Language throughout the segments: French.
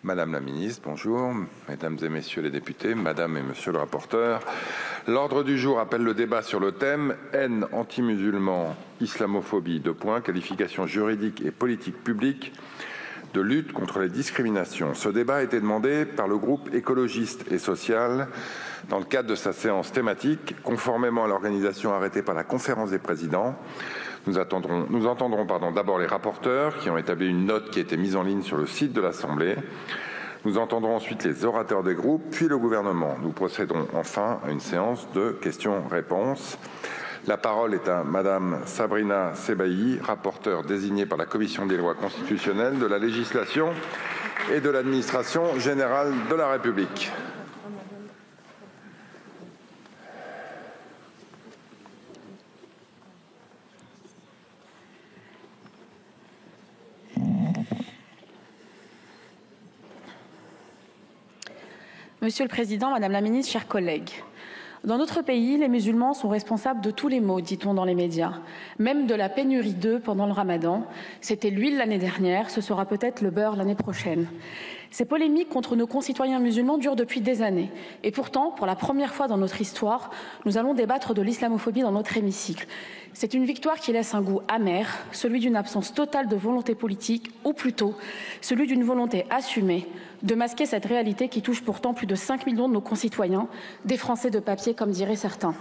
Madame la ministre, bonjour. Mesdames et messieurs les députés, madame et monsieur le rapporteur. L'ordre du jour appelle le débat sur le thème « Haine anti-musulmans, islamophobie, qualification juridique et politique publique de lutte contre les discriminations ». Ce débat a été demandé par le groupe écologiste et social dans le cadre de sa séance thématique, conformément à l'organisation arrêtée par la conférence des présidents. Nous entendrons d'abord les rapporteurs qui ont établi une note qui a été mise en ligne sur le site de l'Assemblée. Nous entendrons ensuite les orateurs des groupes, puis le gouvernement. Nous procéderons enfin à une séance de questions-réponses. La parole est à Madame Sabrina Sebahi, rapporteure désignée par la Commission des lois constitutionnelles, de la législation et de l'administration générale de la République. Monsieur le Président, Madame la Ministre, chers collègues, dans notre pays, les musulmans sont responsables de tous les maux, dit-on dans les médias, même de la pénurie d'œufs pendant le ramadan. C'était l'huile l'année dernière, ce sera peut-être le beurre l'année prochaine. Ces polémiques contre nos concitoyens musulmans durent depuis des années. Et pourtant, pour la première fois dans notre histoire, nous allons débattre de l'islamophobie dans notre hémicycle. C'est une victoire qui laisse un goût amer, celui d'une absence totale de volonté politique, ou plutôt celui d'une volonté assumée de masquer cette réalité qui touche pourtant plus de 5 millions de nos concitoyens, des Français de papier comme diraient certains.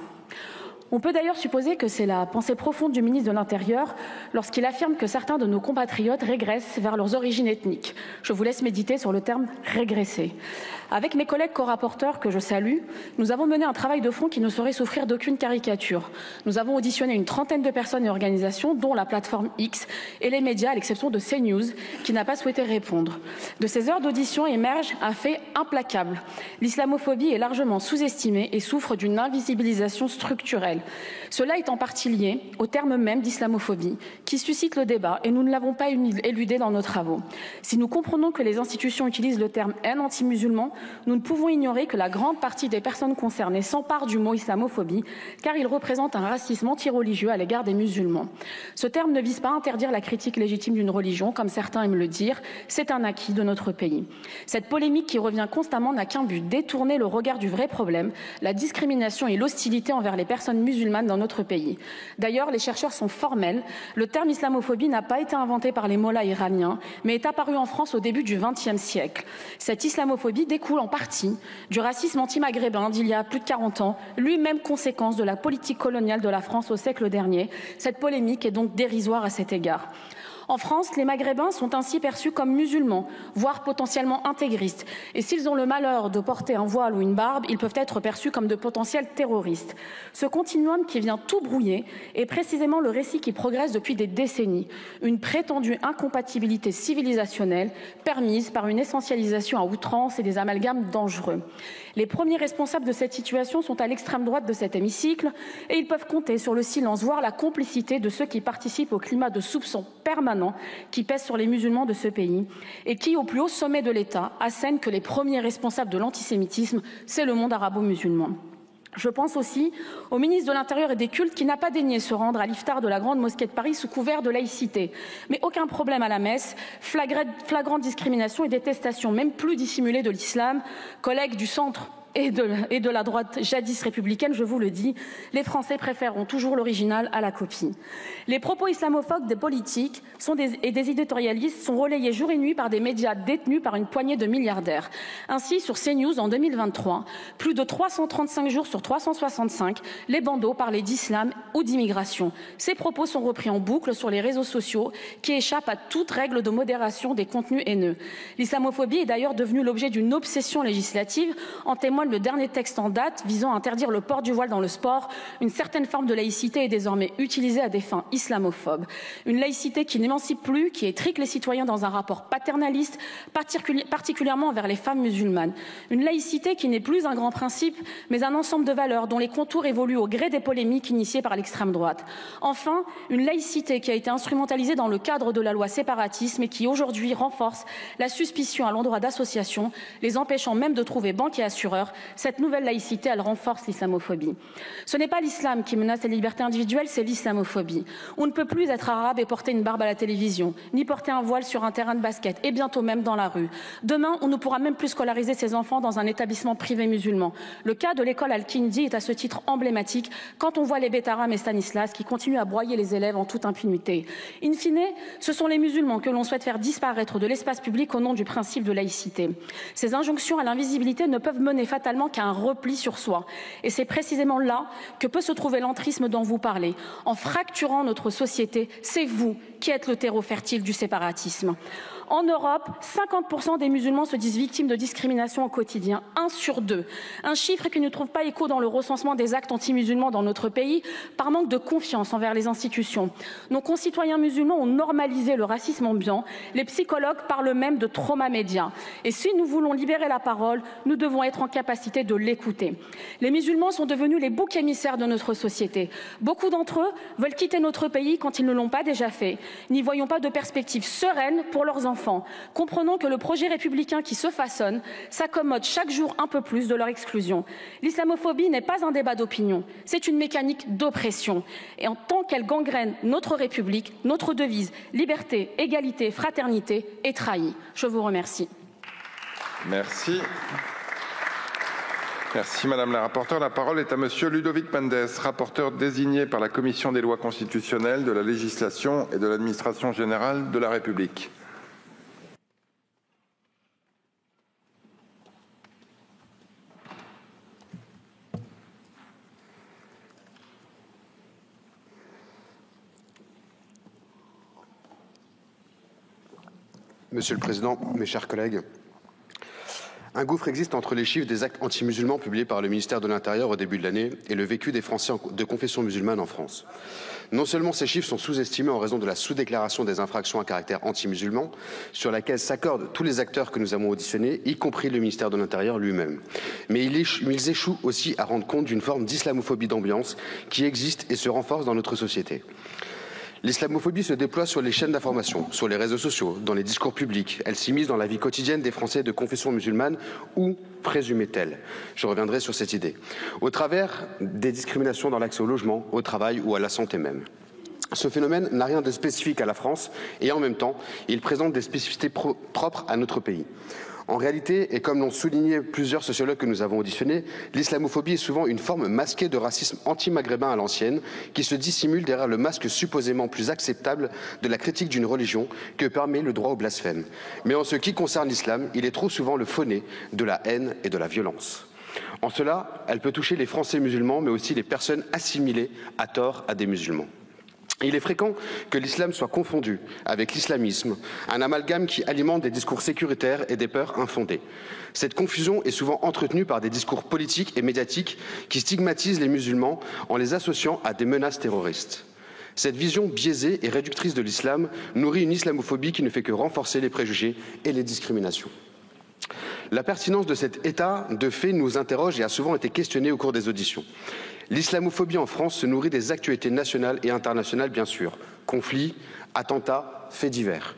On peut d'ailleurs supposer que c'est la pensée profonde du ministre de l'Intérieur lorsqu'il affirme que certains de nos compatriotes régressent vers leurs origines ethniques. Je vous laisse méditer sur le terme « régresser ». Avec mes collègues co-rapporteurs que je salue, nous avons mené un travail de fond qui ne saurait souffrir d'aucune caricature. Nous avons auditionné une trentaine de personnes et organisations, dont la plateforme X et les médias, à l'exception de CNews, qui n'a pas souhaité répondre. De ces heures d'audition émerge un fait implacable. L'islamophobie est largement sous-estimée et souffre d'une invisibilisation structurelle. Cela est en partie lié au terme même d'islamophobie, qui suscite le débat, et nous ne l'avons pas éludé dans nos travaux. Si nous comprenons que les institutions utilisent le terme « haine anti-musulman », nous ne pouvons ignorer que la grande partie des personnes concernées s'emparent du mot islamophobie, car il représente un racisme anti-religieux à l'égard des musulmans. Ce terme ne vise pas à interdire la critique légitime d'une religion, comme certains aiment le dire, c'est un acquis de notre pays. Cette polémique qui revient constamment n'a qu'un but, détourner le regard du vrai problème, la discrimination et l'hostilité envers les personnes musulmanes dans notre pays. D'ailleurs, les chercheurs sont formels, le terme islamophobie n'a pas été inventé par les mollahs iraniens, mais est apparu en France au début du XXe siècle. Cette islamophobie découle en partie du racisme anti-maghrébin d'il y a plus de 40 ans, lui-même conséquence de la politique coloniale de la France au siècle dernier. Cette polémique est donc dérisoire à cet égard. En France, les Maghrébins sont ainsi perçus comme musulmans, voire potentiellement intégristes. Et s'ils ont le malheur de porter un voile ou une barbe, ils peuvent être perçus comme de potentiels terroristes. Ce continuum qui vient tout brouiller est précisément le récit qui progresse depuis des décennies. Une prétendue incompatibilité civilisationnelle permise par une essentialisation à outrance et des amalgames dangereux. Les premiers responsables de cette situation sont à l'extrême droite de cet hémicycle et ils peuvent compter sur le silence, voire la complicité de ceux qui participent au climat de soupçon permanent qui pèse sur les musulmans de ce pays et qui, au plus haut sommet de l'État, assène que les premiers responsables de l'antisémitisme, c'est le monde arabo-musulman. Je pense aussi au ministre de l'Intérieur et des Cultes qui n'a pas daigné se rendre à l'iftar de la Grande Mosquée de Paris sous couvert de laïcité. Mais aucun problème à la messe, flagrante discrimination et détestation, même plus dissimulée de l'islam. Collègues du centre et de la droite jadis républicaine, je vous le dis, les Français préféreront toujours l'original à la copie. Les propos islamophobes des politiques et des éditorialistes sont relayés jour et nuit par des médias détenus par une poignée de milliardaires. Ainsi, sur CNews, en 2023, plus de 335 jours sur 365, les bandeaux parlaient d'islam ou d'immigration. Ces propos sont repris en boucle sur les réseaux sociaux qui échappent à toute règle de modération des contenus haineux. L'islamophobie est d'ailleurs devenue l'objet d'une obsession législative, en témoigne le dernier texte en date visant à interdire le port du voile dans le sport. Une certaine forme de laïcité est désormais utilisée à des fins islamophobes. Une laïcité qui n'émancipe plus, qui étrique les citoyens dans un rapport paternaliste, particulièrement envers les femmes musulmanes. Une laïcité qui n'est plus un grand principe, mais un ensemble de valeurs dont les contours évoluent au gré des polémiques initiées par l'extrême droite. Enfin, une laïcité qui a été instrumentalisée dans le cadre de la loi séparatisme et qui aujourd'hui renforce la suspicion à l'endroit d'associations, les empêchant même de trouver banque et assureurs. Cette nouvelle laïcité, elle renforce l'islamophobie. Ce n'est pas l'islam qui menace les libertés individuelles, c'est l'islamophobie. On ne peut plus être arabe et porter une barbe à la télévision, ni porter un voile sur un terrain de basket, et bientôt même dans la rue. Demain, on ne pourra même plus scolariser ses enfants dans un établissement privé musulman. Le cas de l'école Al-Kindi est à ce titre emblématique quand on voit les Betaram et Stanislas qui continuent à broyer les élèves en toute impunité. In fine, ce sont les musulmans que l'on souhaite faire disparaître de l'espace public au nom du principe de laïcité. Ces injonctions à l'invisibilité ne peuvent mener fatalement qu'à un repli sur soi. Et c'est précisément là que peut se trouver l'entrisme dont vous parlez. En fracturant notre société, c'est vous qui êtes le terreau fertile du séparatisme. En Europe, 50% des musulmans se disent victimes de discrimination au quotidien, 1 sur 2. Un chiffre qui ne trouve pas écho dans le recensement des actes anti-musulmans dans notre pays par manque de confiance envers les institutions. Nos concitoyens musulmans ont normalisé le racisme ambiant. Les psychologues parlent même de trauma média. Et si nous voulons libérer la parole, nous devons être en capacité de l'écouter. Les musulmans sont devenus les boucs émissaires de notre société. Beaucoup d'entre eux veulent quitter notre pays quand ils ne l'ont pas déjà fait. N'y voyons pas de perspective sereine pour leurs enfants. Comprenons que le projet républicain qui se façonne s'accommode chaque jour un peu plus de leur exclusion. L'islamophobie n'est pas un débat d'opinion, c'est une mécanique d'oppression. Et en tant qu'elle gangrène notre République, notre devise liberté, égalité, fraternité est trahie. Je vous remercie. Merci. Merci Madame la rapporteure. La parole est à Monsieur Ludovic Mendes, rapporteur désigné par la Commission des lois constitutionnelles, de la législation et de l'administration générale de la République. Monsieur le Président, mes chers collègues, un gouffre existe entre les chiffres des actes anti-musulmans publiés par le ministère de l'Intérieur au début de l'année et le vécu des Français de confession musulmane en France. Non seulement ces chiffres sont sous-estimés en raison de la sous-déclaration des infractions à caractère anti-musulman, sur laquelle s'accordent tous les acteurs que nous avons auditionnés, y compris le ministère de l'Intérieur lui-même, mais ils échouent aussi à rendre compte d'une forme d'islamophobie d'ambiance qui existe et se renforce dans notre société. L'islamophobie se déploie sur les chaînes d'information, sur les réseaux sociaux, dans les discours publics. Elle s'immisce dans la vie quotidienne des Français de confession musulmane ou présumée telle. Je reviendrai sur cette idée. Au travers des discriminations dans l'accès au logement, au travail ou à la santé même. Ce phénomène n'a rien de spécifique à la France et en même temps, il présente des spécificités propres à notre pays. En réalité, et comme l'ont souligné plusieurs sociologues que nous avons auditionnés, l'islamophobie est souvent une forme masquée de racisme anti-maghrébin à l'ancienne, qui se dissimule derrière le masque supposément plus acceptable de la critique d'une religion que permet le droit au blasphème. Mais en ce qui concerne l'islam, il est trop souvent le faux-nez de la haine et de la violence. En cela, elle peut toucher les Français musulmans, mais aussi les personnes assimilées à tort à des musulmans. Il est fréquent que l'islam soit confondu avec l'islamisme, un amalgame qui alimente des discours sécuritaires et des peurs infondées. Cette confusion est souvent entretenue par des discours politiques et médiatiques qui stigmatisent les musulmans en les associant à des menaces terroristes. Cette vision biaisée et réductrice de l'islam nourrit une islamophobie qui ne fait que renforcer les préjugés et les discriminations. La pertinence de cet état de fait nous interroge et a souvent été questionnée au cours des auditions. L'islamophobie en France se nourrit des actualités nationales et internationales, bien sûr. Conflits, attentats, faits divers.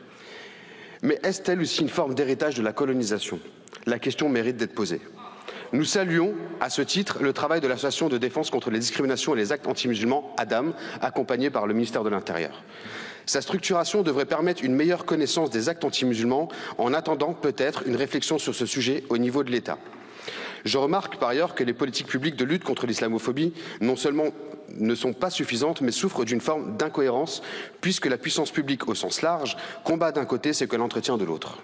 Mais est-elle aussi une forme d'héritage de la colonisation? La question mérite d'être posée. Nous saluons, à ce titre, le travail de l'Association de défense contre les discriminations et les actes anti-musulmans, ADAM, accompagnée par le ministère de l'Intérieur. Sa structuration devrait permettre une meilleure connaissance des actes anti-musulmans, en attendant peut-être une réflexion sur ce sujet au niveau de l'État. Je remarque par ailleurs que les politiques publiques de lutte contre l'islamophobie non seulement ne sont pas suffisantes, mais souffrent d'une forme d'incohérence, puisque la puissance publique au sens large combat d'un côté ce qu'elle entretient de l'autre.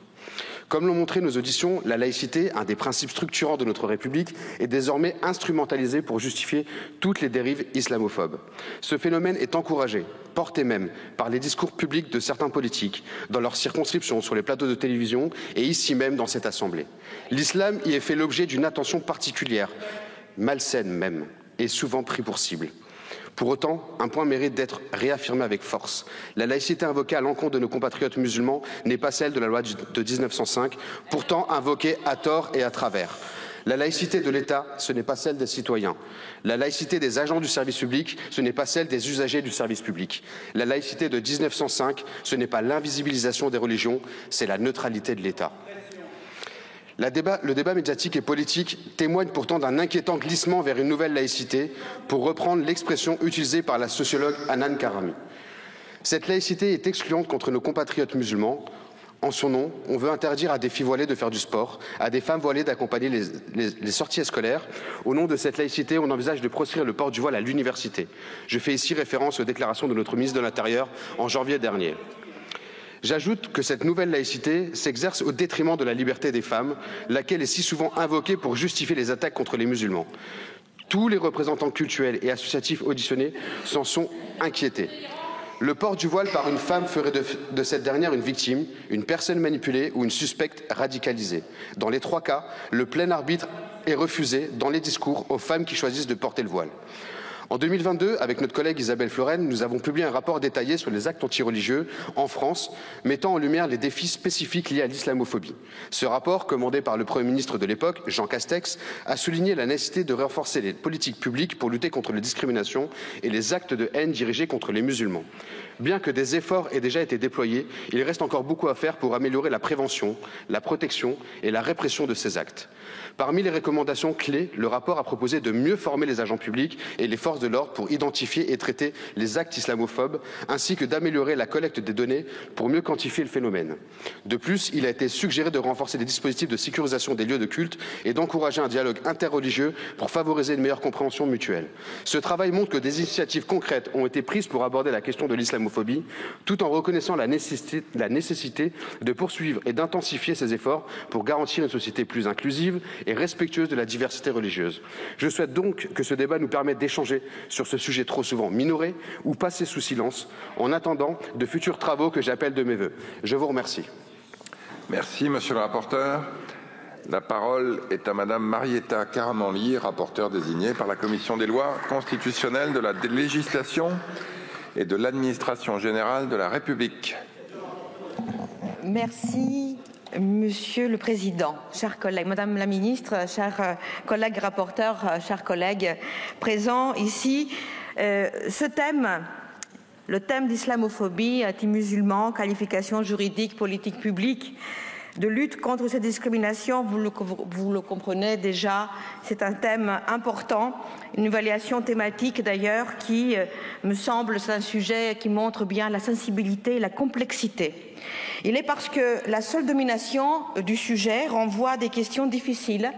Comme l'ont montré nos auditions, la laïcité, un des principes structurants de notre République, est désormais instrumentalisée pour justifier toutes les dérives islamophobes. Ce phénomène est encouragé, porté même, par les discours publics de certains politiques, dans leurs circonscriptions, sur les plateaux de télévision et ici même dans cette Assemblée. L'islam y est fait l'objet d'une attention particulière, malsaine même, et souvent pris pour cible. Pour autant, un point mérite d'être réaffirmé avec force. La laïcité invoquée à l'encontre de nos compatriotes musulmans n'est pas celle de la loi de 1905, pourtant invoquée à tort et à travers. La laïcité de l'État, ce n'est pas celle des citoyens. La laïcité des agents du service public, ce n'est pas celle des usagers du service public. La laïcité de 1905, ce n'est pas l'invisibilisation des religions, c'est la neutralité de l'État. Le débat médiatique et politique témoigne pourtant d'un inquiétant glissement vers une nouvelle laïcité, pour reprendre l'expression utilisée par la sociologue Hanan Karami. Cette laïcité est excluante contre nos compatriotes musulmans. En son nom, on veut interdire à des filles voilées de faire du sport, à des femmes voilées d'accompagner les sorties scolaires. Au nom de cette laïcité, on envisage de proscrire le port du voile à l'université. Je fais ici référence aux déclarations de notre ministre de l'Intérieur en janvier dernier. J'ajoute que cette nouvelle laïcité s'exerce au détriment de la liberté des femmes, laquelle est si souvent invoquée pour justifier les attaques contre les musulmans. Tous les représentants cultuels et associatifs auditionnés s'en sont inquiétés. Le port du voile par une femme ferait de cette dernière une victime, une personne manipulée ou une suspecte radicalisée. Dans les trois cas, le plein arbitre est refusé dans les discours aux femmes qui choisissent de porter le voile. En 2022, avec notre collègue Isabelle Florennes, nous avons publié un rapport détaillé sur les actes antireligieux en France, mettant en lumière les défis spécifiques liés à l'islamophobie. Ce rapport, commandé par le Premier ministre de l'époque, Jean Castex, a souligné la nécessité de renforcer les politiques publiques pour lutter contre les discriminations et les actes de haine dirigés contre les musulmans. Bien que des efforts aient déjà été déployés, il reste encore beaucoup à faire pour améliorer la prévention, la protection et la répression de ces actes. Parmi les recommandations clés, le rapport a proposé de mieux former les agents publics et les forces de l'ordre pour identifier et traiter les actes islamophobes, ainsi que d'améliorer la collecte des données pour mieux quantifier le phénomène. De plus, il a été suggéré de renforcer les dispositifs de sécurisation des lieux de culte et d'encourager un dialogue interreligieux pour favoriser une meilleure compréhension mutuelle. Ce travail montre que des initiatives concrètes ont été prises pour aborder la question de l'islamophobie, tout en reconnaissant la nécessité de poursuivre et d'intensifier ces efforts pour garantir une société plus inclusive et respectueuse de la diversité religieuse. Je souhaite donc que ce débat nous permette d'échanger sur ce sujet trop souvent minoré ou passé sous silence, en attendant de futurs travaux que j'appelle de mes vœux. Je vous remercie. Merci, monsieur le rapporteur. La parole est à madame Marietta Karamanli, rapporteure désignée par la Commission des lois constitutionnelles, de la législation et de l'administration générale de la République. Merci, Monsieur le Président, chers collègues, Madame la Ministre, chers collègues rapporteurs, chers collègues présents ici, ce thème, le thème d'islamophobie, anti-musulman, qualification juridique, politique publique, de lutte contre ces discriminations, vous le comprenez déjà, c'est un thème important, une évaluation thématique d'ailleurs qui me semble c'est un sujet qui montre bien la sensibilité et la complexité. Il est parce que la seule domination du sujet renvoie à des questions difficiles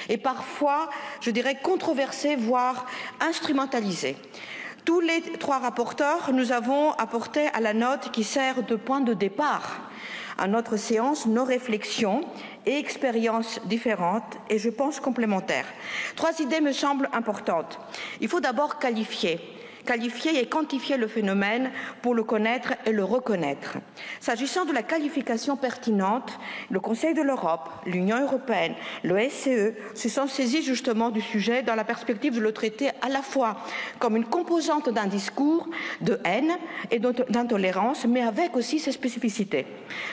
et parfois, je dirais, controversées, voire instrumentalisées. Tous les trois rapporteurs, nous avons apporté à la note qui sert de point de départ à notre séance nos réflexions et expériences différentes et je pense complémentaires. Trois idées me semblent importantes. Il faut d'abord qualifier et quantifier le phénomène pour le connaître et le reconnaître. S'agissant de la qualification pertinente, le Conseil de l'Europe, l'Union européenne, le SCE se sont saisis justement du sujet dans la perspective de le traiter à la fois comme une composante d'un discours de haine et d'intolérance, mais avec aussi ses spécificités.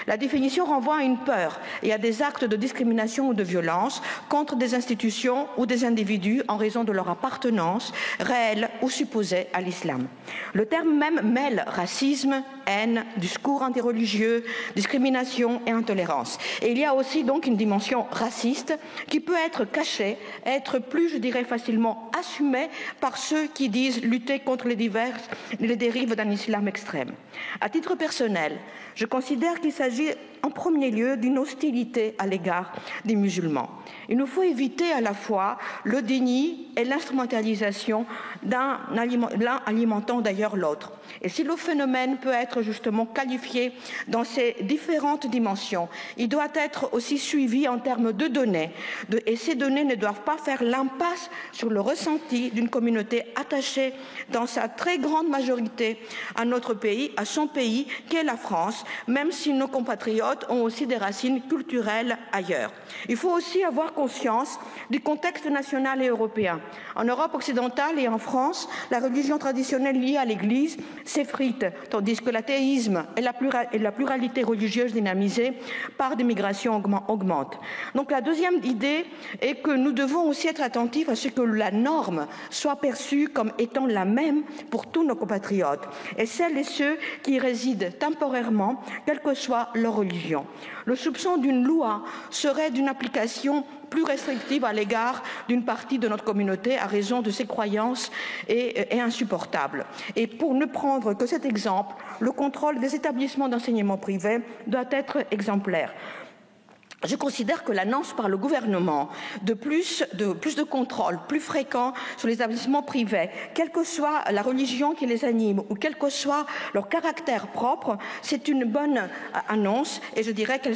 La définition renvoie à une peur et à des actes de discrimination ou de violence contre des institutions ou des individus en raison de leur appartenance réelle ou supposée à l'islam. Le terme même mêle racisme, haine, discours antireligieux, discrimination et intolérance. Et il y a aussi donc une dimension raciste qui peut être cachée, être plus, je dirais, facilement assumée par ceux qui disent lutter contre les dérives d'un islam extrême. À titre personnel, je considère qu'il s'agit en premier lieu d'une hostilité à l'égard des musulmans. Il nous faut éviter à la fois le déni et l'instrumentalisation l'un alimentant d'ailleurs l'autre. Et si le phénomène peut être justement qualifié dans ses différentes dimensions, il doit être aussi suivi en termes de données. Et ces données ne doivent pas faire l'impasse sur le ressenti d'une communauté attachée dans sa très grande majorité à notre pays, à son pays, qu'est la France, même si nos compatriotes ont aussi des racines culturelles ailleurs. Il faut aussi avoir conscience du contexte national et européen. En Europe occidentale et en France, la religion traditions traditionnelles liées à l'Église s'effritent, tandis que l'athéisme et la pluralité religieuse dynamisée par des migrations augmentent. Donc la deuxième idée est que nous devons aussi être attentifs à ce que la norme soit perçue comme étant la même pour tous nos compatriotes et celles et ceux qui y résident temporairement, quelle que soit leur religion. Le soupçon d'une loi serait d'une application plus restrictive à l'égard d'une partie de notre communauté à raison de ses croyances est insupportable. Et pour ne prendre que cet exemple, le contrôle des établissements d'enseignement privé doit être exemplaire. Je considère que l'annonce par le gouvernement de plus de contrôle plus fréquent sur les établissements privés, quelle que soit la religion qui les anime ou quel que soit leur caractère propre, c'est une bonne annonce et je dirais qu'elle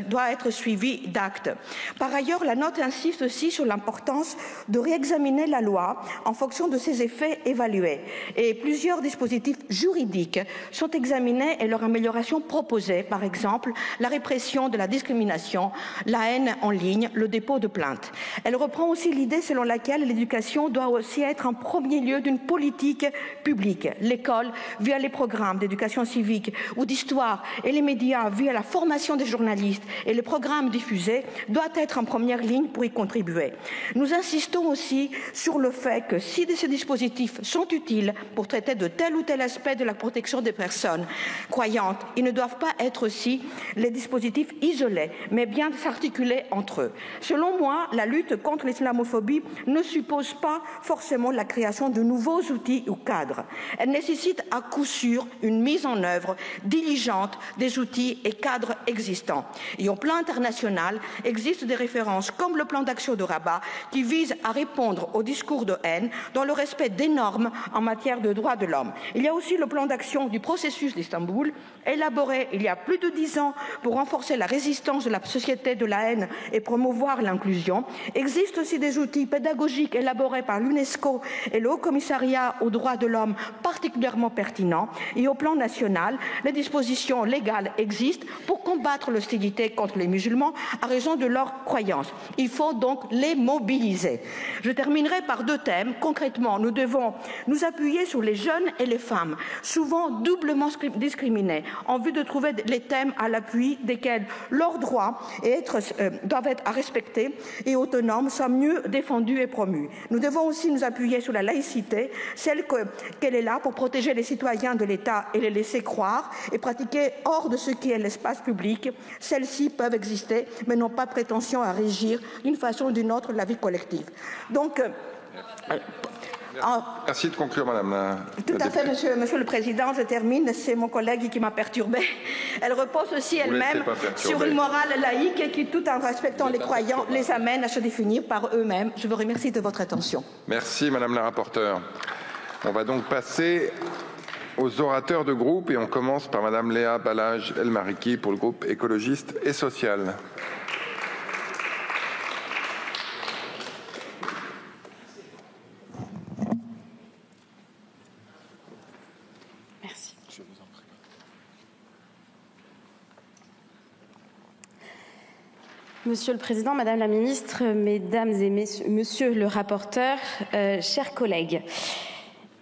doit être suivie d'actes. Par ailleurs, la note insiste aussi sur l'importance de réexaminer la loi en fonction de ses effets évalués. Et plusieurs dispositifs juridiques sont examinés et leur amélioration proposée, par exemple la répression de la discrimination, la haine en ligne, le dépôt de plainte. Elle reprend aussi l'idée selon laquelle l'éducation doit aussi être en premier lieu d'une politique publique. L'école, via les programmes d'éducation civique ou d'histoire et les médias, via la formation des journalistes et les programmes diffusés, doit être en première ligne pour y contribuer. Nous insistons aussi sur le fait que si ces dispositifs sont utiles pour traiter de tel ou tel aspect de la protection des personnes croyantes, ils ne doivent pas être aussi les dispositifs isolés, mais bien s'articuler entre eux. Selon moi, la lutte contre l'islamophobie ne suppose pas forcément la création de nouveaux outils ou cadres. Elle nécessite à coup sûr une mise en œuvre diligente des outils et cadres existants. Et au plan international, existent des références comme le plan d'action de Rabat qui vise à répondre aux discours de haine dans le respect des normes en matière de droits de l'homme. Il y a aussi le plan d'action du processus d'Istanbul, élaboré il y a plus de 10 ans pour renforcer la résistance de la société de la haine et promouvoir l'inclusion. Existent aussi des outils pédagogiques élaborés par l'UNESCO et le Haut Commissariat aux droits de l'homme particulièrement pertinents. Et au plan national, les dispositions légales existent pour combattre l'hostilité contre les musulmans à raison de leurs croyances. Il faut donc les mobiliser. Je terminerai par 2 thèmes. Concrètement, nous devons nous appuyer sur les jeunes et les femmes, souvent doublement discriminés, en vue de trouver les thèmes à l'appui desquels leurs droits doivent être à respecter et autonomes soient mieux défendus et promus. Nous devons aussi nous appuyer sur la laïcité, qu'elle est là pour protéger les citoyens de l'État et les laisser croire et pratiquer hors de ce qui est l'espace public. Celles-ci peuvent exister, mais n'ont pas prétention à régir d'une façon ou d'une autre la vie collective. Donc, merci de conclure, Madame la Tout à fait, monsieur le Président. Je termine. C'est mon collègue qui m'a perturbée. Elle repose aussi elle-même sur une morale laïque qui, tout en respectant les croyants, les amène à se définir par eux-mêmes. Je vous remercie de votre attention. Merci, Madame la rapporteure. On va donc passer aux orateurs de groupe et on commence par Madame Léa Balaj-El-Mariki pour le groupe écologiste et social. Monsieur le Président, Madame la Ministre, Mesdames et Monsieur le rapporteur, chers collègues,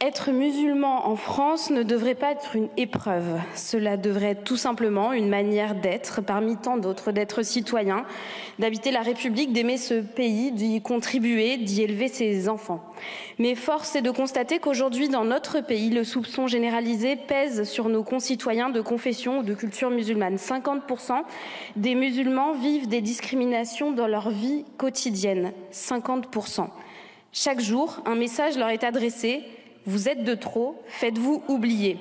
être musulman en France ne devrait pas être une épreuve. Cela devrait être tout simplement une manière d'être, parmi tant d'autres, d'être citoyen, d'habiter la République, d'aimer ce pays, d'y contribuer, d'y élever ses enfants. Mais force est de constater qu'aujourd'hui, dans notre pays, le soupçon généralisé pèse sur nos concitoyens de confession ou de culture musulmane. 50% des musulmans vivent des discriminations dans leur vie quotidienne. 50%. Chaque jour, un message leur est adressé. Vous êtes de trop, faites-vous oublier.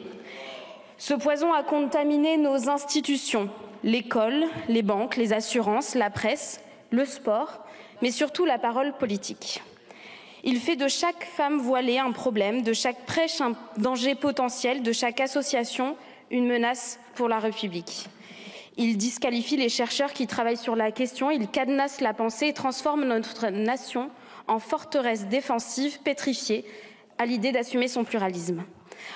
Ce poison a contaminé nos institutions, l'école, les banques, les assurances, la presse, le sport, mais surtout la parole politique. Il fait de chaque femme voilée un problème, de chaque prêche un danger potentiel, de chaque association une menace pour la République. Il disqualifie les chercheurs qui travaillent sur la question, il cadenasse la pensée et transforme notre nation en forteresse défensive pétrifiée à l'idée d'assumer son pluralisme.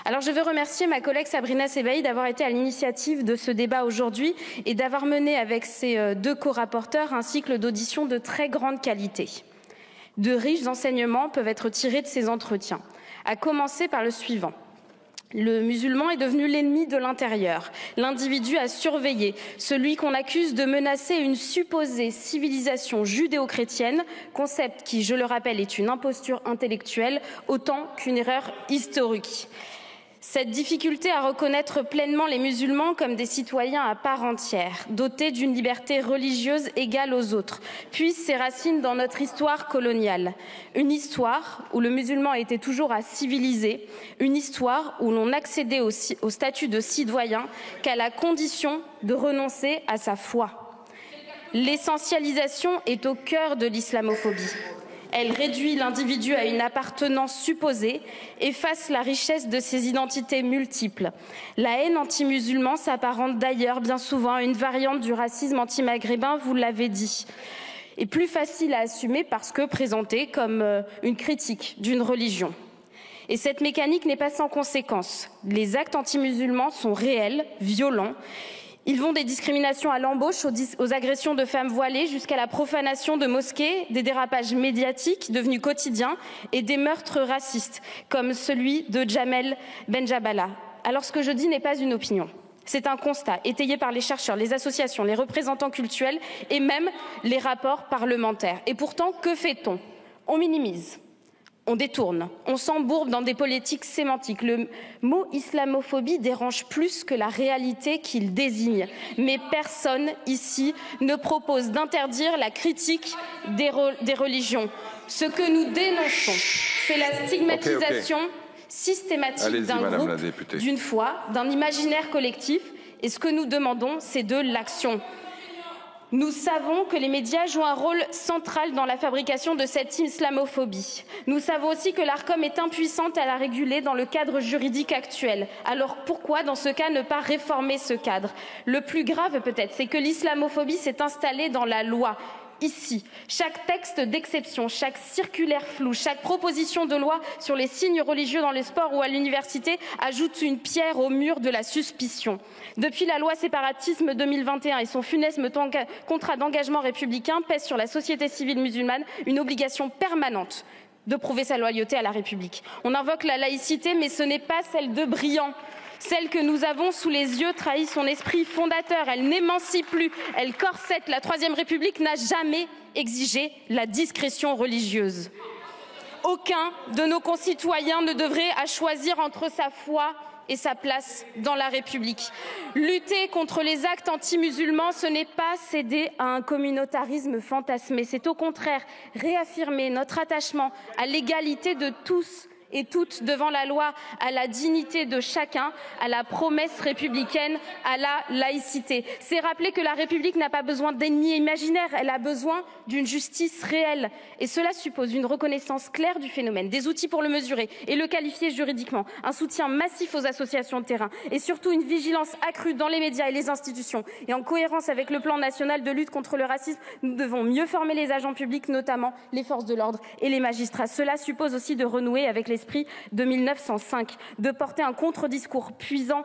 Alors je veux remercier ma collègue Sabrina Sebaï d'avoir été à l'initiative de ce débat aujourd'hui et d'avoir mené avec ses 2 co-rapporteurs un cycle d'auditions de très grande qualité. De riches enseignements peuvent être tirés de ces entretiens. à commencer par le suivant. Le musulman est devenu l'ennemi de l'intérieur, l'individu à surveiller, celui qu'on accuse de menacer une supposée civilisation judéo-chrétienne, concept qui, je le rappelle, est une imposture intellectuelle autant qu'une erreur historique. Cette difficulté à reconnaître pleinement les musulmans comme des citoyens à part entière, dotés d'une liberté religieuse égale aux autres, puise ses racines dans notre histoire coloniale. Une histoire où le musulman était toujours à civiliser, une histoire où l'on accédait au statut de citoyen qu'à la condition de renoncer à sa foi. L'essentialisation est au cœur de l'islamophobie. Elle réduit l'individu à une appartenance supposée, efface la richesse de ses identités multiples. La haine anti-musulman s'apparente d'ailleurs bien souvent à une variante du racisme anti-maghrébin, vous l'avez dit, et plus facile à assumer parce que présentée comme une critique d'une religion. Et cette mécanique n'est pas sans conséquences. Les actes anti-musulmans sont réels, violents. Ils vont des discriminations à l'embauche aux agressions de femmes voilées jusqu'à la profanation de mosquées, des dérapages médiatiques devenus quotidiens et des meurtres racistes, comme celui de Jamel Benjabala. Alors ce que je dis n'est pas une opinion. C'est un constat étayé par les chercheurs, les associations, les représentants cultuels et même les rapports parlementaires. Et pourtant, que fait-on? On minimise. On détourne, on s'embourbe dans des politiques sémantiques. Le mot islamophobie dérange plus que la réalité qu'il désigne. Mais personne ici ne propose d'interdire la critique des religions. Ce que nous dénonçons, c'est la stigmatisation systématique d'un groupe, d'une foi, d'un imaginaire collectif. Et ce que nous demandons, c'est de l'action. Nous savons que les médias jouent un rôle central dans la fabrication de cette islamophobie. Nous savons aussi que l'Arcom est impuissante à la réguler dans le cadre juridique actuel. Alors pourquoi, dans ce cas, ne pas réformer ce cadre? Le plus grave peut-être, c'est que l'islamophobie s'est installée dans la loi. Ici, chaque texte d'exception, chaque circulaire flou, chaque proposition de loi sur les signes religieux dans les sports ou à l'université ajoute une pierre au mur de la suspicion. Depuis la loi séparatisme 2021 et son funeste contrat d'engagement républicain pèse sur la société civile musulmane une obligation permanente de prouver sa loyauté à la République. On invoque la laïcité, mais ce n'est pas celle de Briand. Celle que nous avons sous les yeux trahit son esprit fondateur. Elle n'émancipe plus, elle corsette. La Troisième République n'a jamais exigé la discrétion religieuse. Aucun de nos concitoyens ne devrait à choisir entre sa foi et sa place dans la République. Lutter contre les actes anti-musulmans, ce n'est pas céder à un communautarisme fantasmé. C'est au contraire réaffirmer notre attachement à l'égalité de tous et toutes devant la loi, à la dignité de chacun, à la promesse républicaine, à la laïcité. C'est rappeler que la République n'a pas besoin d'ennemis imaginaires, elle a besoin d'une justice réelle. Et cela suppose une reconnaissance claire du phénomène, des outils pour le mesurer et le qualifier juridiquement, un soutien massif aux associations de terrain et surtout une vigilance accrue dans les médias et les institutions. Et en cohérence avec le plan national de lutte contre le racisme, nous devons mieux former les agents publics, notamment les forces de l'ordre et les magistrats. Cela suppose aussi de renouer avec l'esprit de 1905, de porter un contre-discours puissant,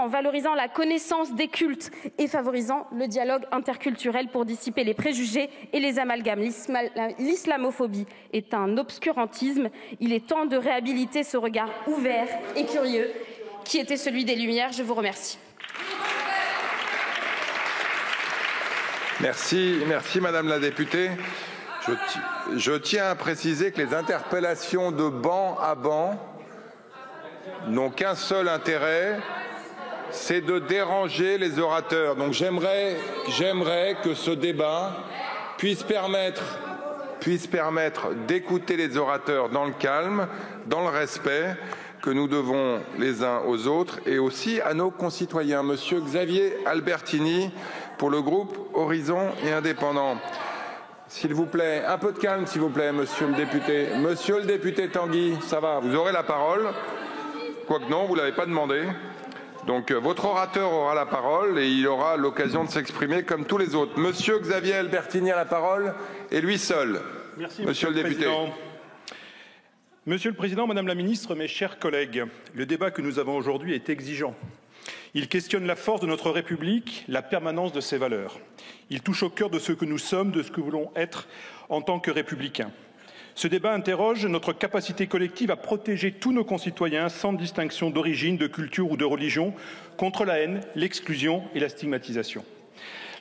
valorisant la connaissance des cultes et favorisant le dialogue interculturel pour dissiper les préjugés et les amalgames. L'islamophobie est un obscurantisme. Il est temps de réhabiliter ce regard ouvert et curieux qui était celui des Lumières. Je vous remercie. Merci Madame la députée. Je tiens à préciser que les interpellations de banc à banc n'ont qu'un seul intérêt, c'est de déranger les orateurs. Donc j'aimerais que ce débat puisse permettre d'écouter les orateurs dans le calme, dans le respect que nous devons les uns aux autres et aussi à nos concitoyens. Monsieur Xavier Albertini pour le groupe Horizon et Indépendants. S'il vous plaît, un peu de calme, s'il vous plaît, monsieur le député. Monsieur le député Tanguy, ça va, vous aurez la parole. Quoique non, vous ne l'avez pas demandé. Donc, votre orateur aura la parole et il aura l'occasion de s'exprimer comme tous les autres. Monsieur Xavier Albertini a la parole et lui seul. Merci, monsieur le député. Monsieur le Président, Madame la Ministre, mes chers collègues, le débat que nous avons aujourd'hui est exigeant. Il questionne la force de notre République, la permanence de ses valeurs. Il touche au cœur de ce que nous sommes, de ce que nous voulons être en tant que républicains. Ce débat interroge notre capacité collective à protéger tous nos concitoyens sans distinction d'origine, de culture ou de religion contre la haine, l'exclusion et la stigmatisation.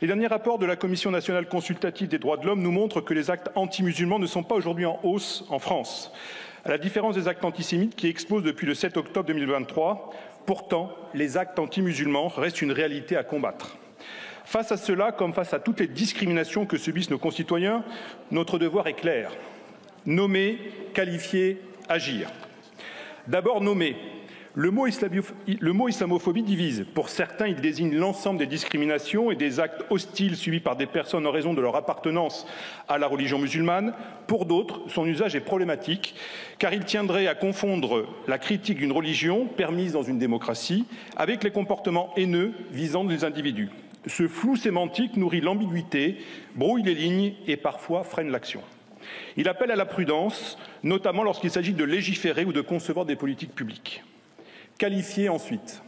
Les derniers rapports de la Commission nationale consultative des droits de l'homme nous montrent que les actes anti-musulmans ne sont pas aujourd'hui en hausse en France, à la différence des actes antisémites qui explosent depuis le 7 octobre 2023. Pourtant, les actes anti-musulmans restent une réalité à combattre. Face à cela, comme face à toutes les discriminations que subissent nos concitoyens, notre devoir est clair. Nommer, qualifier, agir. D'abord, nommer. Le mot islamophobie divise. Pour certains, il désigne l'ensemble des discriminations et des actes hostiles subis par des personnes en raison de leur appartenance à la religion musulmane. Pour d'autres, son usage est problématique, car il tiendrait à confondre la critique d'une religion, permise dans une démocratie, avec les comportements haineux visant des individus. Ce flou sémantique nourrit l'ambiguïté, brouille les lignes et parfois freine l'action. Il appelle à la prudence, notamment lorsqu'il s'agit de légiférer ou de concevoir des politiques publiques. Qualifier ensuite.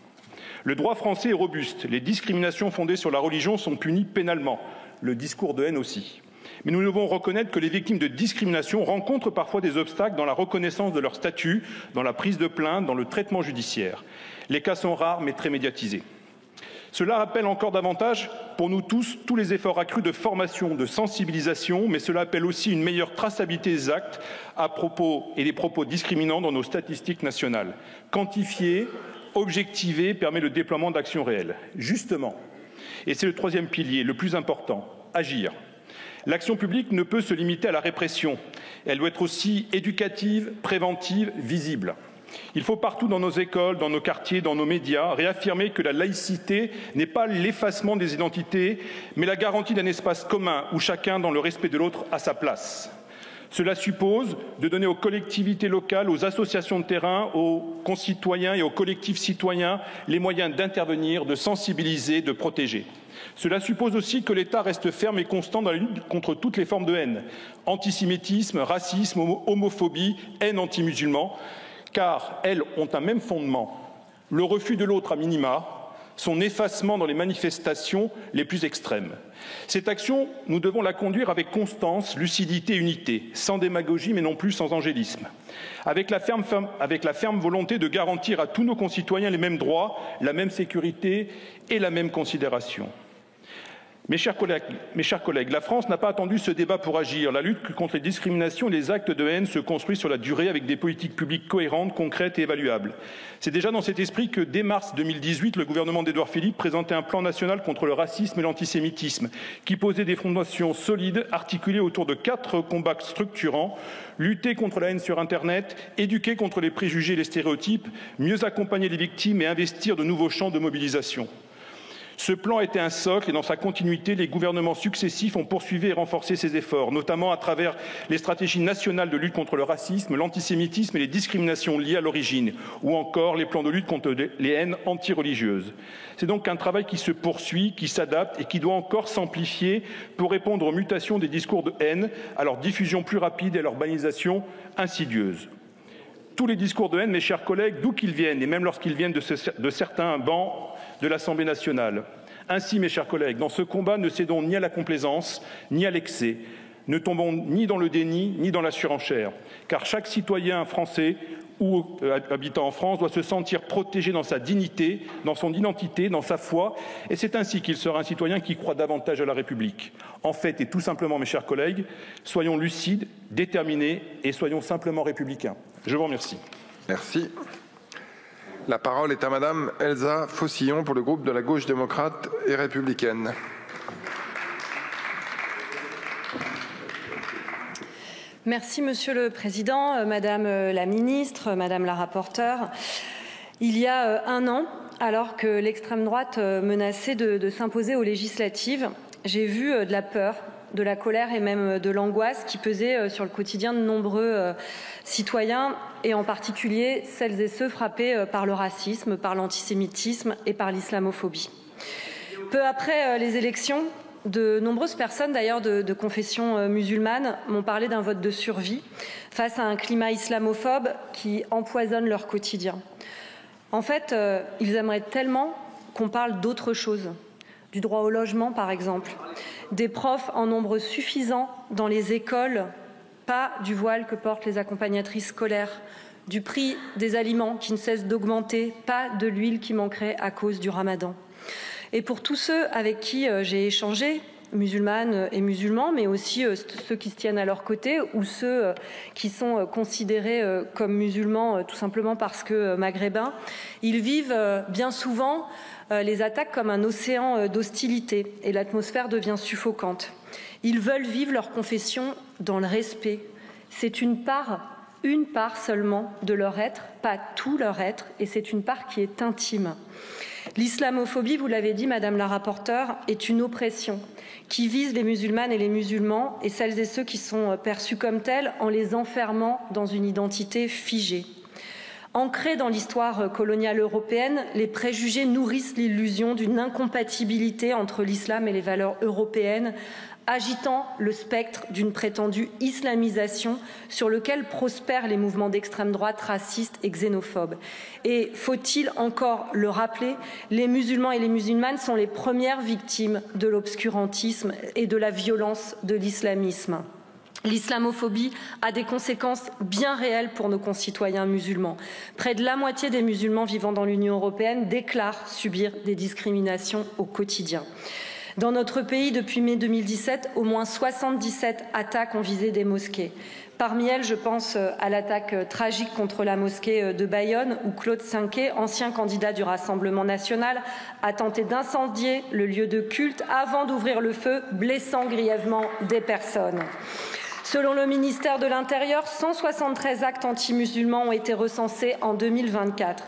Le droit français est robuste. Les discriminations fondées sur la religion sont punies pénalement. Le discours de haine aussi. Mais nous devons reconnaître que les victimes de discrimination rencontrent parfois des obstacles dans la reconnaissance de leur statut, dans la prise de plainte, dans le traitement judiciaire. Les cas sont rares mais très médiatisés. Cela rappelle encore davantage, pour nous tous les efforts accrus de formation, de sensibilisation, mais cela appelle aussi une meilleure traçabilité des actes et des propos discriminants dans nos statistiques nationales. Quantifier, objectiver permet le déploiement d'actions réelles. Justement, et c'est le troisième pilier, le plus important, agir. L'action publique ne peut se limiter à la répression. Elle doit être aussi éducative, préventive, visible. Il faut partout dans nos écoles, dans nos quartiers, dans nos médias, réaffirmer que la laïcité n'est pas l'effacement des identités, mais la garantie d'un espace commun où chacun, dans le respect de l'autre, a sa place. Cela suppose de donner aux collectivités locales, aux associations de terrain, aux concitoyens et aux collectifs citoyens les moyens d'intervenir, de sensibiliser, de protéger. Cela suppose aussi que l'État reste ferme et constant dans la lutte contre toutes les formes de haine, antisémitisme, racisme, homophobie, haine anti-musulmans, car elles ont un même fondement, le refus de l'autre à minima, son effacement dans les manifestations les plus extrêmes. Cette action, nous devons la conduire avec constance, lucidité et unité, sans démagogie mais non plus sans angélisme, avec la ferme volonté de garantir à tous nos concitoyens les mêmes droits, la même sécurité et la même considération. Mes chers collègues, la France n'a pas attendu ce débat pour agir. La lutte contre les discriminations et les actes de haine se construit sur la durée avec des politiques publiques cohérentes, concrètes et évaluables. C'est déjà dans cet esprit que, dès mars 2018, le gouvernement d'Édouard Philippe présentait un plan national contre le racisme et l'antisémitisme, qui posait des fondations solides, articulées autour de 4 combats structurants: lutter contre la haine sur Internet, éduquer contre les préjugés et les stéréotypes, mieux accompagner les victimes et investir de nouveaux champs de mobilisation. Ce plan était un socle et dans sa continuité, les gouvernements successifs ont poursuivi et renforcé ces efforts, notamment à travers les stratégies nationales de lutte contre le racisme, l'antisémitisme et les discriminations liées à l'origine, ou encore les plans de lutte contre les haines antireligieuses. C'est donc un travail qui se poursuit, qui s'adapte et qui doit encore s'amplifier pour répondre aux mutations des discours de haine, à leur diffusion plus rapide et à leur banalisation insidieuse. Tous les discours de haine, mes chers collègues, d'où qu'ils viennent, et même lorsqu'ils viennent de certains bancs de l'Assemblée nationale. Ainsi, mes chers collègues, dans ce combat, ne cédons ni à la complaisance, ni à l'excès. Ne tombons ni dans le déni, ni dans la surenchère. Car chaque citoyen français ou habitant en France doit se sentir protégé dans sa dignité, dans son identité, dans sa foi. Et c'est ainsi qu'il sera un citoyen qui croit davantage à la République. En fait, et tout simplement, mes chers collègues, soyons lucides, déterminés et soyons simplement républicains. Je vous remercie. Merci. La parole est à Madame Elsa Faucillon pour le groupe de la Gauche démocrate et républicaine. Merci Monsieur le Président, Madame la Ministre, Madame la Rapporteure. Il y a un an, alors que l'extrême droite menaçait de s'imposer aux législatives, j'ai vu de la peur, de la colère et même de l'angoisse qui pesait sur le quotidien de nombreux citoyens et en particulier celles et ceux frappés par le racisme, par l'antisémitisme et par l'islamophobie. Peu après les élections, de nombreuses personnes d'ailleurs de confession musulmane m'ont parlé d'un vote de survie face à un climat islamophobe qui empoisonne leur quotidien. En fait, ils aimeraient tellement qu'on parle d'autre chose, du droit au logement par exemple, des profs en nombre suffisant dans les écoles pas du voile que portent les accompagnatrices scolaires, du prix des aliments qui ne cesse d'augmenter, pas de l'huile qui manquerait à cause du Ramadan. Et pour tous ceux avec qui j'ai échangé, musulmanes et musulmans, mais aussi ceux qui se tiennent à leur côté ou ceux qui sont considérés comme musulmans tout simplement parce que maghrébins, ils vivent bien souvent les attaques comme un océan d'hostilité et l'atmosphère devient suffocante. Ils veulent vivre leur confession dans le respect. C'est une part seulement de leur être, pas tout leur être, et c'est une part qui est intime. L'islamophobie, vous l'avez dit, Madame la rapporteure, est une oppression qui vise les musulmanes et les musulmans et celles et ceux qui sont perçus comme tels en les enfermant dans une identité figée. Ancrés dans l'histoire coloniale européenne, les préjugés nourrissent l'illusion d'une incompatibilité entre l'islam et les valeurs européennes, agitant le spectre d'une prétendue islamisation sur lequel prospèrent les mouvements d'extrême droite racistes et xénophobes. Et faut-il encore le rappeler, les musulmans et les musulmanes sont les premières victimes de l'obscurantisme et de la violence de l'islamisme. L'islamophobie a des conséquences bien réelles pour nos concitoyens musulmans. Près de la moitié des musulmans vivant dans l'Union européenne déclarent subir des discriminations au quotidien. Dans notre pays, depuis mai 2017, au moins 77 attaques ont visé des mosquées. Parmi elles, je pense à l'attaque tragique contre la mosquée de Bayonne, où Claude Cinquet, ancien candidat du Rassemblement national, a tenté d'incendier le lieu de culte avant d'ouvrir le feu, blessant grièvement des personnes. Selon le ministère de l'Intérieur, 173 actes anti-musulmans ont été recensés en 2024.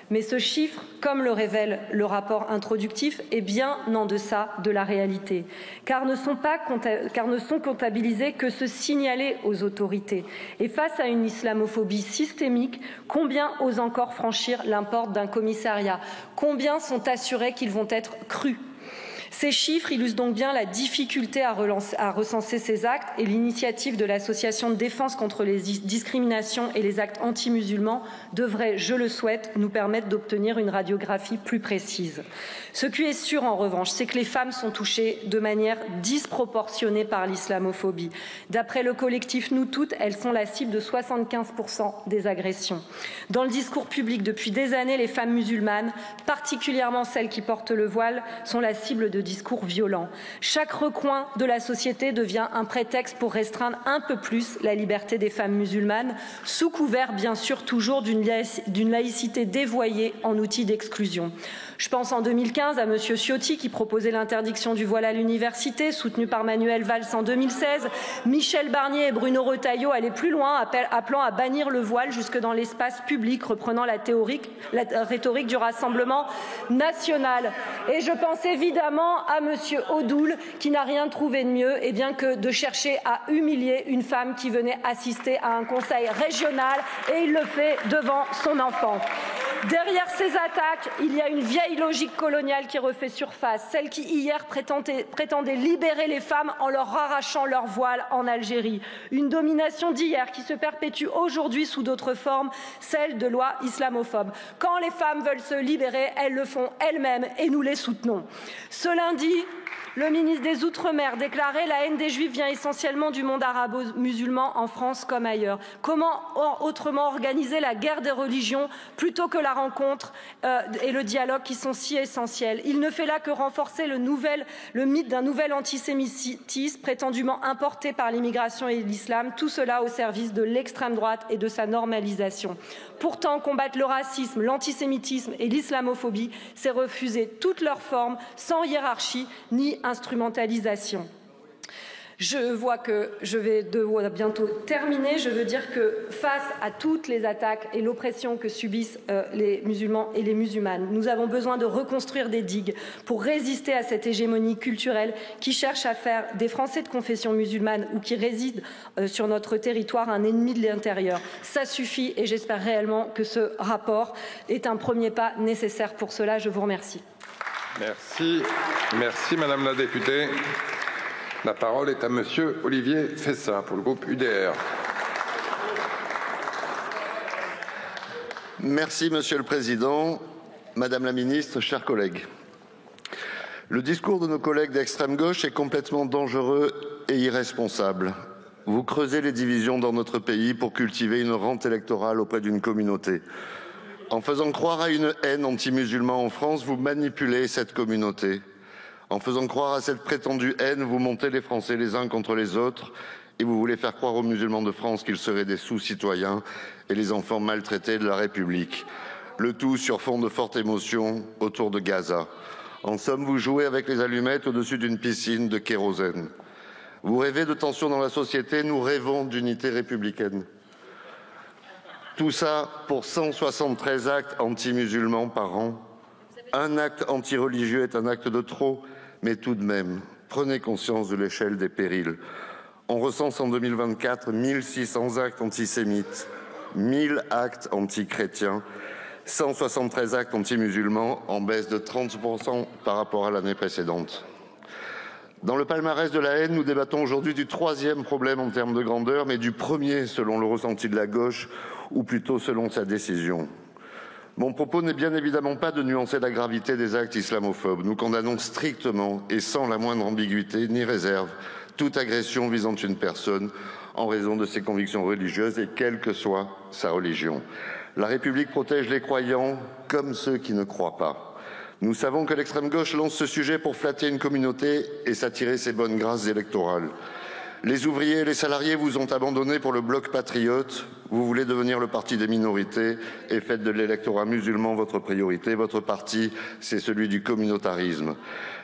Mais ce chiffre, comme le révèle le rapport introductif, est bien en deçà de la réalité, car ne sont comptabilisés que ceux signalés aux autorités. Et face à une islamophobie systémique, combien osent encore franchir la porte d'un commissariat? Combien sont assurés qu'ils vont être crus? Ces chiffres illustrent donc bien la difficulté à recenser ces actes et l'initiative de l'Association de défense contre les discriminations et les actes anti-musulmans devrait, je le souhaite, nous permettre d'obtenir une radiographie plus précise. Ce qui est sûr en revanche, c'est que les femmes sont touchées de manière disproportionnée par l'islamophobie. D'après le collectif Nous Toutes, elles sont la cible de 75% des agressions. Dans le discours public depuis des années, les femmes musulmanes, particulièrement celles qui portent le voile, sont la cible de discours violents. Chaque recoin de la société devient un prétexte pour restreindre un peu plus la liberté des femmes musulmanes, sous couvert bien sûr toujours d'une laïcité dévoyée en outil d'exclusion. Je pense en 2015 à M. Ciotti qui proposait l'interdiction du voile à l'université, soutenu par Manuel Valls en 2016. Michel Barnier et Bruno Retailleau allaient plus loin, appelant à bannir le voile jusque dans l'espace public, reprenant la rhétorique du Rassemblement national. Et je pense évidemment à M. Odoul qui n'a rien trouvé de mieux que de chercher à humilier une femme qui venait assister à un conseil régional, et il le fait devant son enfant. Derrière ces attaques, il y a une vieille logique coloniale qui refait surface, celle qui hier prétendait libérer les femmes en leur arrachant leur voile en Algérie. Une domination d'hier qui se perpétue aujourd'hui sous d'autres formes, celle de lois islamophobes. Quand les femmes veulent se libérer, elles le font elles-mêmes et nous les soutenons. Ce lundi, le ministre des Outre-mer déclarait « La haine des Juifs vient essentiellement du monde arabo-musulman en France comme ailleurs ». Comment autrement organiser la guerre des religions plutôt que la rencontre et le dialogue qui sont si essentiels? Il ne fait là que renforcer le mythe d'un nouvel antisémitisme prétendument importé par l'immigration et l'islam, tout cela au service de l'extrême droite et de sa normalisation. Pourtant, combattre le racisme, l'antisémitisme et l'islamophobie, c'est refuser toutes leurs formes sans hiérarchie ni instrumentalisation. Je vois que je vais devoir bientôt terminer. Je veux dire que face à toutes les attaques et l'oppression que subissent les musulmans et les musulmanes, nous avons besoin de reconstruire des digues pour résister à cette hégémonie culturelle qui cherche à faire des Français de confession musulmane ou qui résident sur notre territoire un ennemi de l'intérieur. Ça suffit et j'espère réellement que ce rapport est un premier pas nécessaire pour cela. Je vous remercie. Merci. Merci Madame la députée. La parole est à Monsieur Olivier Fessa pour le groupe UDR. Merci Monsieur le Président, Madame la Ministre, chers collègues. Le discours de nos collègues d'extrême gauche est complètement dangereux et irresponsable. Vous creusez les divisions dans notre pays pour cultiver une rente électorale auprès d'une communauté. En faisant croire à une haine anti-musulmane en France, vous manipulez cette communauté. En faisant croire à cette prétendue haine, vous montez les Français les uns contre les autres et vous voulez faire croire aux musulmans de France qu'ils seraient des sous-citoyens et les enfants maltraités de la République. Le tout sur fond de forte émotion autour de Gaza. En somme, vous jouez avec les allumettes au-dessus d'une piscine de kérosène. Vous rêvez de tension dans la société, nous rêvons d'unité républicaine. Tout ça pour 173 actes anti-musulmans par an. Un acte anti-religieux est un acte de trop, mais tout de même, prenez conscience de l'échelle des périls. On recense en 2024 1600 actes antisémites, 1000 actes anti-chrétiens, 173 actes anti-musulmans, en baisse de 30% par rapport à l'année précédente. Dans le palmarès de la haine, nous débattons aujourd'hui du troisième problème en termes de grandeur, mais du premier selon le ressenti de la gauche, ou plutôt selon sa décision. Mon propos n'est bien évidemment pas de nuancer la gravité des actes islamophobes. Nous condamnons strictement et sans la moindre ambiguïté ni réserve toute agression visant une personne en raison de ses convictions religieuses et quelle que soit sa religion. La République protège les croyants comme ceux qui ne croient pas. Nous savons que l'extrême gauche lance ce sujet pour flatter une communauté et s'attirer ses bonnes grâces électorales. Les ouvriers et les salariés vous ont abandonné pour le bloc patriote. Vous voulez devenir le parti des minorités et faites de l'électorat musulman votre priorité. Votre parti, c'est celui du communautarisme.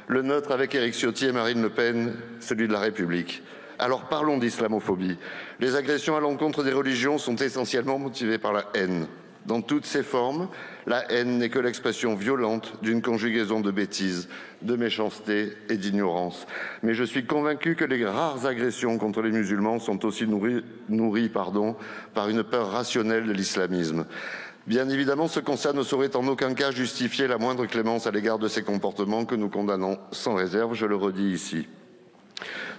Le nôtre, avec Éric Ciotti et Marine Le Pen, celui de la République. Alors parlons d'islamophobie. Les agressions à l'encontre des religions sont essentiellement motivées par la haine. Dans toutes ses formes, la haine n'est que l'expression violente d'une conjugaison de bêtises, de méchanceté et d'ignorance. Mais je suis convaincu que les rares agressions contre les musulmans sont aussi nourries par une peur rationnelle de l'islamisme. Bien évidemment, ce constat ne saurait en aucun cas justifier la moindre clémence à l'égard de ces comportements que nous condamnons sans réserve, je le redis ici.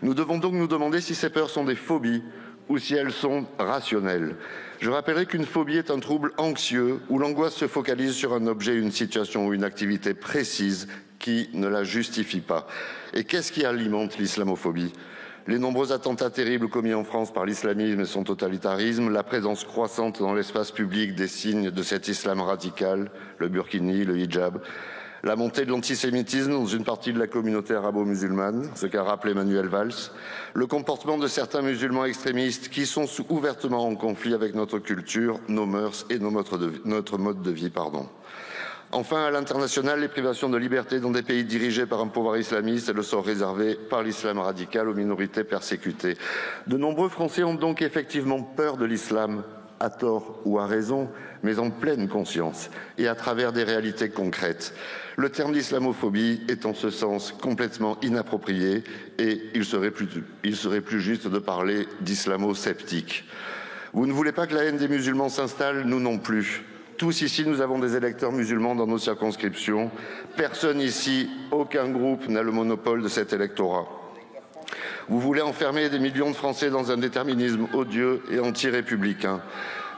Nous devons donc nous demander si ces peurs sont des phobies ou si elles sont rationnelles. Je rappellerai qu'une phobie est un trouble anxieux où l'angoisse se focalise sur un objet, une situation ou une activité précise qui ne la justifie pas. Et qu'est-ce qui alimente l'islamophobie ? Les nombreux attentats terribles commis en France par l'islamisme et son totalitarisme, la présence croissante dans l'espace public des signes de cet islam radical, le burkini, le hijab, la montée de l'antisémitisme dans une partie de la communauté arabo-musulmane, ce qu'a rappelé Manuel Valls, le comportement de certains musulmans extrémistes qui sont ouvertement en conflit avec notre culture, nos mœurs et notre mode de vie. Enfin, à l'international, les privations de liberté dans des pays dirigés par un pouvoir islamiste et le sort réservé par l'islam radical aux minorités persécutées. De nombreux Français ont donc effectivement peur de l'islam, à tort ou à raison, mais en pleine conscience et à travers des réalités concrètes. Le terme d'islamophobie est en ce sens complètement inapproprié et il serait plus juste de parler d'islamo-sceptique. Vous ne voulez pas que la haine des musulmans s'installe, nous non plus. Tous ici, nous avons des électeurs musulmans dans nos circonscriptions. Personne ici, aucun groupe n'a le monopole de cet électorat. Vous voulez enfermer des millions de Français dans un déterminisme odieux et anti-républicain.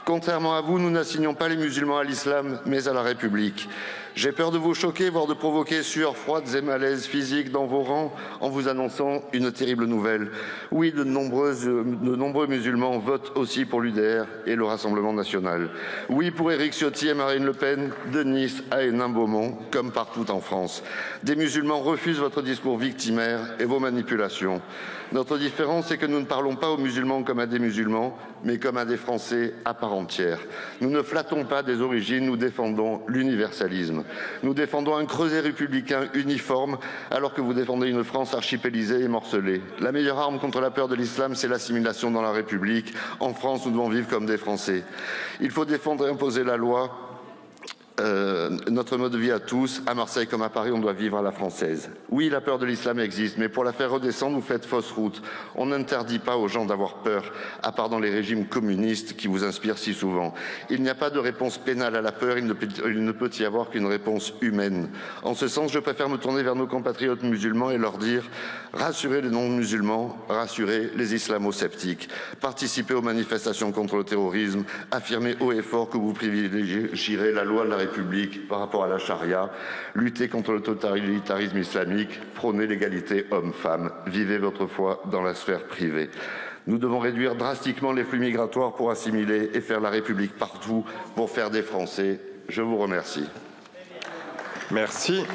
Contrairement à vous, nous n'assignons pas les musulmans à l'islam, mais à la République. J'ai peur de vous choquer, voire de provoquer sueurs froides et malaises physiques dans vos rangs en vous annonçant une terrible nouvelle. Oui, de nombreux musulmans votent aussi pour l'UDR et le Rassemblement national. Oui, pour Éric Ciotti et Marine Le Pen, de Nice à Hénin-Beaumont, comme partout en France. Des musulmans refusent votre discours victimaire et vos manipulations. Notre différence, c'est que nous ne parlons pas aux musulmans comme à des musulmans, mais comme à des Français à part entière. Nous ne flattons pas des origines, nous défendons l'universalisme. Nous défendons un creuset républicain uniforme, alors que vous défendez une France archipélisée et morcelée. La meilleure arme contre la peur de l'islam, c'est l'assimilation dans la République. En France, nous devons vivre comme des Français. Il faut défendre et imposer la loi. Notre mode de vie à tous, à Marseille comme à Paris, on doit vivre à la française. Oui, la peur de l'islam existe, mais pour la faire redescendre, vous faites fausse route. On n'interdit pas aux gens d'avoir peur, à part dans les régimes communistes qui vous inspirent si souvent. Il n'y a pas de réponse pénale à la peur, il ne peut y avoir qu'une réponse humaine. En ce sens, je préfère me tourner vers nos compatriotes musulmans et leur dire « rassurez les non-musulmans, rassurez les islamo-sceptiques, participez aux manifestations contre le terrorisme, affirmez haut et fort que vous privilégierez la loi de la République par rapport à la charia, luttez contre le totalitarisme islamique, prônez l'égalité homme-femme, vivez votre foi dans la sphère privée. Nous devons réduire drastiquement les flux migratoires pour assimiler et faire la République partout pour faire des Français. Je vous remercie. Merci.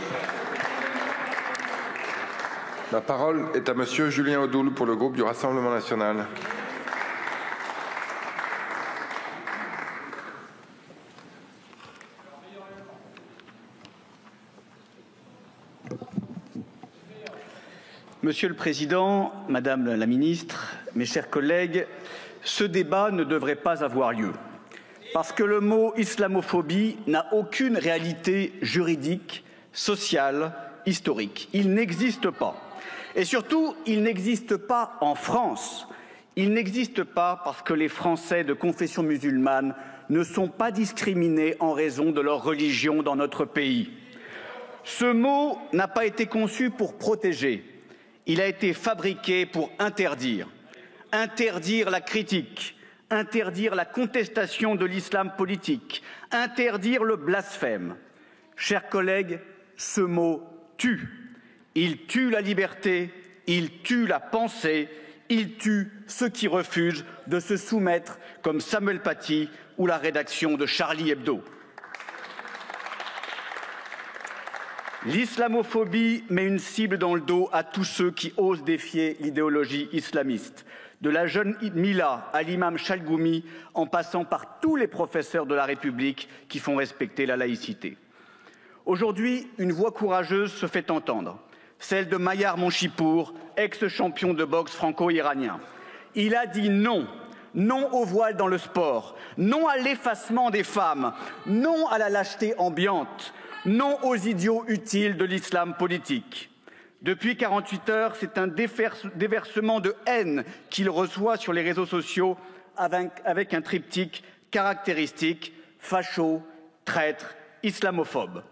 La parole est à Monsieur Julien Audoul pour le groupe du Rassemblement national. Monsieur le Président, Madame la Ministre, mes chers collègues, ce débat ne devrait pas avoir lieu parce que le mot islamophobie n'a aucune réalité juridique, sociale, historique. Il n'existe pas. Et surtout, il n'existe pas en France. Il n'existe pas parce que les Français de confession musulmane ne sont pas discriminés en raison de leur religion dans notre pays. Ce mot n'a pas été conçu pour protéger. Il a été fabriqué pour interdire. Interdire la critique, interdire la contestation de l'islam politique, interdire le blasphème. Chers collègues, ce mot tue. Il tue la liberté, il tue la pensée, il tue ceux qui refusent de se soumettre comme Samuel Paty ou la rédaction de Charlie Hebdo. L'islamophobie met une cible dans le dos à tous ceux qui osent défier l'idéologie islamiste. De la jeune Mila à l'imam Chalgoumi, en passant par tous les professeurs de la République qui font respecter la laïcité. Aujourd'hui, une voix courageuse se fait entendre, celle de Mayar Monchipour, ex-champion de boxe franco-iranien. Il a dit non. Non au voile dans le sport, non à l'effacement des femmes, non à la lâcheté ambiante, non aux idiots utiles de l'islam politique. Depuis 48 heures, c'est un déversement de haine qu'il reçoit sur les réseaux sociaux avec un triptyque caractéristique, facho, traître, islamophobe.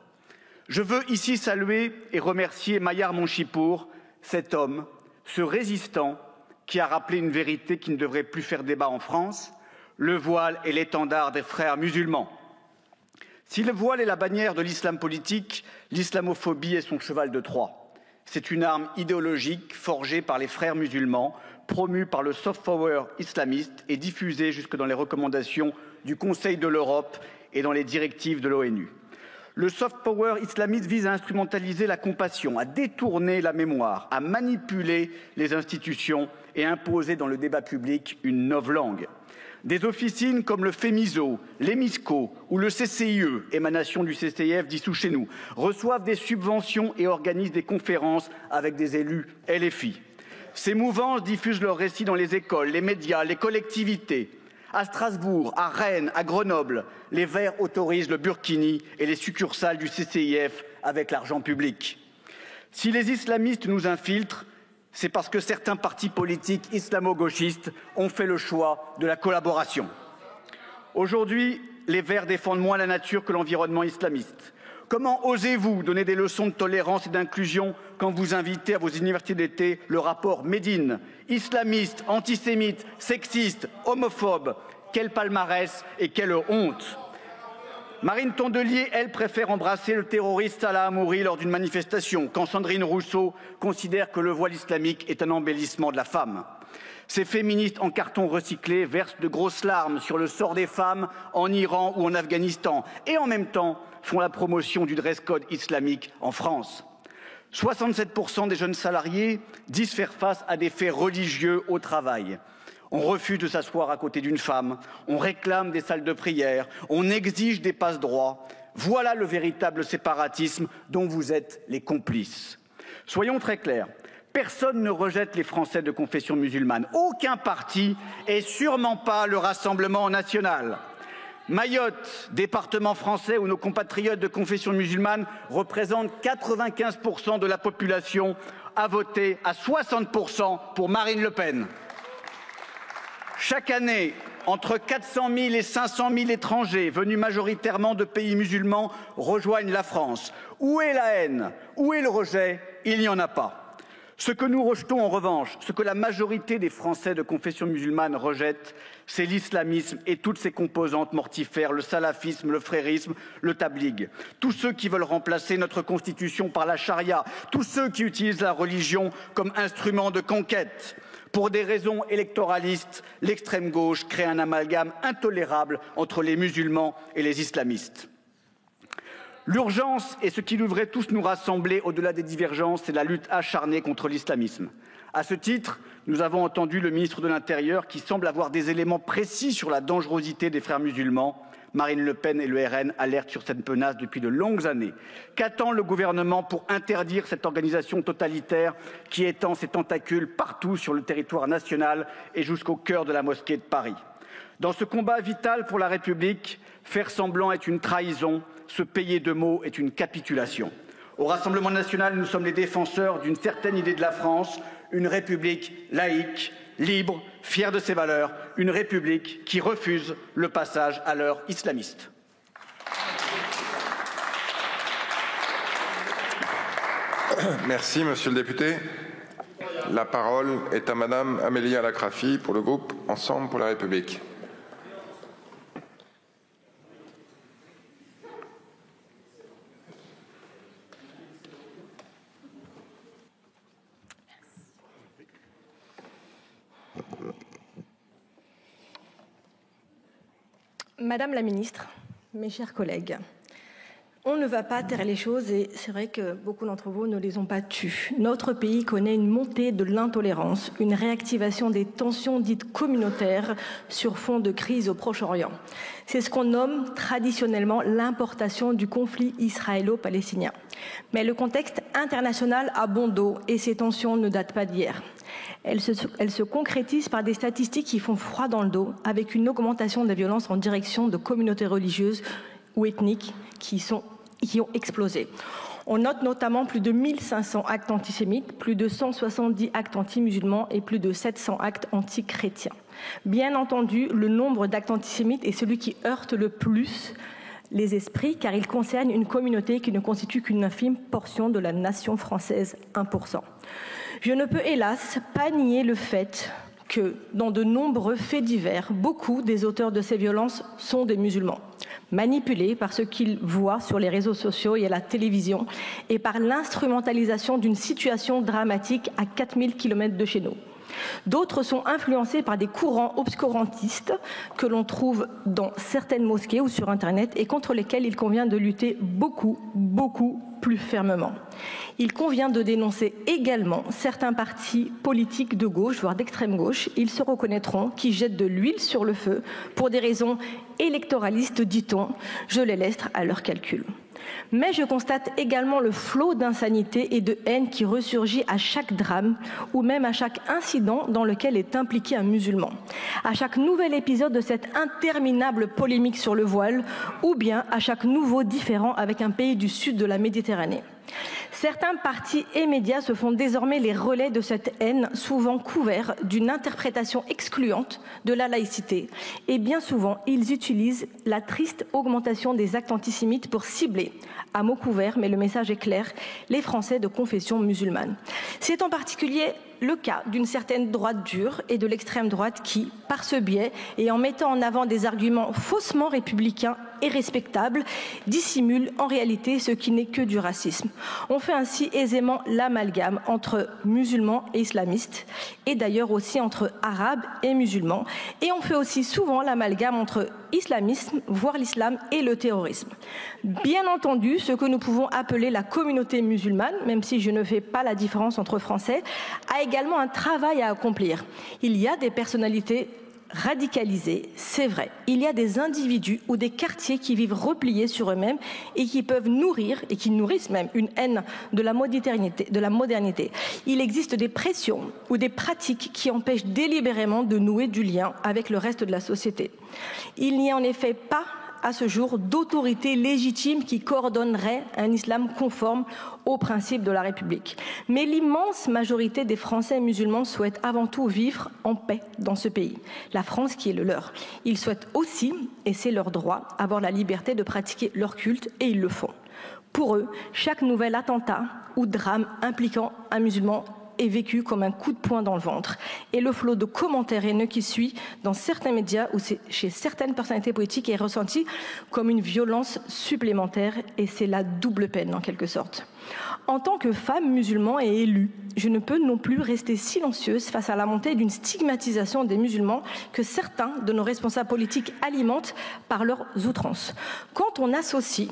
Je veux ici saluer et remercier Mayar Monchipour, cet homme, ce résistant qui a rappelé une vérité qui ne devrait plus faire débat en France. Le voile est l'étendard des frères musulmans. Si le voile est la bannière de l'islam politique, l'islamophobie est son cheval de Troie. C'est une arme idéologique forgée par les frères musulmans, promue par le soft power islamiste et diffusée jusque dans les recommandations du Conseil de l'Europe et dans les directives de l'ONU. Le soft power islamiste vise à instrumentaliser la compassion, à détourner la mémoire, à manipuler les institutions et à imposer dans le débat public une novlangue. Des officines comme le FEMISO, l'EMISCO ou le CCIE, émanation du CCIF dissous chez nous, reçoivent des subventions et organisent des conférences avec des élus LFI. Ces mouvances diffusent leurs récits dans les écoles, les médias, les collectivités. À Strasbourg, à Rennes, à Grenoble, les Verts autorisent le burkini et les succursales du CCIF avec l'argent public. Si les islamistes nous infiltrent, c'est parce que certains partis politiques islamo-gauchistes ont fait le choix de la collaboration. Aujourd'hui, les Verts défendent moins la nature que l'environnement islamiste. Comment osez-vous donner des leçons de tolérance et d'inclusion quand vous invitez à vos universités d'été le rapport Médine, islamiste, antisémite, sexiste, homophobe? Quel palmarès et quelle honte! Marine Tondelier, elle, préfère embrasser le terroriste Salah Hamouri lors d'une manifestation, quand Sandrine Rousseau considère que le voile islamique est un embellissement de la femme. Ces féministes en carton recyclé versent de grosses larmes sur le sort des femmes en Iran ou en Afghanistan et en même temps font la promotion du dress code islamique en France. 67% des jeunes salariés disent faire face à des faits religieux au travail. On refuse de s'asseoir à côté d'une femme, on réclame des salles de prière, on exige des passe-droits. Voilà le véritable séparatisme dont vous êtes les complices. Soyons très clairs, personne ne rejette les Français de confession musulmane. Aucun parti et sûrement pas le Rassemblement national. Mayotte, département français où nos compatriotes de confession musulmane représentent 95% de la population, a voté à 60% pour Marine Le Pen. Chaque année, entre 400 000 et 500 000 étrangers venus majoritairement de pays musulmans rejoignent la France. Où est la haine? Où est le rejet? Il n'y en a pas. Ce que nous rejetons en revanche, ce que la majorité des Français de confession musulmane rejettent, c'est l'islamisme et toutes ses composantes mortifères, le salafisme, le frérisme, le tabligh. Tous ceux qui veulent remplacer notre constitution par la charia, tous ceux qui utilisent la religion comme instrument de conquête. Pour des raisons électoralistes, l'extrême gauche crée un amalgame intolérable entre les musulmans et les islamistes. L'urgence et ce qui devrait tous nous rassembler au-delà des divergences, c'est la lutte acharnée contre l'islamisme. À ce titre, nous avons entendu le ministre de l'Intérieur qui semble avoir des éléments précis sur la dangerosité des frères musulmans. Marine Le Pen et le RN alertent sur cette menace depuis de longues années. Qu'attend le gouvernement pour interdire cette organisation totalitaire qui étend ses tentacules partout sur le territoire national et jusqu'au cœur de la mosquée de Paris? Dans ce combat vital pour la République, faire semblant est une trahison, se payer de mots est une capitulation. Au Rassemblement national, nous sommes les défenseurs d'une certaine idée de la France, une République laïque, libre, fière de ses valeurs, une République qui refuse le passage à l'heure islamiste. Merci, monsieur le député. La parole est à madame Amélie Alakrafi pour le groupe Ensemble pour la République. Madame la ministre, mes chers collègues, on ne va pas taire les choses et c'est vrai que beaucoup d'entre vous ne les ont pas tues. Notre pays connaît une montée de l'intolérance, une réactivation des tensions dites communautaires sur fond de crise au Proche-Orient. C'est ce qu'on nomme traditionnellement l'importation du conflit israélo-palestinien. Mais le contexte international a bon dos et ces tensions ne datent pas d'hier. Elles se concrétisent par des statistiques qui font froid dans le dos, avec une augmentation des violences en direction de communautés religieuses ou ethniques qui ont explosé. On note notamment plus de 1500 actes antisémites, plus de 170 actes anti-musulmans et plus de 700 actes anti-chrétiens. Bien entendu, le nombre d'actes antisémites est celui qui heurte le plus les esprits, car il concerne une communauté qui ne constitue qu'une infime portion de la nation française, 1%. Je ne peux hélas pas nier le fait que, dans de nombreux faits divers, beaucoup des auteurs de ces violences sont des musulmans, manipulés par ce qu'ils voient sur les réseaux sociaux et à la télévision et par l'instrumentalisation d'une situation dramatique à 4000 km de chez nous. D'autres sont influencés par des courants obscurantistes que l'on trouve dans certaines mosquées ou sur Internet et contre lesquels il convient de lutter beaucoup plus fermement. Il convient de dénoncer également certains partis politiques de gauche, voire d'extrême gauche, ils se reconnaîtront, qui jettent de l'huile sur le feu pour des raisons électoralistes, dit-on. Je les laisse à leur calcul. Mais je constate également le flot d'insanité et de haine qui ressurgit à chaque drame ou même à chaque incident dans lequel est impliqué un musulman, à chaque nouvel épisode de cette interminable polémique sur le voile ou bien à chaque nouveau différend avec un pays du sud de la Méditerranée. Certains partis et médias se font désormais les relais de cette haine, souvent couverts d'une interprétation excluante de la laïcité. Et bien souvent, ils utilisent la triste augmentation des actes antisémites pour cibler, à mots couverts, mais le message est clair, les Français de confession musulmane. C'est en particulier le cas d'une certaine droite dure et de l'extrême droite qui, par ce biais et en mettant en avant des arguments faussement républicains et respectables, dissimule en réalité ce qui n'est que du racisme. On fait ainsi aisément l'amalgame entre musulmans et islamistes, et d'ailleurs aussi entre arabes et musulmans, et on fait aussi souvent l'amalgame entre islamisme, voire l'islam, et le terrorisme. Bien entendu, ce que nous pouvons appeler la communauté musulmane, même si je ne fais pas la différence entre Français, a également un travail à accomplir. Il y a des personnalités radicalisés, c'est vrai. Il y a des individus ou des quartiers qui vivent repliés sur eux-mêmes et qui peuvent nourrir, et qui nourrissent même une haine de la modernité. Il existe des pressions ou des pratiques qui empêchent délibérément de nouer du lien avec le reste de la société. Il n'y a en effet pas à ce jour d'autorité légitime qui coordonnerait un islam conforme aux principes de la République. Mais l'immense majorité des Français musulmans souhaitent avant tout vivre en paix dans ce pays, la France qui est le leur. Ils souhaitent aussi, et c'est leur droit, avoir la liberté de pratiquer leur culte, et ils le font. Pour eux, chaque nouvel attentat ou drame impliquant un musulman est vécu comme un coup de poing dans le ventre. Et le flot de commentaires haineux qui suit dans certains médias ou chez certaines personnalités politiques est ressenti comme une violence supplémentaire, et c'est la double peine en quelque sorte. En tant que femme musulmane et élue, je ne peux non plus rester silencieuse face à la montée d'une stigmatisation des musulmans que certains de nos responsables politiques alimentent par leurs outrances. Quand on associe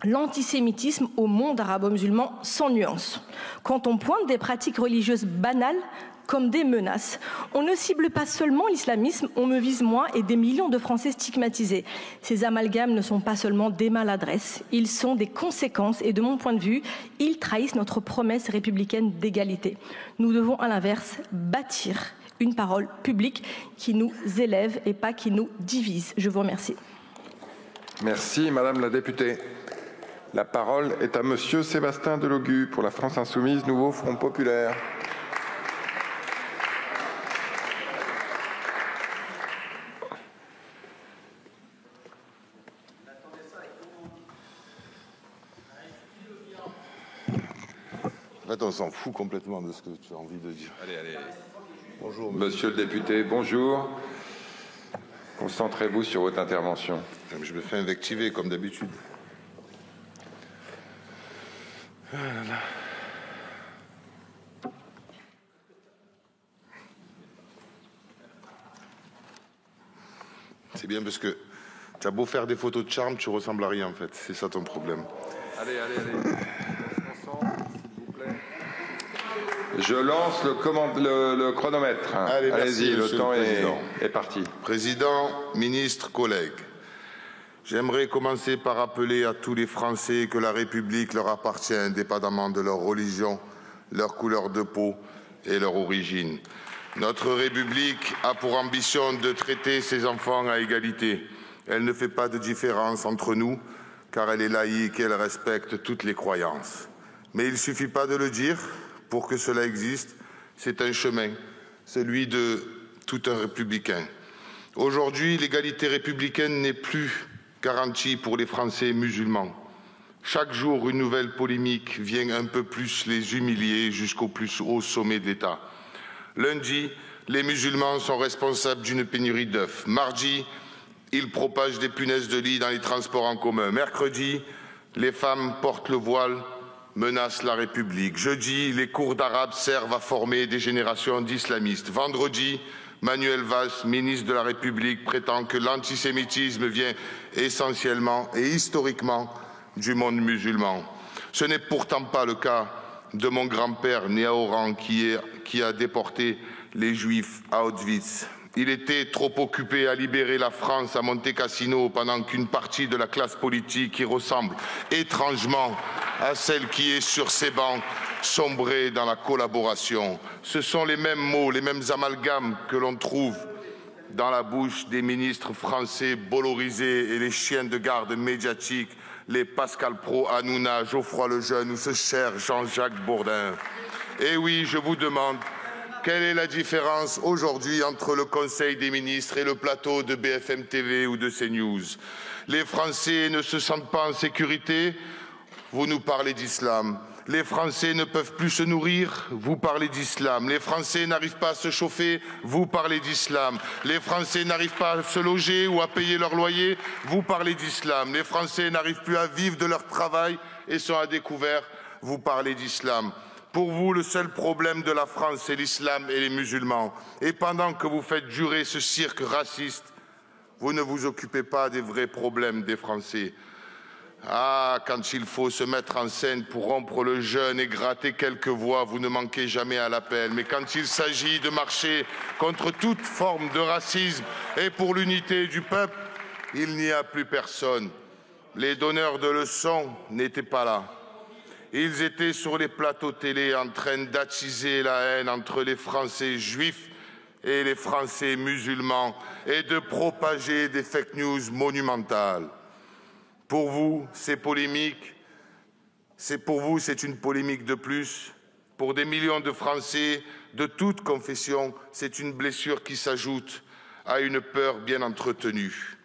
l'antisémitisme au monde arabo-musulman sans nuance, quand on pointe des pratiques religieuses banales comme des menaces, on ne cible pas seulement l'islamisme, on me vise moi et des millions de Français stigmatisés. Ces amalgames ne sont pas seulement des maladresses, ils sont des conséquences et de mon point de vue, ils trahissent notre promesse républicaine d'égalité. Nous devons à l'inverse bâtir une parole publique qui nous élève et pas qui nous divise. Je vous remercie. Merci Madame la députée. La parole est à Monsieur Sébastien Delogu pour la France Insoumise, Nouveau Front Populaire. En fait, on s'en fout complètement de ce que tu as envie de dire. Allez, allez. Bonjour. Monsieur le député, bonjour. Concentrez-vous sur votre intervention. Je me fais invectiver, comme d'habitude. Ah là là. C'est bien parce que tu as beau faire des photos de charme, tu ressembles à rien en fait. C'est ça ton problème. Allez, allez, allez. Je lance le chronomètre. Allez-y, le temps est parti. Président, ministre, collègues, j'aimerais commencer par rappeler à tous les Français que la République leur appartient indépendamment de leur religion, leur couleur de peau et leur origine. Notre République a pour ambition de traiter ses enfants à égalité. Elle ne fait pas de différence entre nous, car elle est laïque et elle respecte toutes les croyances. Mais il ne suffit pas de le dire. Pour que cela existe, c'est un chemin, celui de tout un républicain. Aujourd'hui, l'égalité républicaine n'est plus garantie pour les Français musulmans. Chaque jour, une nouvelle polémique vient un peu plus les humilier jusqu'au plus haut sommet de l'État. Lundi, les musulmans sont responsables d'une pénurie d'œufs. Mardi, ils propagent des punaises de lit dans les transports en commun. Mercredi, les femmes portent le voile, menace la République. Jeudi, les cours d'arabe servent à former des générations d'islamistes. Vendredi, Manuel Valls, ministre de la République, prétend que l'antisémitisme vient essentiellement et historiquement du monde musulman. Ce n'est pourtant pas le cas de mon grand-père né à Oran qui a déporté les Juifs à Auschwitz. Il était trop occupé à libérer la France à Monte Cassino pendant qu'une partie de la classe politique qui ressemble étrangement à celle qui est sur ces bancs sombrait dans la collaboration. Ce sont les mêmes mots, les mêmes amalgames que l'on trouve dans la bouche des ministres français bollorisés et les chiens de garde médiatiques, les Pascal Praud, Hanouna, Geoffroy Lejeune ou ce cher Jean-Jacques Bourdin. Et oui, je vous demande, quelle est la différence aujourd'hui entre le Conseil des ministres et le plateau de BFM TV ou de CNews? Les Français ne se sentent pas en sécurité? Vous nous parlez d'islam. Les Français ne peuvent plus se nourrir? Vous parlez d'islam. Les Français n'arrivent pas à se chauffer? Vous parlez d'islam. Les Français n'arrivent pas à se loger ou à payer leur loyer? Vous parlez d'islam. Les Français n'arrivent plus à vivre de leur travail et sont à découvert? Vous parlez d'islam. Pour vous, le seul problème de la France, c'est l'islam et les musulmans. Et pendant que vous faites durer ce cirque raciste, vous ne vous occupez pas des vrais problèmes des Français. Ah, quand il faut se mettre en scène pour rompre le jeûne et gratter quelques voix, vous ne manquez jamais à l'appel. Mais quand il s'agit de marcher contre toute forme de racisme et pour l'unité du peuple, il n'y a plus personne. Les donneurs de leçons n'étaient pas là. Ils étaient sur les plateaux télé en train d'attiser la haine entre les Français juifs et les Français musulmans et de propager des fake news monumentales. Pour vous, c'est polémique. Pour vous, c'est une polémique de plus. Pour des millions de Français de toute confession, c'est une blessure qui s'ajoute à une peur bien entretenue.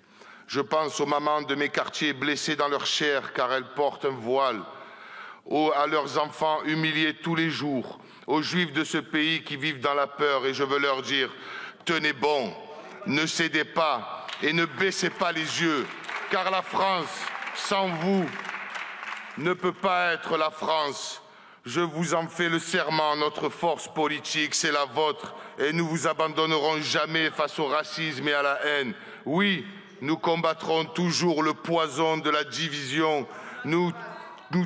Je pense aux mamans de mes quartiers blessées dans leur chair car elles portent un voile, à leurs enfants humiliés tous les jours, aux Juifs de ce pays qui vivent dans la peur et je veux leur dire, tenez bon, ne cédez pas et ne baissez pas les yeux, car la France, sans vous, ne peut pas être la France. Je vous en fais le serment, notre force politique, c'est la vôtre et nous vous abandonnerons jamais face au racisme et à la haine. Oui, nous combattrons toujours le poison de la division. Nous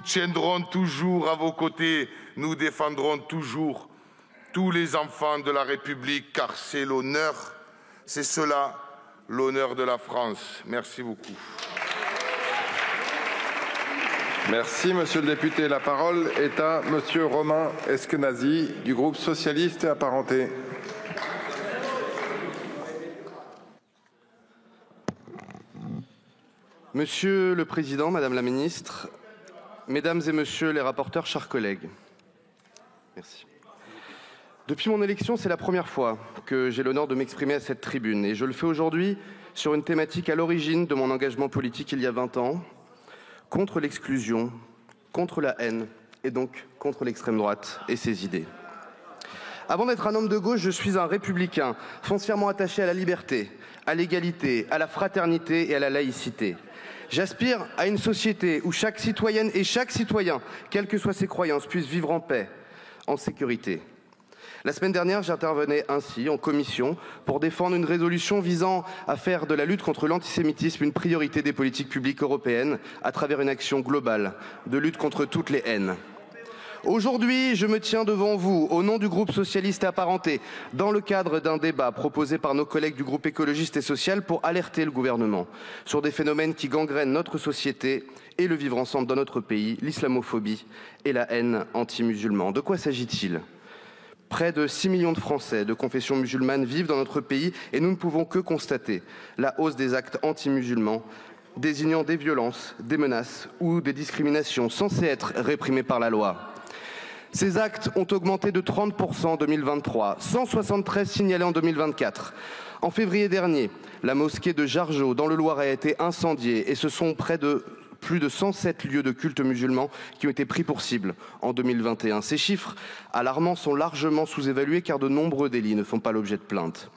tiendrons toujours à vos côtés. Nous défendrons toujours tous les enfants de la République, car c'est l'honneur, c'est cela, l'honneur de la France. Merci beaucoup. Merci, monsieur le député. La parole est à monsieur Romain Eskenazi, du groupe socialiste et apparenté. Monsieur le Président, Madame la Ministre, Mesdames et Messieurs les rapporteurs, chers collègues. Merci. Depuis mon élection, c'est la première fois que j'ai l'honneur de m'exprimer à cette tribune et je le fais aujourd'hui sur une thématique à l'origine de mon engagement politique il y a 20 ans, contre l'exclusion, contre la haine et donc contre l'extrême droite et ses idées. Avant d'être un homme de gauche, je suis un républicain, foncièrement attaché à la liberté, à l'égalité, à la fraternité et à la laïcité. J'aspire à une société où chaque citoyenne et chaque citoyen, quelles que soient ses croyances, puissent vivre en paix, en sécurité. La semaine dernière, j'intervenais ainsi en commission pour défendre une résolution visant à faire de la lutte contre l'antisémitisme une priorité des politiques publiques européennes à travers une action globale de lutte contre toutes les haines. Aujourd'hui, je me tiens devant vous, au nom du groupe socialiste et apparenté, dans le cadre d'un débat proposé par nos collègues du groupe écologiste et social pour alerter le gouvernement sur des phénomènes qui gangrènent notre société et le vivre ensemble dans notre pays, l'islamophobie et la haine anti-musulmane. De quoi s'agit-il ? Près de 6 millions de Français de confession musulmane vivent dans notre pays et nous ne pouvons que constater la hausse des actes anti-musulmans désignant des violences, des menaces ou des discriminations censées être réprimées par la loi. Ces actes ont augmenté de 30% en 2023, 173 signalés en 2024. En février dernier, la mosquée de Jargeau dans le Loiret a été incendiée et ce sont plus de 107 lieux de culte musulmans qui ont été pris pour cible en 2021. Ces chiffres alarmants sont largement sous-évalués car de nombreux délits ne font pas l'objet de plaintes.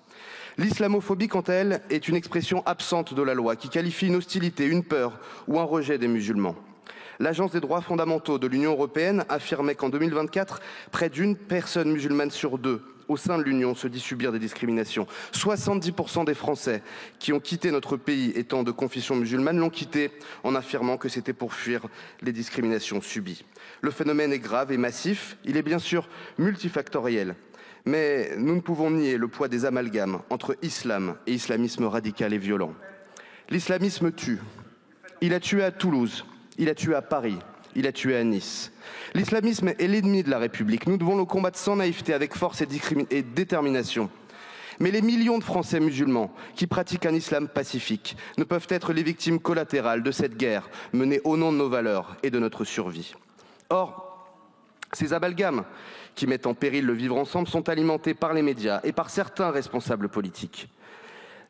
L'islamophobie, quant à elle, est une expression absente de la loi qui qualifie une hostilité, une peur ou un rejet des musulmans. L'Agence des droits fondamentaux de l'Union européenne affirmait qu'en 2024, près d'une personne musulmane sur deux au sein de l'Union se dit subir des discriminations. 70% des Français qui ont quitté notre pays étant de confession musulmane l'ont quitté en affirmant que c'était pour fuir les discriminations subies. Le phénomène est grave et massif, il est bien sûr multifactoriel. Mais nous ne pouvons nier le poids des amalgames entre islam et islamisme radical et violent. L'islamisme tue. Il a tué à Toulouse. Il a tué à Paris, il a tué à Nice. L'islamisme est l'ennemi de la République. Nous devons le combattre sans naïveté, avec force et détermination. Mais les millions de Français musulmans qui pratiquent un islam pacifique ne peuvent être les victimes collatérales de cette guerre menée au nom de nos valeurs et de notre survie. Or, ces amalgames qui mettent en péril le vivre ensemble sont alimentés par les médias et par certains responsables politiques.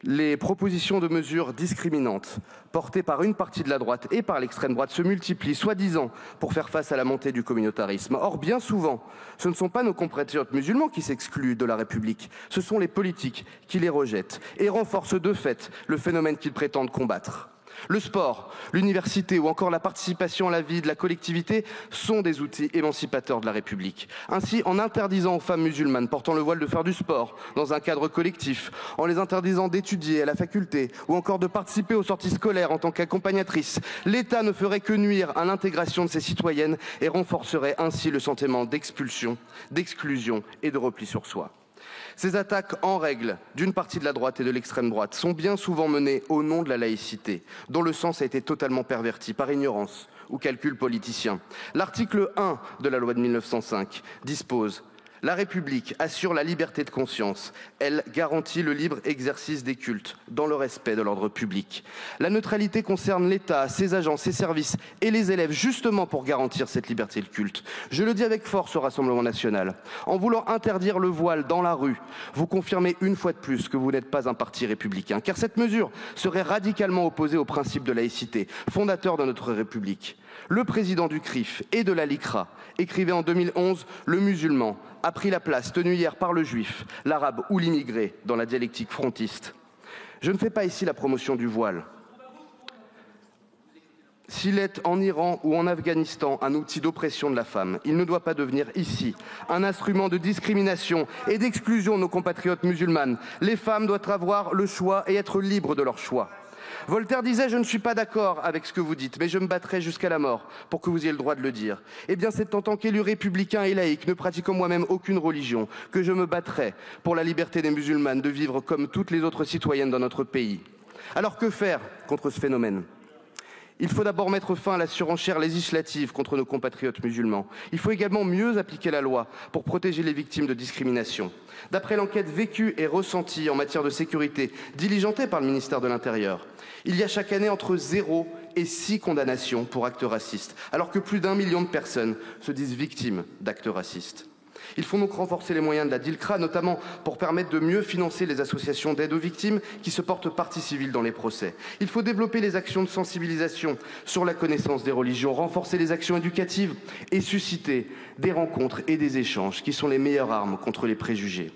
Les propositions de mesures discriminantes portées par une partie de la droite et par l'extrême droite se multiplient, soi-disant pour faire face à la montée du communautarisme. Or, bien souvent, ce ne sont pas nos compatriotes musulmans qui s'excluent de la République, ce sont les politiques qui les rejettent et renforcent de fait le phénomène qu'ils prétendent combattre. Le sport, l'université ou encore la participation à la vie de la collectivité sont des outils émancipateurs de la République. Ainsi, en interdisant aux femmes musulmanes portant le voile de faire du sport dans un cadre collectif, en les interdisant d'étudier à la faculté ou encore de participer aux sorties scolaires en tant qu'accompagnatrices, l'État ne ferait que nuire à l'intégration de ces citoyennes et renforcerait ainsi le sentiment d'expulsion, d'exclusion et de repli sur soi. Ces attaques en règle d'une partie de la droite et de l'extrême droite sont bien souvent menées au nom de la laïcité, dont le sens a été totalement perverti par ignorance ou calcul politicien. L'article 1 de la loi de 1905 dispose « La République assure la liberté de conscience. Elle garantit le libre exercice des cultes dans le respect de l'ordre public. La neutralité concerne l'État, ses agents, ses services et les élèves justement pour garantir cette liberté de culte. Je le dis avec force au Rassemblement national. En voulant interdire le voile dans la rue, vous confirmez une fois de plus que vous n'êtes pas un parti républicain, car cette mesure serait radicalement opposée au principe de laïcité, fondateur de notre République. Le président du CRIF et de la LICRA écrivait en 2011 « Le musulman a pris la place tenue hier par le juif, l'arabe ou l'immigré dans la dialectique frontiste ». Je ne fais pas ici la promotion du voile. S'il est en Iran ou en Afghanistan un outil d'oppression de la femme, il ne doit pas devenir ici un instrument de discrimination et d'exclusion de nos compatriotes musulmanes. Les femmes doivent avoir le choix et être libres de leur choix. Voltaire disait « Je ne suis pas d'accord avec ce que vous dites, mais je me battrai jusqu'à la mort pour que vous ayez le droit de le dire ». Eh bien, c'est en tant qu'élu républicain et laïque, ne pratiquant moi-même aucune religion, que je me battrai pour la liberté des musulmanes de vivre comme toutes les autres citoyennes dans notre pays. Alors que faire contre ce phénomène ? Il faut d'abord mettre fin à la surenchère législative contre nos compatriotes musulmans. Il faut également mieux appliquer la loi pour protéger les victimes de discrimination. D'après l'enquête vécue et ressentie en matière de sécurité diligentée par le ministère de l'Intérieur, il y a chaque année entre 0 et 6 condamnations pour actes racistes, alors que plus d'1 million de personnes se disent victimes d'actes racistes. Il faut donc renforcer les moyens de la DILCRA, notamment pour permettre de mieux financer les associations d'aide aux victimes qui se portent partie civile dans les procès. Il faut développer les actions de sensibilisation sur la connaissance des religions, renforcer les actions éducatives et susciter des rencontres et des échanges qui sont les meilleures armes contre les préjugés.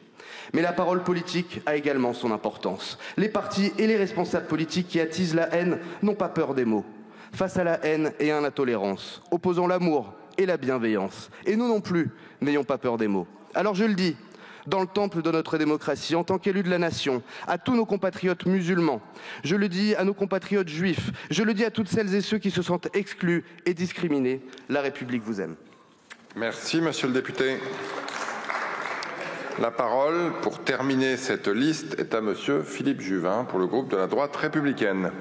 Mais la parole politique a également son importance. Les partis et les responsables politiques qui attisent la haine n'ont pas peur des mots. Face à la haine et à l'intolérance, opposons l'amour et la bienveillance. Et nous non plus, n'ayons pas peur des mots. Alors je le dis, dans le temple de notre démocratie, en tant qu'élu de la nation, à tous nos compatriotes musulmans, je le dis à nos compatriotes juifs, je le dis à toutes celles et ceux qui se sentent exclus et discriminés, la République vous aime. Merci, monsieur le député. La parole, pour terminer cette liste, est à monsieur Philippe Juvin pour le groupe de la droite républicaine.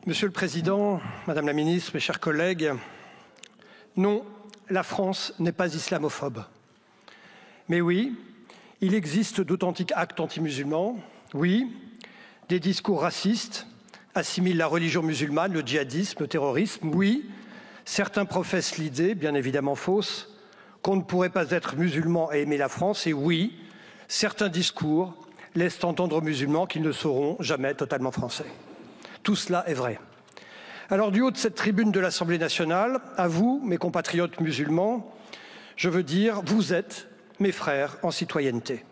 Monsieur le Président, Madame la Ministre, mes chers collègues, non, la France n'est pas islamophobe. Mais oui, il existe d'authentiques actes anti-musulmans. Oui, des discours racistes assimilent la religion musulmane, le djihadisme, le terrorisme. Oui, certains professent l'idée, bien évidemment fausse, qu'on ne pourrait pas être musulman et aimer la France. Et oui, certains discours laissent entendre aux musulmans qu'ils ne seront jamais totalement français. Tout cela est vrai. Alors, du haut de cette tribune de l'Assemblée nationale, à vous, mes compatriotes musulmans, je veux dire, vous êtes mes frères en citoyenneté.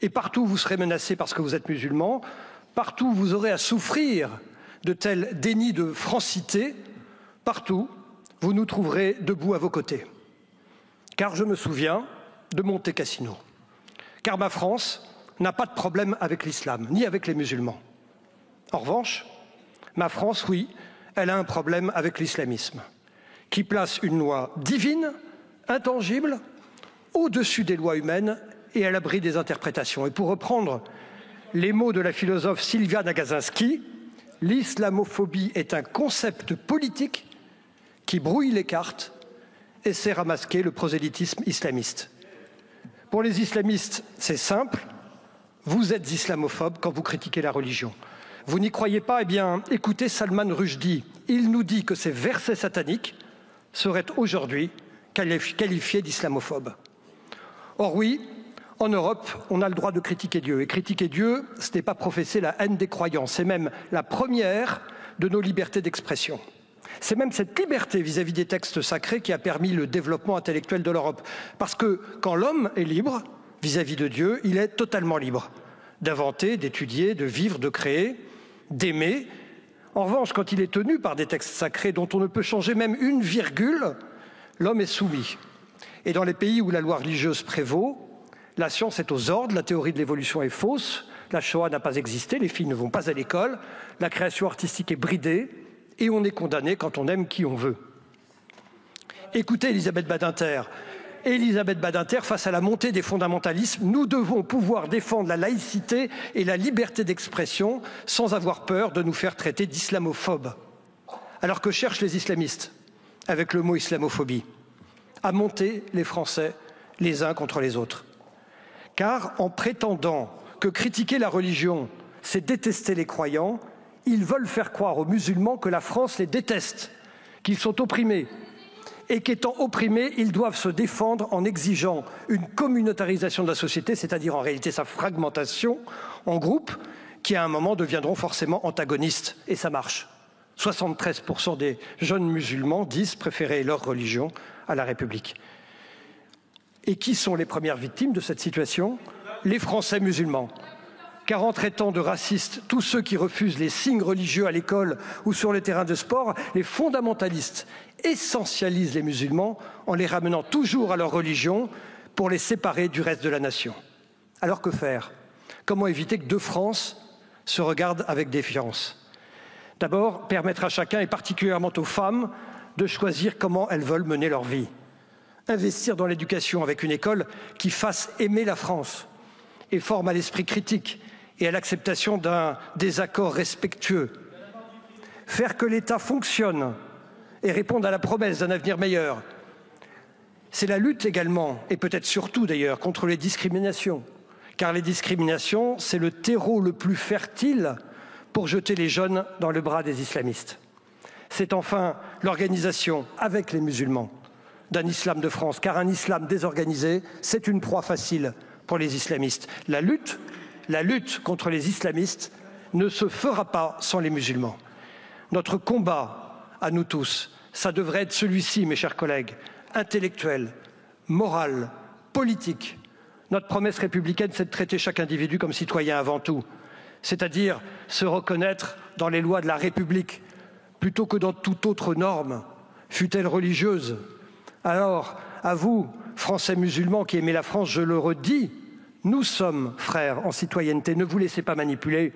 Et partout où vous serez menacés parce que vous êtes musulmans, partout où vous aurez à souffrir de tels dénis de francité, partout, vous nous trouverez debout à vos côtés. Car je me souviens de Monte Cassino. Car ma France n'a pas de problème avec l'islam, ni avec les musulmans. En revanche, ma France, oui, elle a un problème avec l'islamisme, qui place une loi divine, intangible, au-dessus des lois humaines et à l'abri des interprétations. Et pour reprendre les mots de la philosophe Sylvia Nagasinski, l'islamophobie est un concept politique qui brouille les cartes et sert à masquer le prosélytisme islamiste. Pour les islamistes, c'est simple, vous êtes islamophobe quand vous critiquez la religion. Vous n'y croyez pas? Eh bien, écoutez Salman Rushdie. Il nous dit que ces versets sataniques seraient aujourd'hui qualifiés d'islamophobes. Or oui, en Europe, on a le droit de critiquer Dieu. Et critiquer Dieu, ce n'est pas professer la haine des croyants. C'est même la première de nos libertés d'expression. C'est même cette liberté vis-à-vis des textes sacrés qui a permis le développement intellectuel de l'Europe. Parce que quand l'homme est libre vis-à-vis de Dieu, il est totalement libre d'inventer, d'étudier, de vivre, de créer, d'aimer. En revanche, quand il est tenu par des textes sacrés dont on ne peut changer même une virgule, l'homme est soumis. Et dans les pays où la loi religieuse prévaut, la science est aux ordres, la théorie de l'évolution est fausse, la Shoah n'a pas existé, les filles ne vont pas à l'école, la création artistique est bridée et on est condamné quand on aime qui on veut. Écoutez Elisabeth Badinter. Elisabeth Badinter, face à la montée des fondamentalismes, nous devons pouvoir défendre la laïcité et la liberté d'expression sans avoir peur de nous faire traiter d'islamophobes. Alors que cherchent les islamistes avec le mot islamophobie? À monter les Français les uns contre les autres. Car en prétendant que critiquer la religion, c'est détester les croyants, ils veulent faire croire aux musulmans que la France les déteste, qu'ils sont opprimés et qu'étant opprimés, ils doivent se défendre en exigeant une communautarisation de la société, c'est-à-dire en réalité sa fragmentation en groupes qui à un moment deviendront forcément antagonistes. Et ça marche. 73% des jeunes musulmans disent préférer leur religion à la République. Et qui sont les premières victimes de cette situation? Les Français musulmans. Car en traitant de racistes tous ceux qui refusent les signes religieux à l'école ou sur les terrains de sport, les fondamentalistes essentialisent les musulmans en les ramenant toujours à leur religion pour les séparer du reste de la nation. Alors que faire? Comment éviter que deux France se regardent avec défiance? D'abord, permettre à chacun, et particulièrement aux femmes, de choisir comment elles veulent mener leur vie. Investir dans l'éducation avec une école qui fasse aimer la France et forme à l'esprit critique et à l'acceptation d'un désaccord respectueux. Faire que l'État fonctionne et réponde à la promesse d'un avenir meilleur. C'est la lutte également, et peut-être surtout d'ailleurs, contre les discriminations. Car les discriminations, c'est le terreau le plus fertile pour jeter les jeunes dans le bras des islamistes. C'est enfin l'organisation, avec les musulmans, d'un islam de France, car un islam désorganisé, c'est une proie facile pour les islamistes. La lutte contre les islamistes ne se fera pas sans les musulmans. Notre combat, à nous tous, ça devrait être celui-ci, mes chers collègues, intellectuel, moral, politique. Notre promesse républicaine, c'est de traiter chaque individu comme citoyen avant tout, c'est-à-dire se reconnaître dans les lois de la République, plutôt que dans toute autre norme, fût-elle religieuse. Alors, à vous, Français musulmans qui aimez la France, je le redis, nous sommes frères en citoyenneté. Ne vous laissez pas manipuler.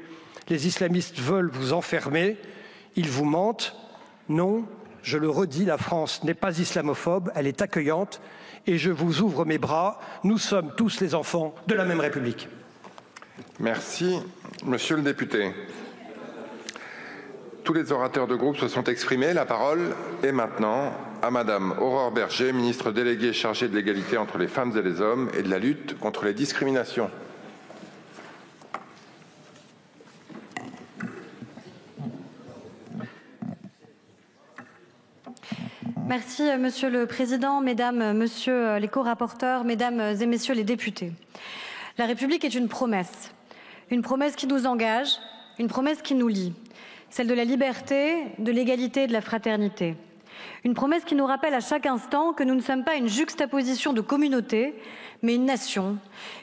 Les islamistes veulent vous enfermer. Ils vous mentent. Non, je le redis, la France n'est pas islamophobe, elle est accueillante. Et je vous ouvre mes bras. Nous sommes tous les enfants de la même République. Merci. Monsieur le député. Tous les orateurs de groupe se sont exprimés. La parole est maintenant à Madame Aurore Bergé, ministre déléguée chargée de l'égalité entre les femmes et les hommes et de la lutte contre les discriminations. Merci, Monsieur le Président, Mesdames, Messieurs les co-rapporteurs, Mesdames et Messieurs les députés. La République est une promesse qui nous engage, une promesse qui nous lie, celle de la liberté, de l'égalité et de la fraternité. Une promesse qui nous rappelle à chaque instant que nous ne sommes pas une juxtaposition de communautés, mais une nation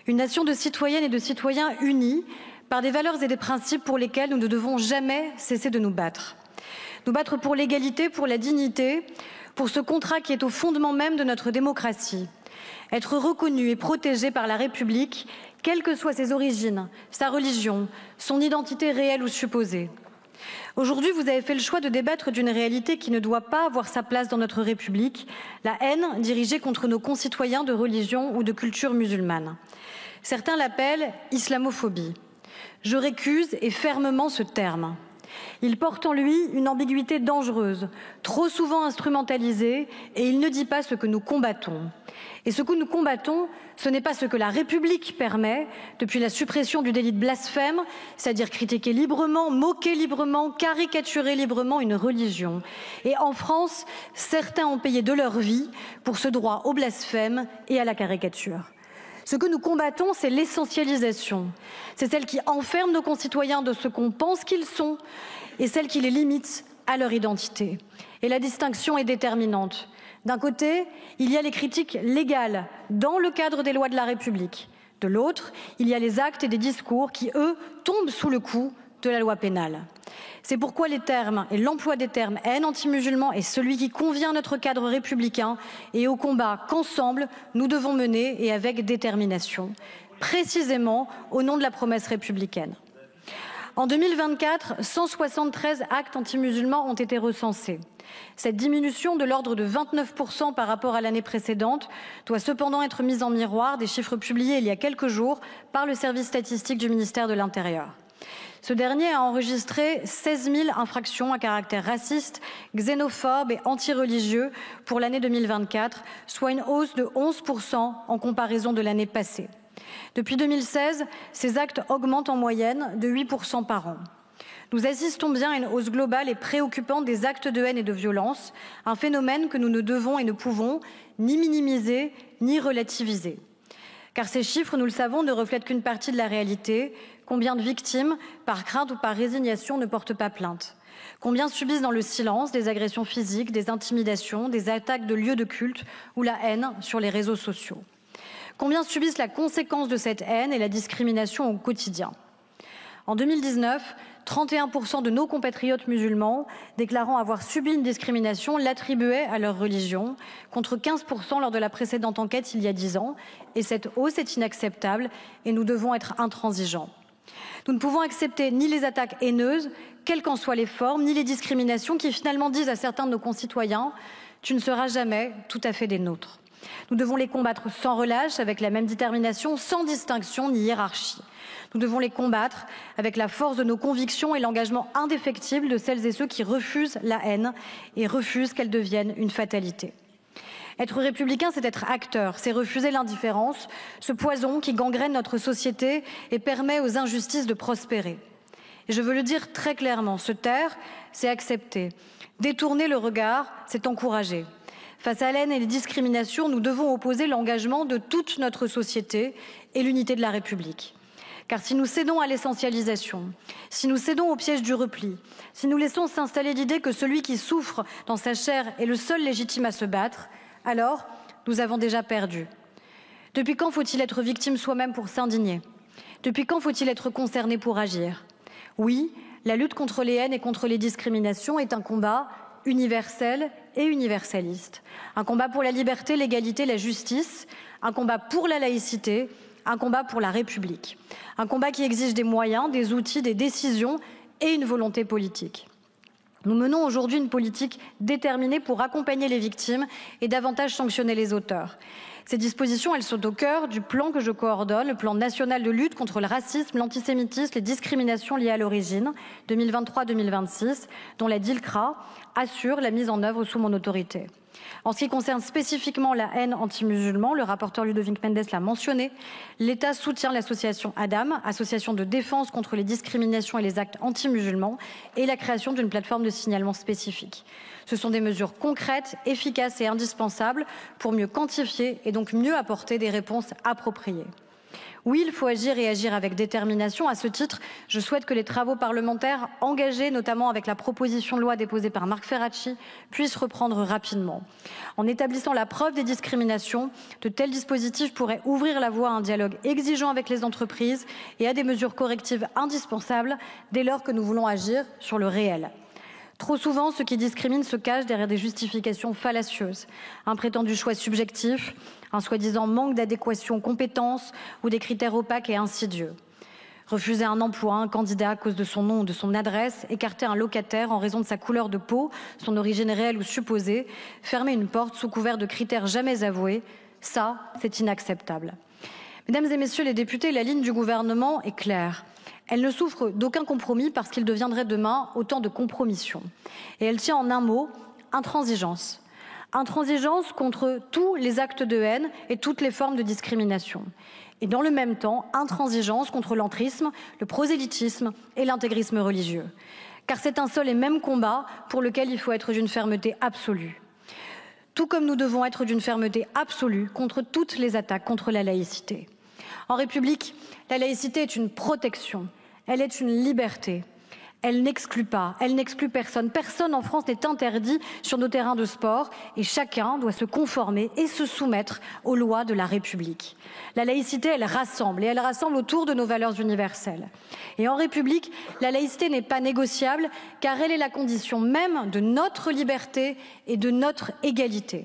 de citoyennes et de citoyens unis par des valeurs et des principes pour lesquels nous ne devons jamais cesser de nous battre. Nous battre pour l'égalité, pour la dignité, pour ce contrat qui est au fondement même de notre démocratie. Être reconnu et protégé par la République, quelles que soient ses origines, sa religion, son identité réelle ou supposée. Aujourd'hui, vous avez fait le choix de débattre d'une réalité qui ne doit pas avoir sa place dans notre République, la haine dirigée contre nos concitoyens de religion ou de culture musulmane. Certains l'appellent islamophobie. Je récuse et fermement ce terme. Il porte en lui une ambiguïté dangereuse, trop souvent instrumentalisée, et il ne dit pas ce que nous combattons. Et ce que nous combattons, ce n'est pas ce que la République permet, depuis la suppression du délit de blasphème, c'est-à-dire critiquer librement, moquer librement, caricaturer librement une religion. Et en France, certains ont payé de leur vie pour ce droit au blasphème et à la caricature. Ce que nous combattons, c'est l'essentialisation. C'est celle qui enferme nos concitoyens de ce qu'on pense qu'ils sont et celle qui les limite à leur identité. Et la distinction est déterminante. D'un côté, il y a les critiques légales dans le cadre des lois de la République. De l'autre, il y a les actes et des discours qui, eux, tombent sous le coup de la loi pénale. C'est pourquoi les termes et l'emploi des termes haine anti-musulman est celui qui convient à notre cadre républicain et au combat qu'ensemble nous devons mener et avec détermination, précisément au nom de la promesse républicaine. En 2024, 173 actes anti-musulmans ont été recensés. Cette diminution de l'ordre de 29% par rapport à l'année précédente doit cependant être mise en miroir des chiffres publiés il y a quelques jours par le service statistique du ministère de l'Intérieur. Ce dernier a enregistré 16 000 infractions à caractère raciste, xénophobe et anti-religieux pour l'année 2024, soit une hausse de 11% en comparaison de l'année passée. Depuis 2016, ces actes augmentent en moyenne de 8% par an. Nous assistons bien à une hausse globale et préoccupante des actes de haine et de violence, un phénomène que nous ne devons et ne pouvons ni minimiser ni relativiser. Car ces chiffres, nous le savons, ne reflètent qu'une partie de la réalité. Combien de victimes, par crainte ou par résignation, ne portent pas plainte? Combien subissent dans le silence des agressions physiques, des intimidations, des attaques de lieux de culte ou la haine sur les réseaux sociaux? Combien subissent la conséquence de cette haine et la discrimination au quotidien? En 2019, 31% de nos compatriotes musulmans déclarant avoir subi une discrimination l'attribuaient à leur religion, contre 15% lors de la précédente enquête il y a 10 ans. Et cette hausse est inacceptable et nous devons être intransigeants. Nous ne pouvons accepter ni les attaques haineuses, quelles qu'en soient les formes, ni les discriminations qui finalement disent à certains de nos concitoyens « tu ne seras jamais tout à fait des nôtres ». Nous devons les combattre sans relâche, avec la même détermination, sans distinction ni hiérarchie. Nous devons les combattre avec la force de nos convictions et l'engagement indéfectible de celles et ceux qui refusent la haine et refusent qu'elle devienne une fatalité. Être républicain, c'est être acteur, c'est refuser l'indifférence, ce poison qui gangrène notre société et permet aux injustices de prospérer. Et je veux le dire très clairement, se taire, c'est accepter. Détourner le regard, c'est encourager. Face à la haine et les discriminations, nous devons opposer l'engagement de toute notre société et l'unité de la République. Car si nous cédons à l'essentialisation, si nous cédons au piège du repli, si nous laissons s'installer l'idée que celui qui souffre dans sa chair est le seul légitime à se battre, alors nous avons déjà perdu. Depuis quand faut-il être victime soi-même pour s'indigner? Depuis quand faut-il être concerné pour agir? Oui, la lutte contre les haines et contre les discriminations est un combat universel et universaliste. Un combat pour la liberté, l'égalité, la justice, un combat pour la laïcité, un combat pour la République. Un combat qui exige des moyens, des outils, des décisions et une volonté politique. Nous menons aujourd'hui une politique déterminée pour accompagner les victimes et davantage sanctionner les auteurs. Ces dispositions, elles sont au cœur du plan que je coordonne, le plan national de lutte contre le racisme, l'antisémitisme, les discriminations liées à l'origine, 2023-2026, dont la DILCRA assure la mise en œuvre sous mon autorité. En ce qui concerne spécifiquement la haine anti-musulman, le rapporteur Ludovic Mendes l'a mentionné, l'État soutient l'association ADAM, association de défense contre les discriminations et les actes anti-musulmans, et la création d'une plateforme de signalement spécifique. Ce sont des mesures concrètes, efficaces et indispensables pour mieux quantifier et donc mieux apporter des réponses appropriées. Oui, il faut agir et agir avec détermination. À ce titre, je souhaite que les travaux parlementaires engagés, notamment avec la proposition de loi déposée par Marc Ferracci, puissent reprendre rapidement. En établissant la preuve des discriminations, de tels dispositifs pourraient ouvrir la voie à un dialogue exigeant avec les entreprises et à des mesures correctives indispensables dès lors que nous voulons agir sur le réel. Trop souvent, ceux qui discriminent se cachent derrière des justifications fallacieuses, un prétendu choix subjectif, un soi-disant manque d'adéquation aux compétences ou des critères opaques et insidieux. Refuser un emploi, un candidat à cause de son nom ou de son adresse, écarter un locataire en raison de sa couleur de peau, son origine réelle ou supposée, fermer une porte sous couvert de critères jamais avoués, ça, c'est inacceptable. Mesdames et messieurs les députés, la ligne du gouvernement est claire. Elle ne souffre d'aucun compromis parce qu'il deviendrait demain autant de compromission. Et elle tient en un mot, intransigeance. Intransigeance contre tous les actes de haine et toutes les formes de discrimination. Et dans le même temps, intransigeance contre l'entrisme, le prosélytisme et l'intégrisme religieux. Car c'est un seul et même combat pour lequel il faut être d'une fermeté absolue. Tout comme nous devons être d'une fermeté absolue contre toutes les attaques contre la laïcité. En République, la laïcité est une protection, elle est une liberté. Elle n'exclut pas, elle n'exclut personne. Personne en France n'est interdit sur nos terrains de sport et chacun doit se conformer et se soumettre aux lois de la République. La laïcité, elle rassemble et elle rassemble autour de nos valeurs universelles. Et en République, la laïcité n'est pas négociable car elle est la condition même de notre liberté et de notre égalité.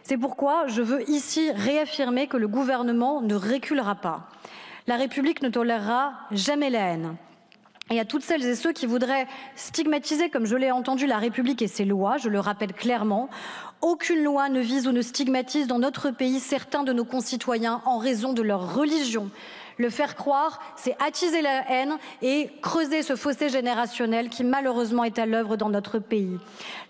C'est pourquoi je veux ici réaffirmer que le gouvernement ne reculera pas. La République ne tolérera jamais la haine. Et à toutes celles et ceux qui voudraient stigmatiser, comme je l'ai entendu, la République et ses lois, je le rappelle clairement, aucune loi ne vise ou ne stigmatise dans notre pays certains de nos concitoyens en raison de leur religion, Le faire croire, c'est attiser la haine et creuser ce fossé générationnel qui malheureusement est à l'œuvre dans notre pays.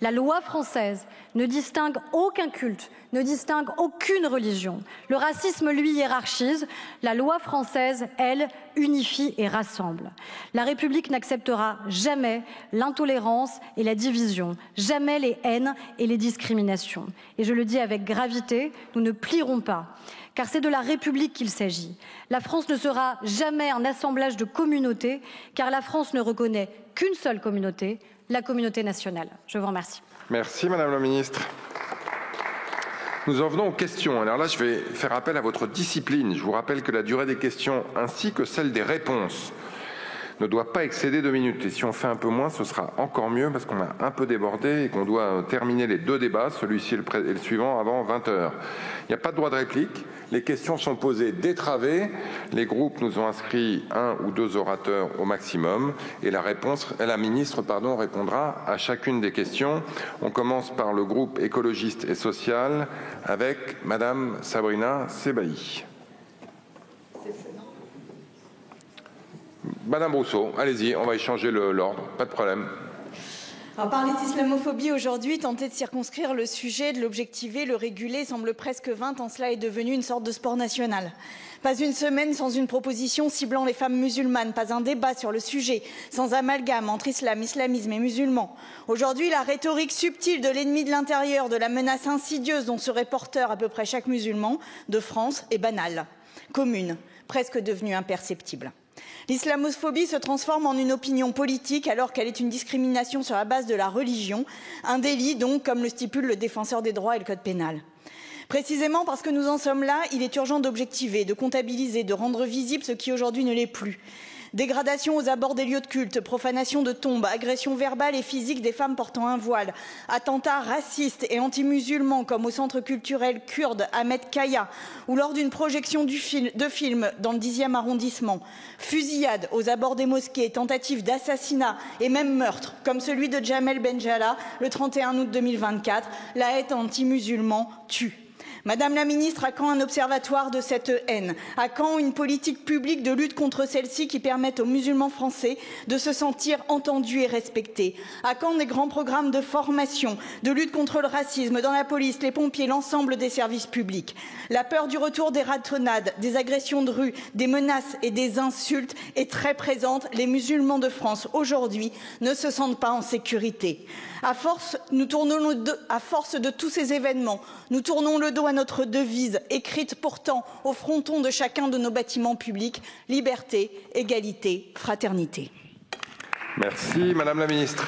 La loi française ne distingue aucun culte, ne distingue aucune religion. Le racisme, lui, hiérarchise. La loi française, elle, unifie et rassemble. La République n'acceptera jamais l'intolérance et la division, jamais les haines et les discriminations. Et je le dis avec gravité, nous ne plierons pas, car c'est de la République qu'il s'agit. La France ne sera jamais un assemblage de communautés, car la France ne reconnaît qu'une seule communauté, la communauté nationale. Je vous remercie. Merci Madame la Ministre. Nous en venons aux questions. Alors là, je vais faire appel à votre discipline. Je vous rappelle que la durée des questions ainsi que celle des réponses ne doit pas excéder 2 minutes. Et si on fait un peu moins, ce sera encore mieux parce qu'on a un peu débordé et qu'on doit terminer les 2 débats, celui-ci et le suivant, avant 20 h. Il n'y a pas de droit de réplique. Les questions sont posées dès travées. Les groupes nous ont inscrit 1 ou 2 orateurs au maximum. Et la ministre répondra à chacune des questions. On commence par le groupe écologiste et social avec Madame Sabrina Sebahi. Madame Rousseau, allez-y, on va échanger l'ordre, pas de problème. Alors, parler d'islamophobie aujourd'hui, tenter de circonscrire le sujet, de l'objectiver, le réguler, semble presque vain tant cela est devenu une sorte de sport national. Pas une semaine sans une proposition ciblant les femmes musulmanes, pas un débat sur le sujet, sans amalgame entre islam, islamisme et musulmans. Aujourd'hui, la rhétorique subtile de l'ennemi de l'intérieur, de la menace insidieuse dont serait porteur à peu près chaque musulman de France est banale, commune, presque devenue imperceptible. L'islamophobie se transforme en une opinion politique alors qu'elle est une discrimination sur la base de la religion, un délit donc comme le stipule le défenseur des droits et le code pénal. Précisément parce que nous en sommes là, il est urgent d'objectiver, de comptabiliser, de rendre visible ce qui aujourd'hui ne l'est plus. Dégradation aux abords des lieux de culte, profanation de tombes, agression verbale et physique des femmes portant un voile, attentats racistes et anti-musulmans comme au centre culturel kurde Ahmed Kaya ou lors d'une projection de film dans le 10e arrondissement, fusillades aux abords des mosquées, tentatives d'assassinat et même meurtres comme celui de Jamel Benjala le 31 août 2024, la haine anti-musulman tue. Madame la ministre, à quand un observatoire de cette haine? À quand une politique publique de lutte contre celle-ci qui permette aux musulmans français de se sentir entendus et respectés? À quand des grands programmes de formation, de lutte contre le racisme dans la police, les pompiers, l'ensemble des services publics? La peur du retour des ratonnades, des agressions de rue, des menaces et des insultes est très présente. Les musulmans de France, aujourd'hui, ne se sentent pas en sécurité. À force de tous ces événements, nous tournons le dos à notre devise, écrite pourtant au fronton de chacun de nos bâtiments publics, liberté, égalité, fraternité. Merci, Madame la Ministre.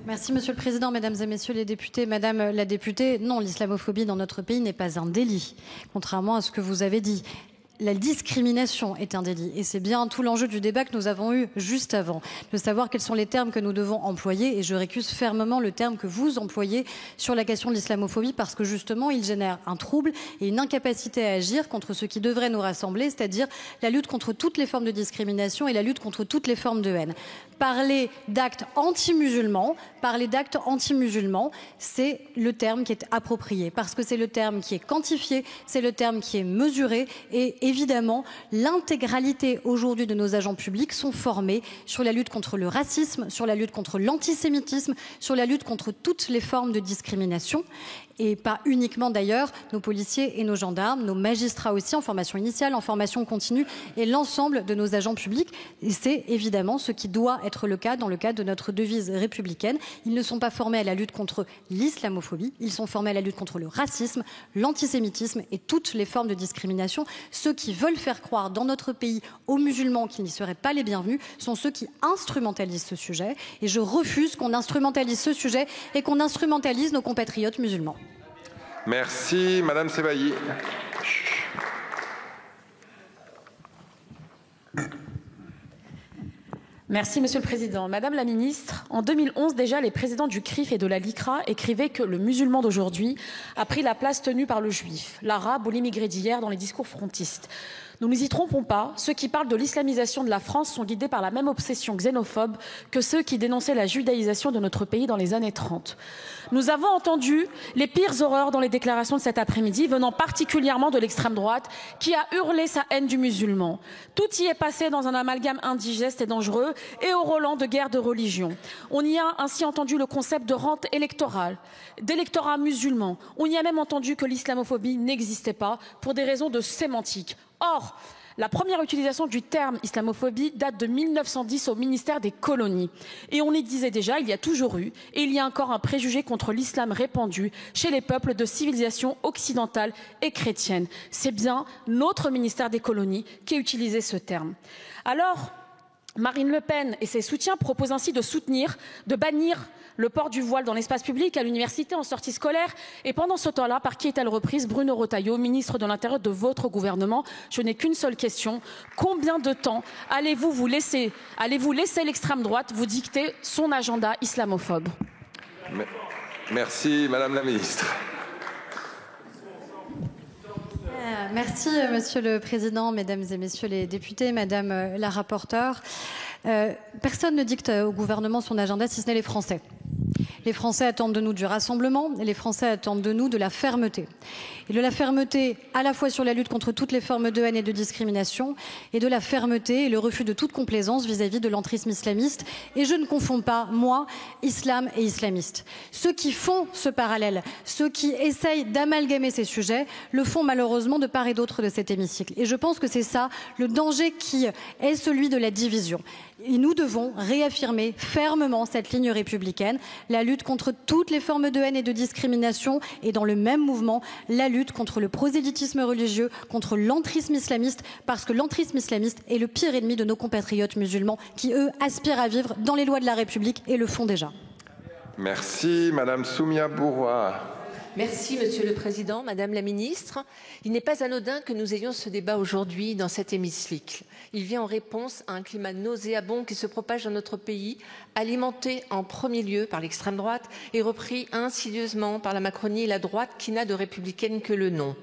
Merci Monsieur le Président, Mesdames et Messieurs les députés. Madame la députée, non, l'islamophobie dans notre pays n'est pas un délit, contrairement à ce que vous avez dit. La discrimination est un délit et c'est bien tout l'enjeu du débat que nous avons eu juste avant, de savoir quels sont les termes que nous devons employer, et je récuse fermement le terme que vous employez sur la question de l'islamophobie parce que justement il génère un trouble et une incapacité à agir contre ce qui devrait nous rassembler, c'est-à-dire la lutte contre toutes les formes de discrimination et la lutte contre toutes les formes de haine. Parler d'actes anti-musulmans, c'est le terme qui est approprié parce que c'est le terme qui est quantifié, c'est le terme qui est mesuré et évidemment, l'intégralité aujourd'hui de nos agents publics sont formés sur la lutte contre le racisme, sur la lutte contre l'antisémitisme, sur la lutte contre toutes les formes de discrimination. Et pas uniquement d'ailleurs nos policiers et nos gendarmes, nos magistrats aussi en formation initiale, en formation continue et l'ensemble de nos agents publics. Et c'est évidemment ce qui doit être le cas dans le cadre de notre devise républicaine. Ils ne sont pas formés à la lutte contre l'islamophobie, ils sont formés à la lutte contre le racisme, l'antisémitisme et toutes les formes de discrimination. Ceux qui veulent faire croire dans notre pays aux musulmans qu'ils n'y seraient pas les bienvenus sont ceux qui instrumentalisent ce sujet. Et je refuse qu'on instrumentalise ce sujet et qu'on instrumentalise nos compatriotes musulmans. Merci, Madame Sebahi. Merci, Monsieur le Président. Madame la Ministre, en 2011 déjà, les présidents du CRIF et de la LICRA écrivaient que le musulman d'aujourd'hui a pris la place tenue par le juif, l'arabe ou l'immigré d'hier dans les discours frontistes. Nous ne nous y trompons pas, ceux qui parlent de l'islamisation de la France sont guidés par la même obsession xénophobe que ceux qui dénonçaient la judaïsation de notre pays dans les années 30. Nous avons entendu les pires horreurs dans les déclarations de cet après-midi, venant particulièrement de l'extrême droite, qui a hurlé sa haine du musulman. Tout y est passé dans un amalgame indigeste et dangereux et au Roland de guerre de religion. On y a ainsi entendu le concept de rente électorale, d'électorat musulman. On y a même entendu que l'islamophobie n'existait pas pour des raisons de sémantique. Or, la première utilisation du terme islamophobie date de 1910 au ministère des colonies. Et on y disait déjà, il y a toujours eu, et il y a encore un préjugé contre l'islam répandu chez les peuples de civilisation occidentale et chrétienne. C'est bien notre ministère des colonies qui a utilisé ce terme. Alors, Marine Le Pen et ses soutiens proposent ainsi de bannir le port du voile dans l'espace public, à l'université, en sortie scolaire. Et pendant ce temps-là, par qui est-elle reprise? Bruno Retailleau, ministre de l'Intérieur de votre gouvernement. Je n'ai qu'une seule question. Combien de temps allez-vous laisser l'extrême droite vous dicter son agenda islamophobe? Merci, Madame la Ministre. Merci, Monsieur le Président, Mesdames et Messieurs les députés, Madame la rapporteure. Personne ne dicte au gouvernement son agenda, si ce n'est les Français. Les Français attendent de nous du rassemblement et les Français attendent de nous de la fermeté. Et de la fermeté à la fois sur la lutte contre toutes les formes de haine et de discrimination et de la fermeté et le refus de toute complaisance vis-à-vis de l'entrisme islamiste. Et je ne confonds pas, moi, islam et islamiste. Ceux qui font ce parallèle, ceux qui essayent d'amalgamer ces sujets, le font malheureusement de part et d'autre de cet hémicycle. Et je pense que c'est ça le danger qui est celui de la division. Et nous devons réaffirmer fermement cette ligne républicaine, la lutte contre toutes les formes de haine et de discrimination et dans le même mouvement, la lutte contre le prosélytisme religieux, contre l'entrisme islamiste, parce que l'entrisme islamiste est le pire ennemi de nos compatriotes musulmans qui, eux, aspirent à vivre dans les lois de la République et le font déjà. Merci, Madame Soumia Bourrois. Merci, Monsieur le Président, Madame la Ministre. Il n'est pas anodin que nous ayons ce débat aujourd'hui dans cet hémicycle. Il vient en réponse à un climat nauséabond qui se propage dans notre pays, alimenté en premier lieu par l'extrême droite et repris insidieusement par la Macronie et la droite qui n'a de républicaine que le nom.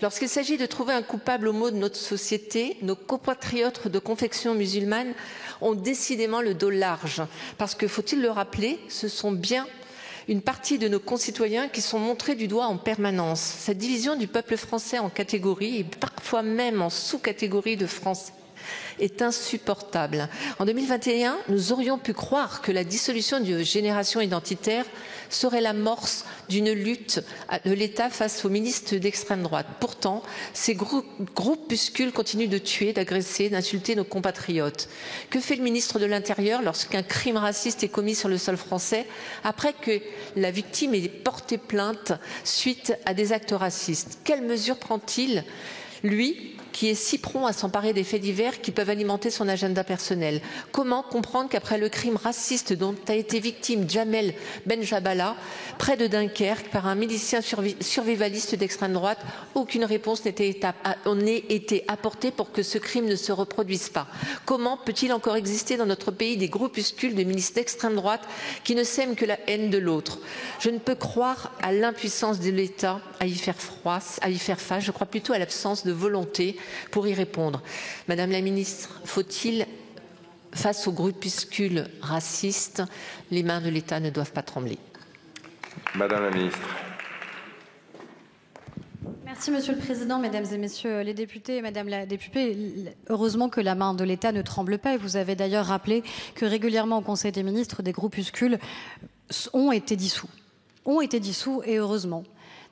Lorsqu'il s'agit de trouver un coupable aux maux de notre société, nos compatriotes de confession musulmane ont décidément le dos large. Parce que, faut-il le rappeler, ce sont bien une partie de nos concitoyens qui sont montrés du doigt en permanence. Cette division du peuple français en catégories et parfois même en sous-catégories de Français est insupportable. En 2021, nous aurions pu croire que la dissolution de génération identitaire serait l'amorce d'une lutte de l'État face aux ministres d'extrême droite. Pourtant, ces groupuscules continuent de tuer, d'agresser, d'insulter nos compatriotes. Que fait le ministre de l'Intérieur lorsqu'un crime raciste est commis sur le sol français après que la victime ait porté plainte suite à des actes racistes? Quelles mesures prend-il, lui, qui est si prompt à s'emparer des faits divers qui peuvent alimenter son agenda personnel? Comment comprendre qu'après le crime raciste dont a été victime Jamel Benjabala, près de Dunkerque, par un milicien survivaliste d'extrême droite, aucune réponse n'ait été apportée pour que ce crime ne se reproduise pas? Comment peut-il encore exister dans notre pays des groupuscules de milices d'extrême droite qui ne sèment que la haine de l'autre? Je ne peux croire à l'impuissance de l'État à y faire face, je crois plutôt à l'absence de volonté pour y répondre. Madame la Ministre, faut-il, face aux groupuscules racistes, les mains de l'État ne doivent pas trembler? Madame la Ministre. Merci Monsieur le Président, Mesdames et Messieurs les députés. Madame la députée, heureusement que la main de l'État ne tremble pas. Et vous avez d'ailleurs rappelé que régulièrement au Conseil des ministres, des groupuscules ont été dissous. Et heureusement.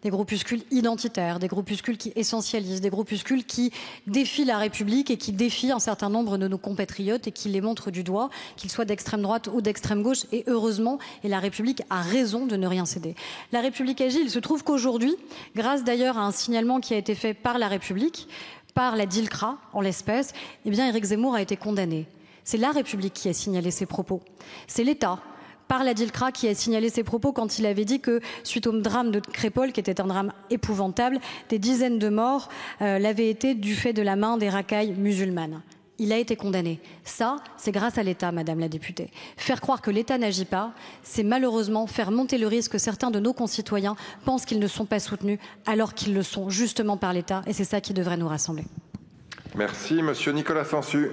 Des groupuscules identitaires, des groupuscules qui essentialisent, des groupuscules qui défient la République et qui défient un certain nombre de nos compatriotes et qui les montrent du doigt, qu'ils soient d'extrême droite ou d'extrême gauche. Et heureusement, et la République a raison de ne rien céder. La République agit. Il se trouve qu'aujourd'hui, grâce d'ailleurs à un signalement qui a été fait par la République, par la DILCRA en l'espèce, eh bien Éric Zemmour a été condamné. C'est la République qui a signalé ses propos. C'est l'État, par la DILCRA, qui a signalé ses propos quand il avait dit que, suite au drame de Crépol, qui était un drame épouvantable, des dizaines de morts l'avaient été du fait de la main des racailles musulmanes. Il a été condamné. Ça, c'est grâce à l'État, Madame la députée. Faire croire que l'État n'agit pas, c'est malheureusement faire monter le risque que certains de nos concitoyens pensent qu'ils ne sont pas soutenus, alors qu'ils le sont justement par l'État, et c'est ça qui devrait nous rassembler. Merci, monsieur Nicolas Sansu.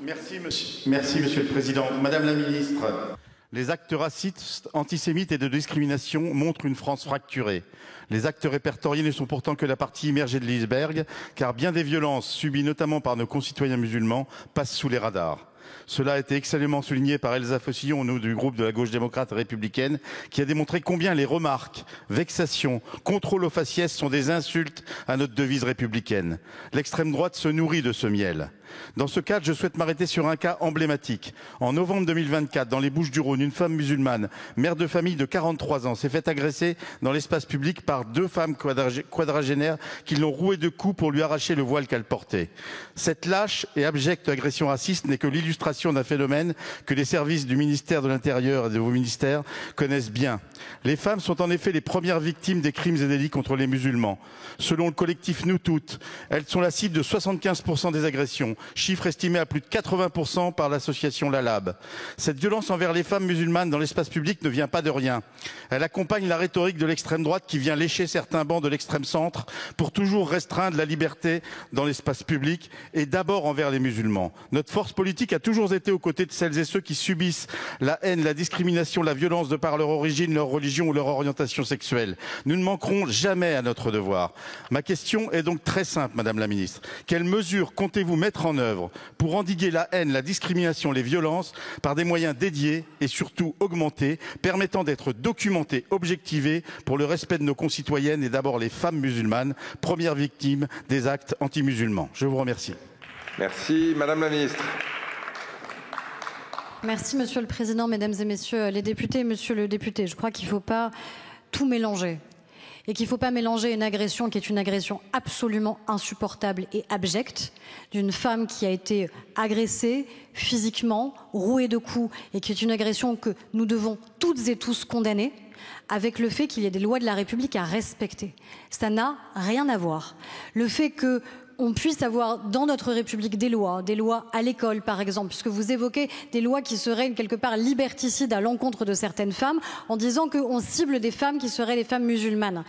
Merci, monsieur le Président. Madame la Ministre, les actes racistes, antisémites et de discrimination montrent une France fracturée. Les actes répertoriés ne sont pourtant que la partie immergée de l'iceberg, car bien des violences subies notamment par nos concitoyens musulmans passent sous les radars. Cela a été excellemment souligné par Elsa Fossillon au nom du groupe de la gauche démocrate républicaine, qui a démontré combien les remarques, vexations, contrôles au faciès sont des insultes à notre devise républicaine. L'extrême droite se nourrit de ce miel. Dans ce cadre, je souhaite m'arrêter sur un cas emblématique. En novembre 2024, dans les Bouches-du-Rhône, une femme musulmane, mère de famille de 43 ans, s'est fait agresser dans l'espace public par deux femmes quadragénaires qui l'ont rouée de coups pour lui arracher le voile qu'elle portait. Cette lâche et abjecte agression raciste n'est que l'illustration d'un phénomène que les services du ministère de l'Intérieur et de vos ministères connaissent bien. Les femmes sont en effet les premières victimes des crimes et délits contre les musulmans. Selon le collectif Nous Toutes, elles sont la cible de 75% des agressions, chiffre estimé à plus de 80% par l'association Lalab. Cette violence envers les femmes musulmanes dans l'espace public ne vient pas de rien. Elle accompagne la rhétorique de l'extrême droite qui vient lécher certains bancs de l'extrême centre pour toujours restreindre la liberté dans l'espace public et d'abord envers les musulmans. Notre force politique a toujours été aux côtés de celles et ceux qui subissent la haine, la discrimination, la violence de par leur origine, leur religion ou leur orientation sexuelle. Nous ne manquerons jamais à notre devoir. Ma question est donc très simple, Madame la Ministre. Quelles mesures comptez-vous mettre en œuvre pour endiguer la haine, la discrimination, les violences par des moyens dédiés et surtout augmentés, permettant d'être documentés, objectivés pour le respect de nos concitoyennes et d'abord les femmes musulmanes, premières victimes des actes anti-musulmans. Je vous remercie. Merci, Madame la Ministre. Merci, Monsieur le Président, Mesdames et Messieurs les députés. Monsieur le député, je crois qu'il ne faut pas tout mélanger. Et qu'il ne faut pas mélanger une agression qui est une agression absolument insupportable et abjecte d'une femme qui a été agressée physiquement, rouée de coups, et qui est une agression que nous devons toutes et tous condamner, avec le fait qu'il y ait des lois de la République à respecter. Ça n'a rien à voir. Le fait que on puisse avoir dans notre République des lois à l'école par exemple, puisque vous évoquez des lois qui seraient quelque part liberticides à l'encontre de certaines femmes en disant qu'on cible des femmes qui seraient les femmes musulmanes.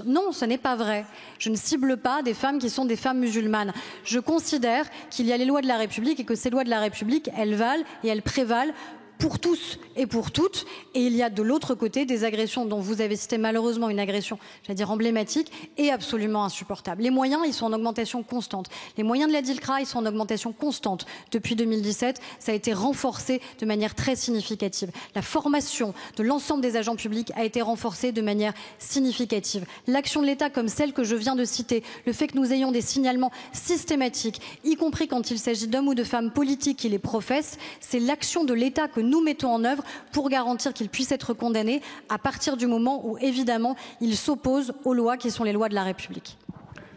Non, ce n'est pas vrai. Je ne cible pas des femmes qui sont des femmes musulmanes. Je considère qu'il y a les lois de la République et que ces lois de la République, elles valent et elles prévalent pour tous et pour toutes, et il y a de l'autre côté des agressions dont vous avez cité malheureusement une agression, j'allais dire emblématique, et absolument insupportable. Les moyens, ils sont en augmentation constante. Les moyens de la DILCRA, ils sont en augmentation constante. Depuis 2017, ça a été renforcé de manière très significative. La formation de l'ensemble des agents publics a été renforcée de manière significative. L'action de l'État, comme celle que je viens de citer, le fait que nous ayons des signalements systématiques, y compris quand il s'agit d'hommes ou de femmes politiques qui les professent, c'est l'action de l'État que nous mettons en œuvre pour garantir qu'ils puissent être condamnés à partir du moment où, évidemment, ils s'opposent aux lois qui sont les lois de la République.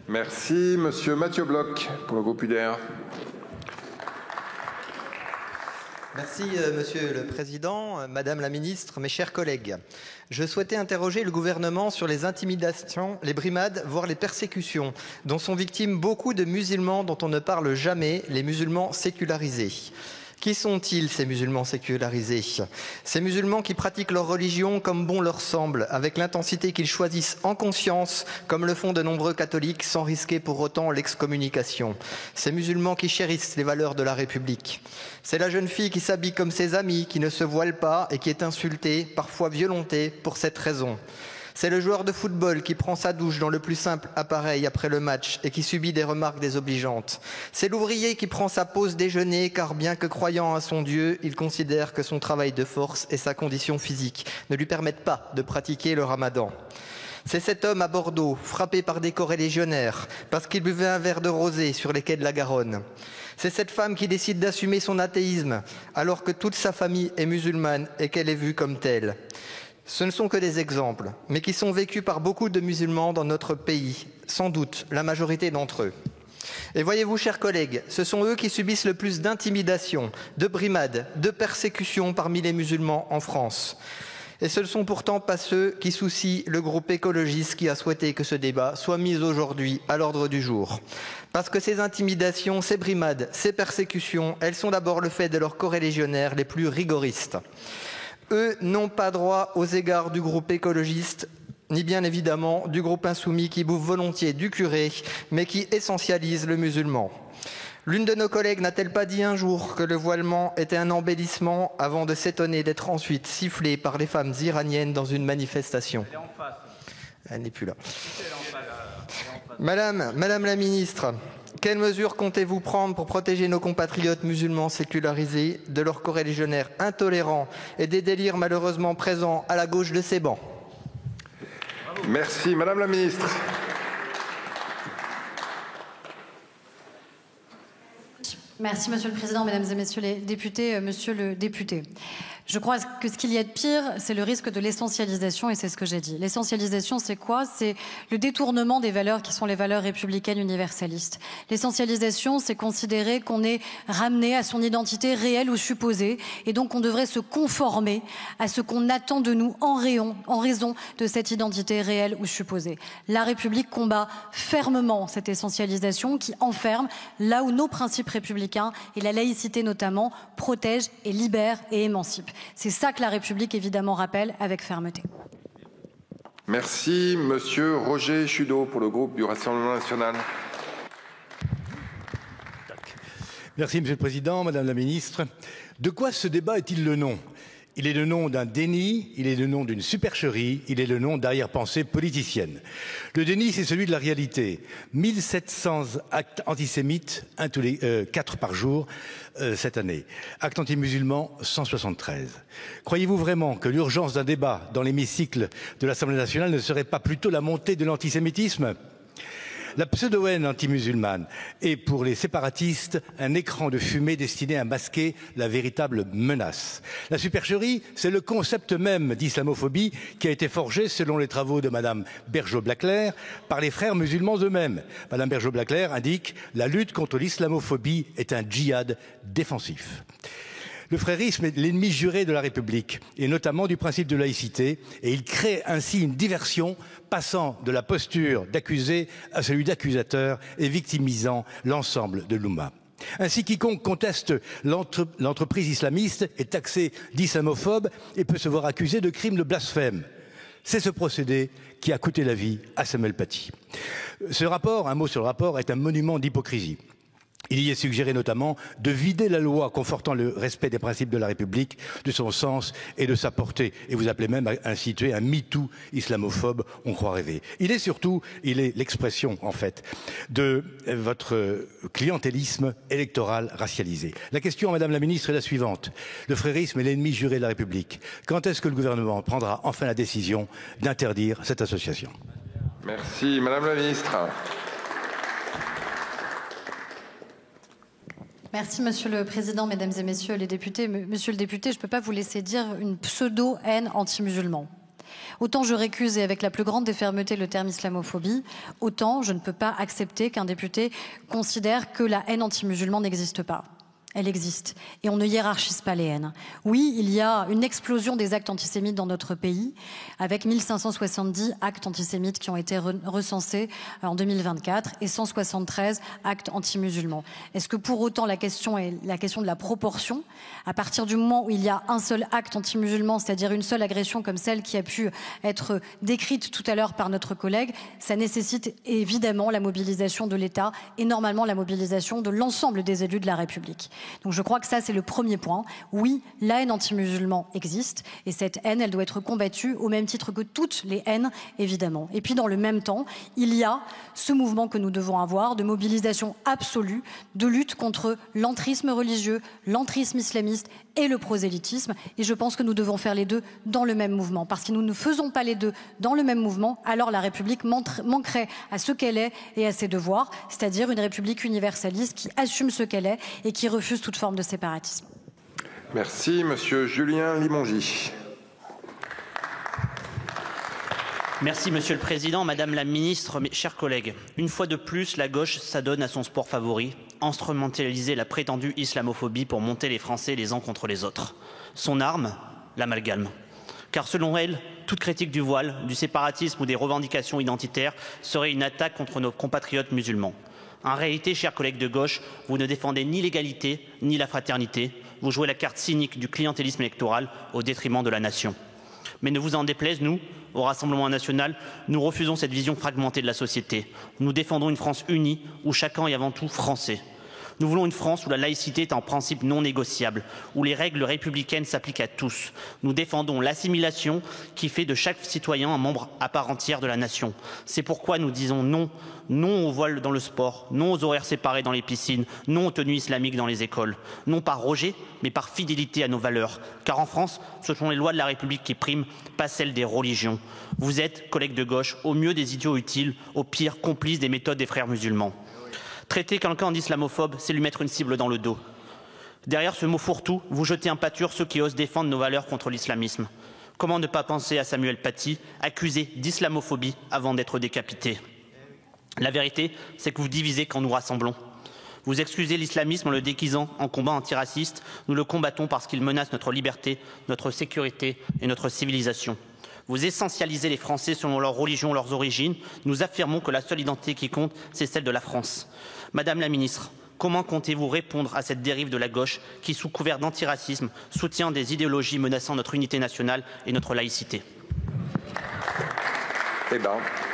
Merci. Monsieur Mathieu Bloch, pour le groupe UDR. Merci, Monsieur le Président, Madame la Ministre, mes chers collègues. Je souhaitais interroger le gouvernement sur les intimidations, les brimades, voire les persécutions, dont sont victimes beaucoup de musulmans dont on ne parle jamais, les musulmans sécularisés. Qui sont-ils, ces musulmans sécularisés? Ces musulmans qui pratiquent leur religion comme bon leur semble, avec l'intensité qu'ils choisissent en conscience, comme le font de nombreux catholiques, sans risquer pour autant l'excommunication. Ces musulmans qui chérissent les valeurs de la République. C'est la jeune fille qui s'habille comme ses amis, qui ne se voile pas et qui est insultée, parfois violentée, pour cette raison. C'est le joueur de football qui prend sa douche dans le plus simple appareil après le match et qui subit des remarques désobligeantes. C'est l'ouvrier qui prend sa pause déjeuner car bien que croyant à son Dieu, il considère que son travail de force et sa condition physique ne lui permettent pas de pratiquer le ramadan. C'est cet homme à Bordeaux, frappé par des corélégionnaires parce qu'il buvait un verre de rosé sur les quais de la Garonne. C'est cette femme qui décide d'assumer son athéisme alors que toute sa famille est musulmane et qu'elle est vue comme telle. Ce ne sont que des exemples, mais qui sont vécus par beaucoup de musulmans dans notre pays, sans doute la majorité d'entre eux. Et voyez-vous, chers collègues, ce sont eux qui subissent le plus d'intimidation, de brimades, de persécutions parmi les musulmans en France. Et ce ne sont pourtant pas ceux qui soucient le groupe écologiste qui a souhaité que ce débat soit mis aujourd'hui à l'ordre du jour. Parce que ces intimidations, ces brimades, ces persécutions, elles sont d'abord le fait de leurs corélégionnaires les plus rigoristes. Eux n'ont pas droit aux égards du groupe écologiste ni bien évidemment du groupe insoumis qui bouffe volontiers du curé, mais qui essentialise le musulman. L'une de nos collègues n'a-t-elle pas dit un jour que le voilement était un embellissement avant de s'étonner d'être ensuite sifflée par les femmes iraniennes dans une manifestation? Elle n'est plus là. Madame la ministre, quelles mesures comptez-vous prendre pour protéger nos compatriotes musulmans sécularisés de leurs coreligionnaires intolérants et des délires malheureusement présents à la gauche de ces bancs? Merci. Madame la ministre. Merci, Monsieur le Président, Mesdames et Messieurs les députés. Monsieur le député, je crois que ce qu'il y a de pire, c'est le risque de l'essentialisation, et c'est ce que j'ai dit. L'essentialisation, c'est quoi? C'est le détournement des valeurs qui sont les valeurs républicaines universalistes. L'essentialisation, c'est considérer qu'on est ramené à son identité réelle ou supposée, et donc on devrait se conformer à ce qu'on attend de nous en raison de cette identité réelle ou supposée. La République combat fermement cette essentialisation qui enferme là où nos principes républicains, et la laïcité notamment, protègent et libèrent et émancipent. C'est ça que la République, évidemment, rappelle avec fermeté. Merci. Monsieur Roger Chudeau pour le groupe du Rassemblement national. Merci, Monsieur le Président, Madame la Ministre. De quoi ce débat est-il le nom? Il est le nom d'un déni, il est le nom d'une supercherie, il est le nom d'arrière-pensée politicienne. Le déni, c'est celui de la réalité. 1700 actes antisémites, 1 tous les 4 par jour cette année. Actes anti-musulmans, 173. Croyez-vous vraiment que l'urgence d'un débat dans l'hémicycle de l'Assemblée nationale ne serait pas plutôt la montée de l'antisémitisme ? La pseudo-haine anti-musulmane est pour les séparatistes un écran de fumée destiné à masquer la véritable menace. La supercherie, c'est le concept même d'islamophobie qui a été forgé, selon les travaux de Madame Bergeau-Blaclair, par les frères musulmans eux-mêmes. Madame Bergeau-Blaclair indique « La lutte contre l'islamophobie est un djihad défensif ». Le frérisme est l'ennemi juré de la République, et notamment du principe de laïcité, et il crée ainsi une diversion passant de la posture d'accusé à celui d'accusateur et victimisant l'ensemble de l'Oumma. Ainsi, quiconque conteste l'entreprise islamiste est taxé d'islamophobe et peut se voir accusé de crime de blasphème. C'est ce procédé qui a coûté la vie à Samuel Paty. Ce rapport, un mot sur le rapport, est un monument d'hypocrisie. Il y est suggéré notamment de vider la loi confortant le respect des principes de la République, de son sens et de sa portée. Et vous appelez même à instituer un MeToo islamophobe, on croit rêver. Il est l'expression, en fait, de votre clientélisme électoral racialisé. La question, Madame la Ministre, est la suivante. Le frérisme est l'ennemi juré de la République. Quand est-ce que le gouvernement prendra enfin la décision d'interdire cette association? Merci. Madame la Ministre. Merci, Monsieur le Président, Mesdames et Messieurs les députés. Monsieur le député, je ne peux pas vous laisser dire une pseudo-haine anti-musulman. Autant je récuse, et avec la plus grande des fermetés, le terme islamophobie, autant je ne peux pas accepter qu'un député considère que la haine anti-musulman n'existe pas. Elle existe. Et on ne hiérarchise pas les haines. Oui, il y a une explosion des actes antisémites dans notre pays, avec 1570 actes antisémites qui ont été recensés en 2024 et 173 actes anti-musulmans. Est-ce que pour autant la question est la question de la proportion? À partir du moment où il y a un seul acte anti-musulman, c'est-à-dire une seule agression comme celle qui a pu être décrite tout à l'heure par notre collègue, ça nécessite évidemment la mobilisation de l'État et normalement la mobilisation de l'ensemble des élus de la République. Donc je crois que ça, c'est le premier point. Oui, la haine anti-musulman existe et cette haine, elle doit être combattue au même titre que toutes les haines, évidemment. Et puis dans le même temps, il y a ce mouvement que nous devons avoir de mobilisation absolue, de lutte contre l'entrisme religieux, l'entrisme islamiste et le prosélytisme. Et je pense que nous devons faire les deux dans le même mouvement. Parce que si nous ne faisons pas les deux dans le même mouvement, alors la République manquerait à ce qu'elle est et à ses devoirs, c'est-à-dire une République universaliste qui assume ce qu'elle est et qui refuse toute forme de séparatisme. Merci. Monsieur Julien Limongi. Merci, Monsieur le Président, Madame la Ministre, mes chers collègues. Une fois de plus, la gauche s'adonne à son sport favori, instrumentaliser la prétendue islamophobie pour monter les Français les uns contre les autres. Son arme, l'amalgame. Car selon elle, toute critique du voile, du séparatisme ou des revendications identitaires serait une attaque contre nos compatriotes musulmans. En réalité, chers collègues de gauche, vous ne défendez ni l'égalité ni la fraternité. Vous jouez la carte cynique du clientélisme électoral au détriment de la nation. Mais ne vous en déplaise, nous, au Rassemblement national, nous refusons cette vision fragmentée de la société. Nous défendons une France unie où chacun est avant tout français. Nous voulons une France où la laïcité est un principe non négociable, où les règles républicaines s'appliquent à tous. Nous défendons l'assimilation qui fait de chaque citoyen un membre à part entière de la nation. C'est pourquoi nous disons non, non au voile dans le sport, non aux horaires séparés dans les piscines, non aux tenues islamiques dans les écoles. Non par rejet, mais par fidélité à nos valeurs. Car en France, ce sont les lois de la République qui priment, pas celles des religions. Vous êtes, collègues de gauche, au mieux des idiots utiles, au pire complices des méthodes des frères musulmans. Traiter quelqu'un d'islamophobe, c'est lui mettre une cible dans le dos. Derrière ce mot fourre-tout, vous jetez en pâture ceux qui osent défendre nos valeurs contre l'islamisme. Comment ne pas penser à Samuel Paty, accusé d'islamophobie avant d'être décapité? La vérité, c'est que vous divisez quand nous rassemblons. Vous excusez l'islamisme en le déguisant en combat antiraciste. Nous le combattons parce qu'il menace notre liberté, notre sécurité et notre civilisation. Vous essentialisez les Français selon leur religion, leurs origines. Nous affirmons que la seule identité qui compte, c'est celle de la France. Madame la ministre, comment comptez-vous répondre à cette dérive de la gauche qui, sous couvert d'antiracisme, soutient des idéologies menaçant notre unité nationale et notre laïcité?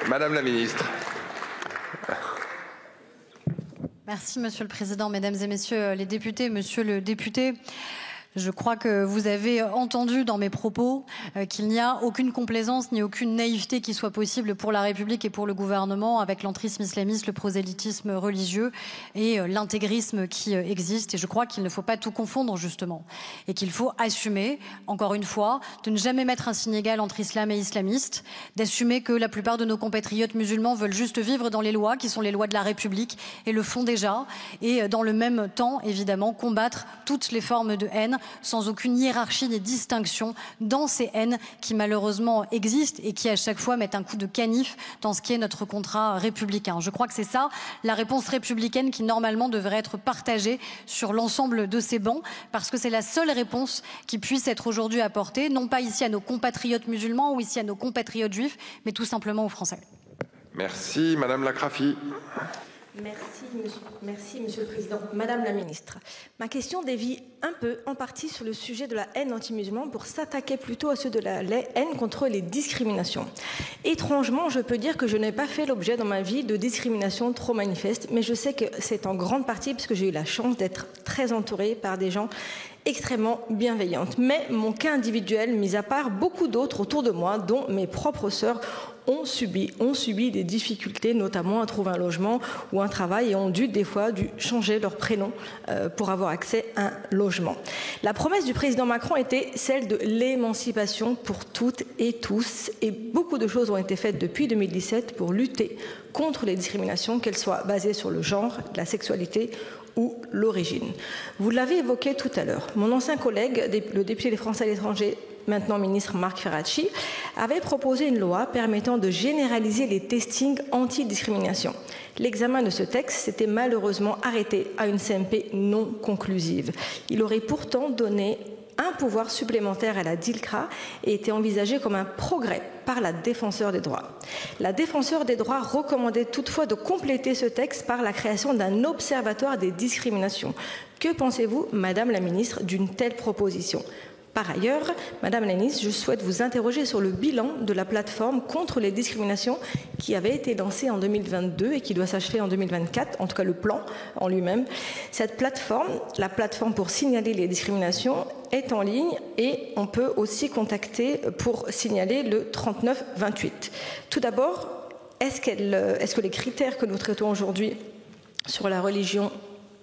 Madame la ministre. Merci Monsieur le Président, Mesdames et Messieurs les députés. Monsieur le député, je crois que vous avez entendu dans mes propos qu'il n'y a aucune complaisance ni aucune naïveté qui soit possible pour la République et pour le gouvernement avec l'entrisme islamiste, le prosélytisme religieux et l'intégrisme qui existe. Et je crois qu'il ne faut pas tout confondre justement et qu'il faut assumer, encore une fois, de ne jamais mettre un signe égal entre islam et islamiste, d'assumer que la plupart de nos compatriotes musulmans veulent juste vivre dans les lois qui sont les lois de la République et le font déjà, et dans le même temps, évidemment, combattre toutes les formes de haine sans aucune hiérarchie ni distinction dans ces haines qui malheureusement existent et qui à chaque fois mettent un coup de canif dans ce qui est notre contrat républicain. Je crois que c'est ça la réponse républicaine qui normalement devrait être partagée sur l'ensemble de ces bancs, parce que c'est la seule réponse qui puisse être aujourd'hui apportée, non pas ici à nos compatriotes musulmans ou ici à nos compatriotes juifs, mais tout simplement aux Français. Merci Madame Lacrafi. Merci, Monsieur le Président. Madame la Ministre, ma question dévie un peu, en partie, sur le sujet de la haine anti-musulmane pour s'attaquer plutôt à ceux de la haine contre les discriminations. Étrangement, je peux dire que je n'ai pas fait l'objet dans ma vie de discrimination trop manifeste, mais je sais que c'est en grande partie parce que j'ai eu la chance d'être très entourée par des gens extrêmement bienveillantes. Mais mon cas individuel, mis à part beaucoup d'autres autour de moi, dont mes propres sœurs, ont subi des difficultés, notamment à trouver un logement ou un travail, et ont des fois dû changer leur prénom pour avoir accès à un logement. La promesse du président Macron était celle de l'émancipation pour toutes et tous, et beaucoup de choses ont été faites depuis 2017 pour lutter contre les discriminations, qu'elles soient basées sur le genre, la sexualité ou l'origine. Vous l'avez évoqué tout à l'heure. Mon ancien collègue, le député des Français à l'étranger, maintenant ministre Marc Ferracci, avait proposé une loi permettant de généraliser les testings anti-discrimination. L'examen de ce texte s'était malheureusement arrêté à une CMP non conclusive. Il aurait pourtant donné un pouvoir supplémentaire à la DILCRA et était envisagé comme un progrès par la Défenseure des droits. La Défenseure des droits recommandait toutefois de compléter ce texte par la création d'un observatoire des discriminations. Que pensez-vous, Madame la Ministre, d'une telle proposition ? Par ailleurs, Madame la Ministre, je souhaite vous interroger sur le bilan de la plateforme contre les discriminations qui avait été lancée en 2022 et qui doit s'achever en 2024, en tout cas le plan en lui-même. Cette plateforme, la plateforme pour signaler les discriminations, est en ligne et on peut aussi contacter pour signaler le 3928. Tout d'abord, est-ce que les critères que nous traitons aujourd'hui sur la religion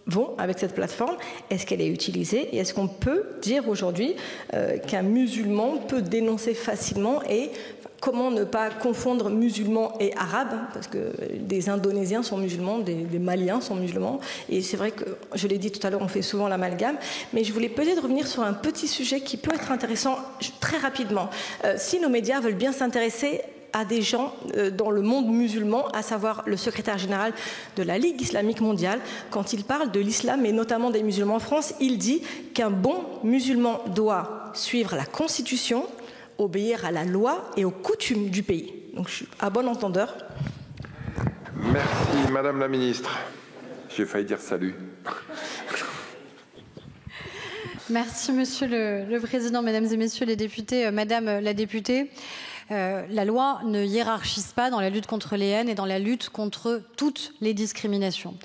vont avec cette plateforme? Est-ce qu'elle est utilisée? Et est-ce qu'on peut dire aujourd'hui qu'un musulman peut dénoncer facilement? Et comment ne pas confondre musulmans et arabes? Parce que des Indonésiens sont musulmans, des Maliens sont musulmans. Et c'est vrai que, je l'ai dit tout à l'heure, on fait souvent l'amalgame. Mais je voulais peut-être revenir sur un petit sujet qui peut être intéressant très rapidement. Si nos médias veulent bien s'intéresser à des gens dans le monde musulman, à savoir le secrétaire général de la Ligue islamique mondiale, quand il parle de l'islam et notamment des musulmans en France, il dit qu'un bon musulman doit suivre la Constitution, obéir à la loi et aux coutumes du pays. Donc je suis à bon entendeur. Merci Madame la Ministre. J'ai failli dire salut. Merci Monsieur le Président, Mesdames et Messieurs les députés. Madame la députée, La loi ne hiérarchise pas dans la lutte contre les haines et dans la lutte contre toutes les discriminations.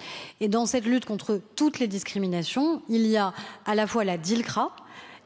Et dans cette lutte contre toutes les discriminations, il y a à la fois la DILCRA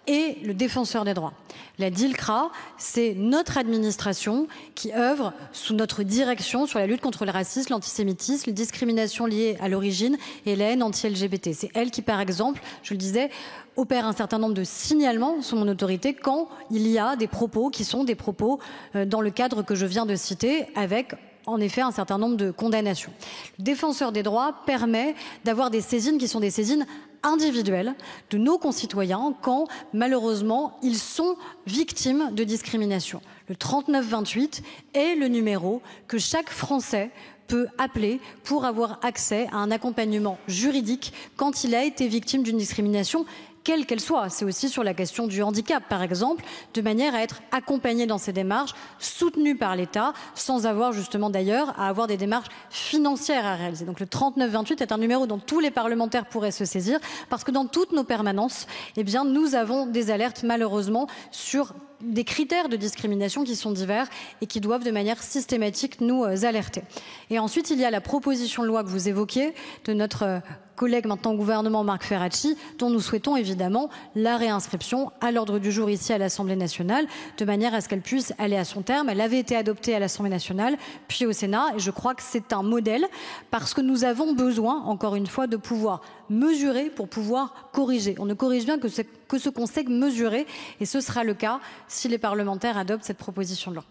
et le défenseur des droits. La DILCRA, c'est notre administration qui œuvre sous notre direction sur la lutte contre le racisme, l'antisémitisme, les discriminations liées à l'origine et la haine anti-LGBT. C'est elle qui, par exemple, je le disais, opère un certain nombre de signalements sous mon autorité quand il y a des propos qui sont des propos dans le cadre que je viens de citer avec en effet un certain nombre de condamnations. Le défenseur des droits permet d'avoir des saisines qui sont des saisines individuelles de nos concitoyens quand malheureusement ils sont victimes de discrimination. Le 3928 est le numéro que chaque Français peut appeler pour avoir accès à un accompagnement juridique quand il a été victime d'une discrimination quelle qu'elle soit. C'est aussi sur la question du handicap, par exemple, de manière à être accompagné dans ces démarches, soutenu par l'État, sans avoir justement d'ailleurs à avoir des démarches financières à réaliser. Donc le 3928 est un numéro dont tous les parlementaires pourraient se saisir, parce que dans toutes nos permanences, eh bien, nous avons des alertes malheureusement sur des critères de discrimination qui sont divers et qui doivent de manière systématique nous alerter. Et ensuite, il y a la proposition de loi que vous évoquiez de notre collègue maintenant au gouvernement Marc Ferracci, dont nous souhaitons évidemment la réinscription à l'ordre du jour ici à l'Assemblée nationale, de manière à ce qu'elle puisse aller à son terme. Elle avait été adoptée à l'Assemblée nationale, puis au Sénat, et je crois que c'est un modèle, parce que nous avons besoin, encore une fois, de pouvoir mesurer pour pouvoir corriger. On ne corrige bien que ce qu'on sait mesurer, et ce sera le cas si les parlementaires adoptent cette proposition de loi.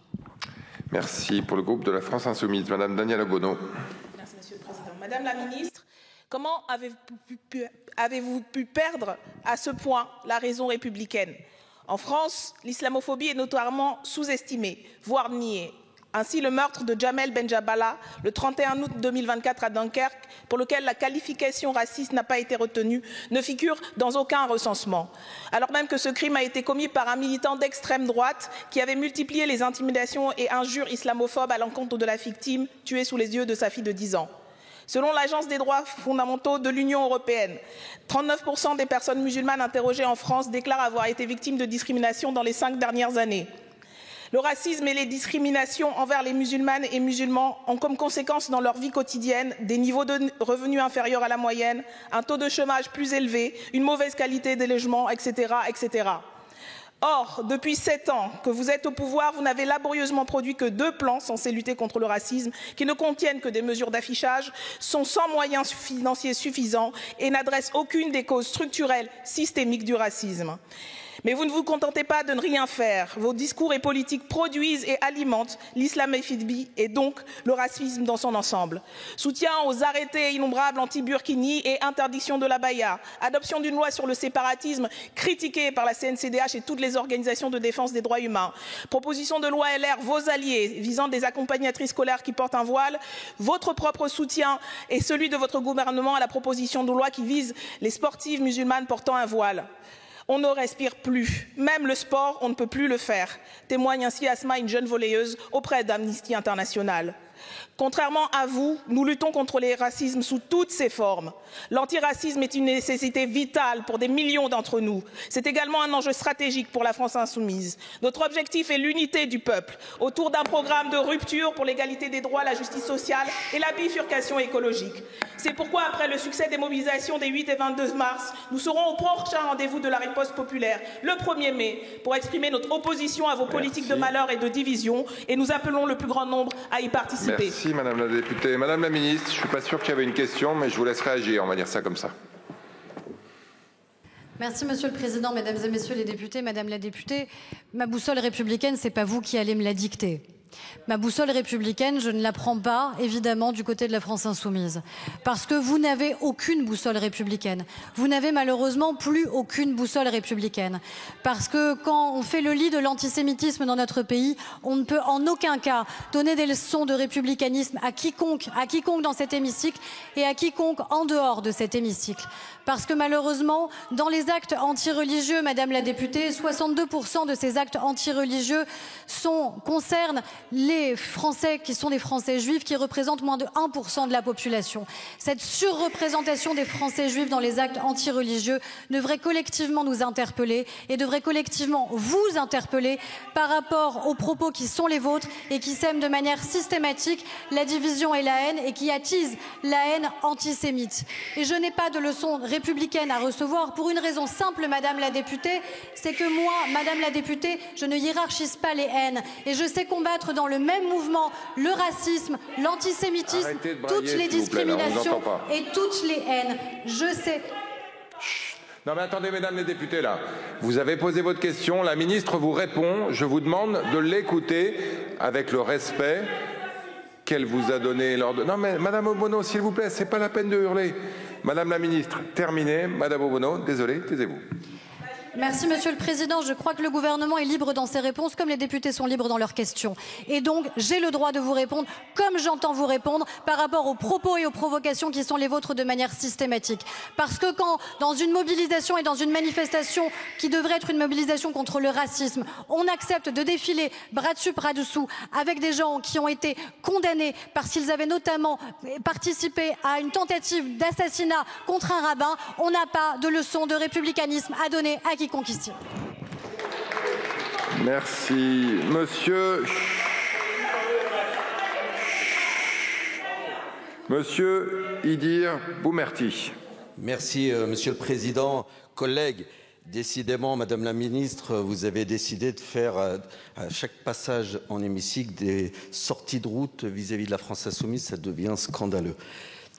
Merci. Pour le groupe de la France Insoumise, Madame Danielle Obono. Merci, Monsieur le Président. Madame la Ministre, comment avez-vous pu perdre à ce point la raison républicaine? En France, l'islamophobie est notoirement sous-estimée, voire niée. Ainsi, le meurtre de Jamel Benjabala, le 31 août 2024 à Dunkerque, pour lequel la qualification raciste n'a pas été retenue, ne figure dans aucun recensement. Alors même que ce crime a été commis par un militant d'extrême droite qui avait multiplié les intimidations et injures islamophobes à l'encontre de la victime, tuée sous les yeux de sa fille de 10 ans. Selon l'Agence des droits fondamentaux de l'Union européenne, 39% des personnes musulmanes interrogées en France déclarent avoir été victimes de discrimination dans les 5 dernières années. Le racisme et les discriminations envers les musulmanes et musulmans ont comme conséquence dans leur vie quotidienne des niveaux de revenus inférieurs à la moyenne, un taux de chômage plus élevé, une mauvaise qualité des logements, etc., etc. Or, depuis 7 ans que vous êtes au pouvoir, vous n'avez laborieusement produit que 2 plans censés lutter contre le racisme, qui ne contiennent que des mesures d'affichage, sont sans moyens financiers suffisants et n'adressent aucune des causes structurelles systémiques du racisme. Mais vous ne vous contentez pas de ne rien faire. Vos discours et politiques produisent et alimentent l'islamophobie et donc le racisme dans son ensemble. Soutien aux arrêtés innombrables anti-Burkini et interdiction de l'abaya. Adoption d'une loi sur le séparatisme critiquée par la CNCDH et toutes les organisations de défense des droits humains. Proposition de loi LR, vos alliés, visant des accompagnatrices scolaires qui portent un voile. Votre propre soutien et celui de votre gouvernement à la proposition de loi qui vise les sportives musulmanes portant un voile. On ne respire plus. Même le sport, on ne peut plus le faire. Témoigne ainsi Asma, une jeune volleyeuse, auprès d'Amnesty International. Contrairement à vous, nous luttons contre les racismes sous toutes ses formes. L'antiracisme est une nécessité vitale pour des millions d'entre nous. C'est également un enjeu stratégique pour la France insoumise. Notre objectif est l'unité du peuple, autour d'un programme de rupture pour l'égalité des droits, la justice sociale et la bifurcation écologique. C'est pourquoi, après le succès des mobilisations des 8 et 22 mars, nous serons au prochain rendez-vous de la riposte populaire, le 1er mai, pour exprimer notre opposition à vos politiques de malheur et de division, et nous appelons le plus grand nombre à y participer. Merci Madame la députée. Madame la ministre, je ne suis pas sûr qu'il y avait une question, mais je vous laisse réagir, on va dire ça comme ça. Merci Monsieur le Président, Mesdames et Messieurs les députés, Madame la députée. Ma boussole républicaine, ce n'est pas vous qui allez me la dicter. Ma boussole républicaine, je ne la prends pas, évidemment, du côté de la France insoumise. Parce que vous n'avez aucune boussole républicaine. Vous n'avez malheureusement plus aucune boussole républicaine. Parce que quand on fait le lit de l'antisémitisme dans notre pays, on ne peut en aucun cas donner des leçons de républicanisme à quiconque dans cet hémicycle et à quiconque en dehors de cet hémicycle. Parce que malheureusement, dans les actes antireligieux, Madame la députée, 62% de ces actes antireligieux concernent les Français qui sont des Français juifs qui représentent moins de 1% de la population. Cette surreprésentation des Français juifs dans les actes antireligieux devrait collectivement nous interpeller et devrait collectivement vous interpeller par rapport aux propos qui sont les vôtres et qui sèment de manière systématique la division et la haine et qui attisent la haine antisémite. Et je n'ai pas de leçon républicaine à recevoir pour une raison simple, Madame la députée, c'est que moi, Madame la députée, je ne hiérarchise pas les haines et je sais combattre dans le même mouvement le racisme, l'antisémitisme, toutes les discriminations et toutes les haines. Je sais. Non mais attendez, mesdames les députés, là. Vous avez posé votre question, la ministre vous répond. Je vous demande de l'écouter avec le respect qu'elle vous a donné lors de... Non mais Madame Obono, s'il vous plaît, c'est pas la peine de hurler. Madame la ministre, terminez. Madame Obono, désolé, taisez-vous. Merci Monsieur le Président. Je crois que le gouvernement est libre dans ses réponses comme les députés sont libres dans leurs questions. Et donc, j'ai le droit de vous répondre comme j'entends vous répondre par rapport aux propos et aux provocations qui sont les vôtres de manière systématique. Parce que quand, dans une mobilisation et dans une manifestation qui devrait être une mobilisation contre le racisme, on accepte de défiler bras dessus, bras dessous avec des gens qui ont été condamnés parce qu'ils avaient notamment participé à une tentative d'assassinat contre un rabbin, on n'a pas de leçon de républicanisme à donner à quiconque ici. Merci. Monsieur Idir Boumerti. Merci, Monsieur le Président. Collègues, décidément, Madame la Ministre, vous avez décidé de faire à chaque passage en hémicycle des sorties de route vis-à-vis de la France insoumise. Ça devient scandaleux.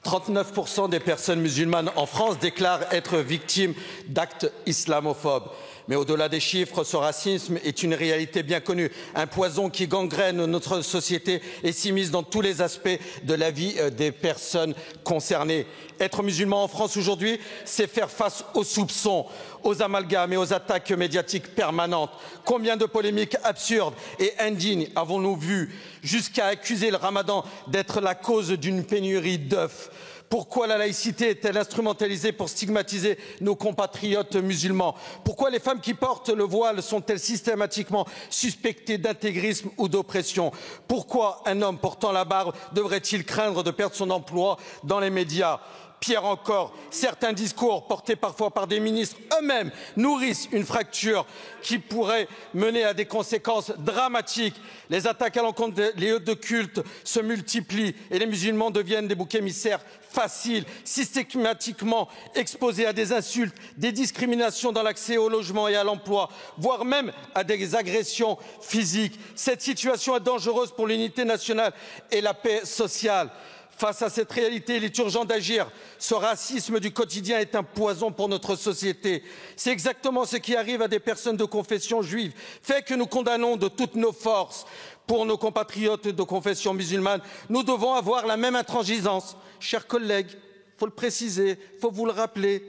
39% des personnes musulmanes en France déclarent être victimes d'actes islamophobes. Mais au-delà des chiffres, ce racisme est une réalité bien connue, un poison qui gangrène notre société et s'immisce dans tous les aspects de la vie des personnes concernées. Être musulman en France aujourd'hui, c'est faire face aux soupçons, aux amalgames et aux attaques médiatiques permanentes. Combien de polémiques absurdes et indignes avons-nous vues jusqu'à accuser le Ramadan d'être la cause d'une pénurie d'œufs? Pourquoi la laïcité est-elle instrumentalisée pour stigmatiser nos compatriotes musulmans? Pourquoi les femmes qui portent le voile sont-elles systématiquement suspectées d'intégrisme ou d'oppression? Pourquoi un homme portant la barbe devrait-il craindre de perdre son emploi dans les médias? Pire encore, certains discours portés parfois par des ministres eux-mêmes nourrissent une fracture qui pourrait mener à des conséquences dramatiques. Les attaques à l'encontre des lieux de culte se multiplient et les musulmans deviennent des boucs émissaires faciles, systématiquement exposés à des insultes, des discriminations dans l'accès au logement et à l'emploi, voire même à des agressions physiques. Cette situation est dangereuse pour l'unité nationale et la paix sociale. Face à cette réalité, il est urgent d'agir. Ce racisme du quotidien est un poison pour notre société. C'est exactement ce qui arrive à des personnes de confession juive, fait que nous condamnons de toutes nos forces. Pour nos compatriotes de confession musulmane, nous devons avoir la même intransigeance. Chers collègues, il faut le préciser, il faut vous le rappeler,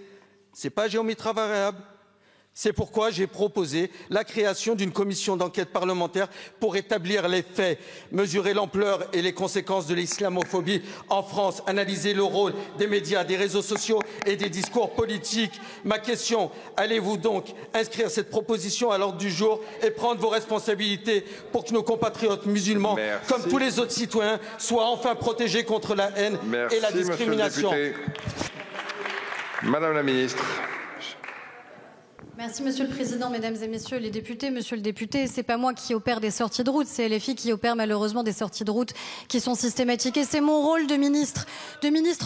ce n'est pas géométrie variable. C'est pourquoi j'ai proposé la création d'une commission d'enquête parlementaire pour établir les faits, mesurer l'ampleur et les conséquences de l'islamophobie en France, analyser le rôle des médias, des réseaux sociaux et des discours politiques. Ma question, allez-vous donc inscrire cette proposition à l'ordre du jour et prendre vos responsabilités pour que nos compatriotes musulmans, comme tous les autres citoyens, soient enfin protégés contre la haine et la discrimination? Madame la Ministre. Merci Monsieur le Président, Mesdames et Messieurs les députés. Monsieur le député, c'est pas moi qui opère des sorties de route, c'est LFI qui opère malheureusement des sorties de route qui sont systématiques. Et c'est mon rôle de ministre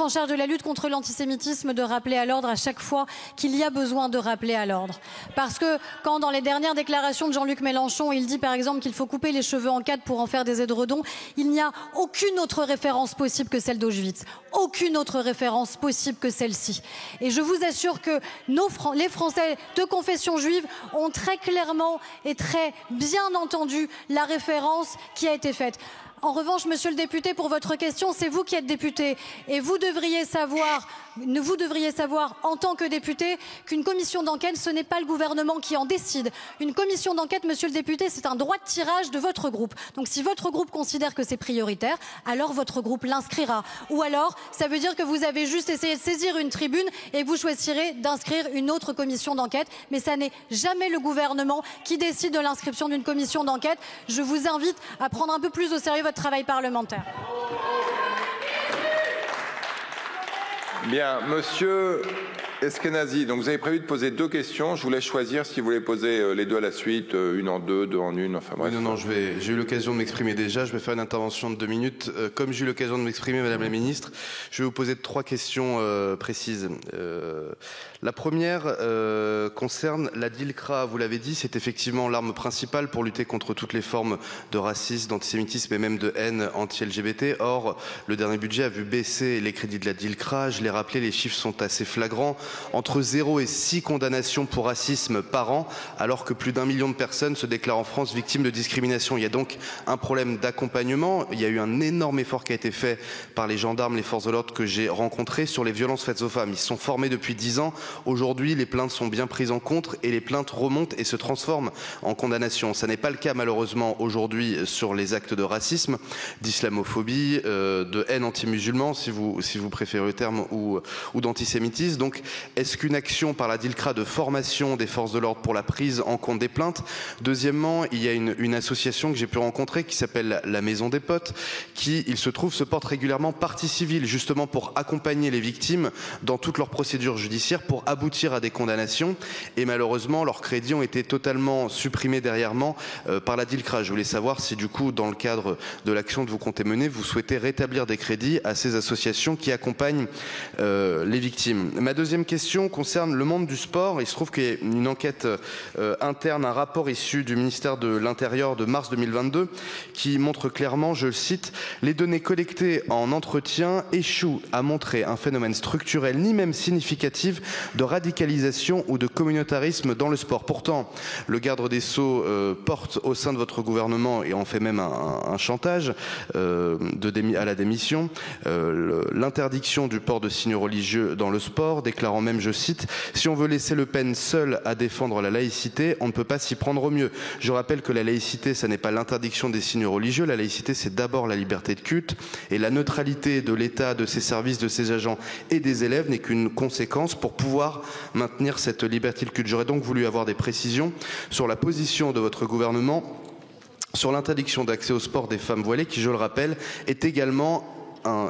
en charge de la lutte contre l'antisémitisme, de rappeler à l'ordre à chaque fois qu'il y a besoin de rappeler à l'ordre. Parce que quand dans les dernières déclarations de Jean-Luc Mélenchon, il dit par exemple qu'il faut couper les cheveux en quatre pour en faire des édredons, il n'y a aucune autre référence possible que celle d'Auschwitz. Aucune autre référence possible que celle-ci. Et je vous assure que les Français de confession juive ont très clairement et très bien entendu la référence qui a été faite. En revanche, monsieur le député, pour votre question, c'est vous qui êtes député. Et vous devriez savoir en tant que député qu'une commission d'enquête, ce n'est pas le gouvernement qui en décide. Une commission d'enquête, monsieur le député, c'est un droit de tirage de votre groupe. Donc si votre groupe considère que c'est prioritaire, alors votre groupe l'inscrira. Ou alors, ça veut dire que vous avez juste essayé de saisir une tribune et que vous choisirez d'inscrire une autre commission d'enquête. Mais ça n'est jamais le gouvernement qui décide de l'inscription d'une commission d'enquête. Je vous invite à prendre un peu plus au sérieux votre travail parlementaire. Bien, monsieur Eskenazi, donc vous avez prévu de poser 2 questions. Je vous laisse choisir si vous voulez poser les 2 à la suite, une en 2, 2 en 1, enfin bref. Non, j'ai eu l'occasion de m'exprimer déjà. Je vais faire une intervention de 2 minutes. Comme j'ai eu l'occasion de m'exprimer, Madame la Ministre, je vais vous poser 3 questions précises. La première concerne la DILCRA. Vous l'avez dit, c'est effectivement l'arme principale pour lutter contre toutes les formes de racisme, d'antisémitisme et même de haine anti-LGBT. Or, le dernier budget a vu baisser les crédits de la DILCRA. Je l'ai rappelé, les chiffres sont assez flagrants. Entre 0 et 6 condamnations pour racisme par an, alors que plus d'1 million de personnes se déclarent en France victimes de discrimination. Il y a donc un problème d'accompagnement. Il y a eu un énorme effort qui a été fait par les gendarmes, les forces de l'ordre que j'ai rencontrés sur les violences faites aux femmes. Ils sont formés depuis 10 ans. Aujourd'hui, les plaintes sont bien prises en compte et les plaintes remontent et se transforment en condamnation. Ça n'est pas le cas malheureusement aujourd'hui sur les actes de racisme, d'islamophobie, de haine anti-musulman, si vous préférez le terme, ou d'antisémitisme. Donc, est-ce qu'une action par la DILCRA de formation des forces de l'ordre pour la prise en compte des plaintes? Deuxièmement, il y a une association que j'ai pu rencontrer qui s'appelle la Maison des Potes, qui, il se trouve, se porte régulièrement partie civile, justement pour accompagner les victimes dans toutes leurs procédures judiciaires, pour aboutir à des condamnations. Et malheureusement, leurs crédits ont été totalement supprimés dernièrement par la DILCRA. Je voulais savoir si, du coup, dans le cadre de l'action que vous comptez mener, vous souhaitez rétablir des crédits à ces associations qui accompagnent les victimes. Ma deuxième question concerne le monde du sport. Il se trouve qu'il y a une enquête interne, un rapport issu du ministère de l'Intérieur de mars 2022 qui montre clairement, je le cite, « Les données collectées en entretien échouent à montrer un phénomène structurel ni même significatif de radicalisation ou de communautarisme dans le sport ». Pourtant, le garde des Sceaux porte au sein de votre gouvernement, et en fait même un chantage à la démission, l'interdiction du port de signes religieux dans le sport, déclarant même, je cite, « Si on veut laisser Le Pen seul à défendre la laïcité, on ne peut pas s'y prendre au mieux ». Je rappelle que la laïcité, ça n'est pas l'interdiction des signes religieux. La laïcité, c'est d'abord la liberté de culte. Et la neutralité de l'État, de ses services, de ses agents et des élèves n'est qu'une conséquence pour pouvoir maintenir cette liberté de culte. J'aurais donc voulu avoir des précisions sur la position de votre gouvernement sur l'interdiction d'accès au sport des femmes voilées, qui, je le rappelle, est également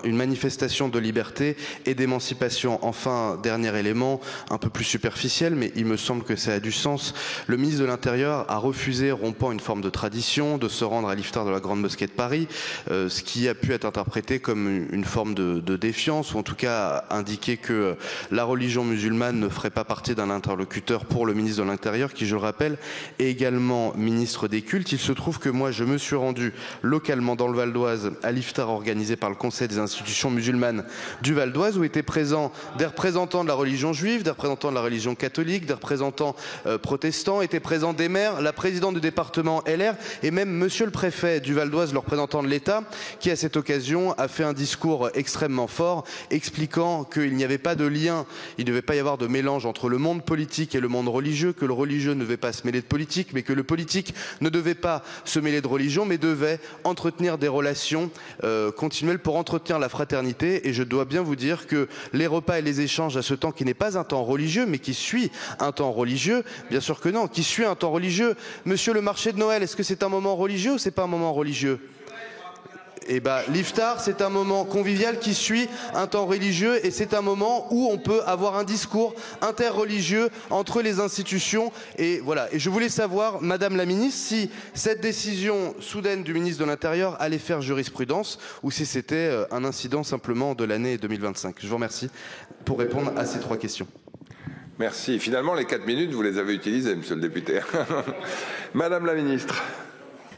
une manifestation de liberté et d'émancipation. Enfin, dernier élément, un peu plus superficiel, mais il me semble que ça a du sens. Le ministre de l'Intérieur a refusé, rompant une forme de tradition, de se rendre à l'iftar de la Grande Mosquée de Paris, ce qui a pu être interprété comme une forme de défiance, ou en tout cas indiquer que la religion musulmane ne ferait pas partie d'un interlocuteur pour le ministre de l'Intérieur, qui, je le rappelle, est également ministre des cultes. Il se trouve que moi, je me suis rendu localement dans le Val d'Oise à l'iftar organisé par le Conseil des institutions musulmanes du Val d'Oise, où étaient présents des représentants de la religion juive, des représentants de la religion catholique, des représentants protestants, étaient présents des maires, la présidente du département LR et même monsieur le préfet du Val d'Oise, le représentant de l'État, qui à cette occasion a fait un discours extrêmement fort expliquant qu'il n'y avait pas de lien, il ne devait pas y avoir de mélange entre le monde politique et le monde religieux, que le religieux ne devait pas se mêler de politique, mais que le politique ne devait pas se mêler de religion, mais devait entretenir des relations continuelles pour entretenir la fraternité. Et je dois bien vous dire que les repas et les échanges à ce temps qui n'est pas un temps religieux, mais qui suit un temps religieux, bien sûr que non, qui suit un temps religieux. Monsieur, le marché de Noël, est-ce que c'est un moment religieux ou c'est pas un moment religieux? Eh ben, l'iftar, c'est un moment convivial qui suit un temps religieux, et c'est un moment où on peut avoir un discours interreligieux entre les institutions. Et voilà. Et je voulais savoir, Madame la Ministre, si cette décision soudaine du ministre de l'Intérieur allait faire jurisprudence ou si c'était un incident simplement de l'année 2025. Je vous remercie pour répondre à ces 3 questions. Merci. Finalement, les 4 minutes, vous les avez utilisées, monsieur le député. Madame la Ministre.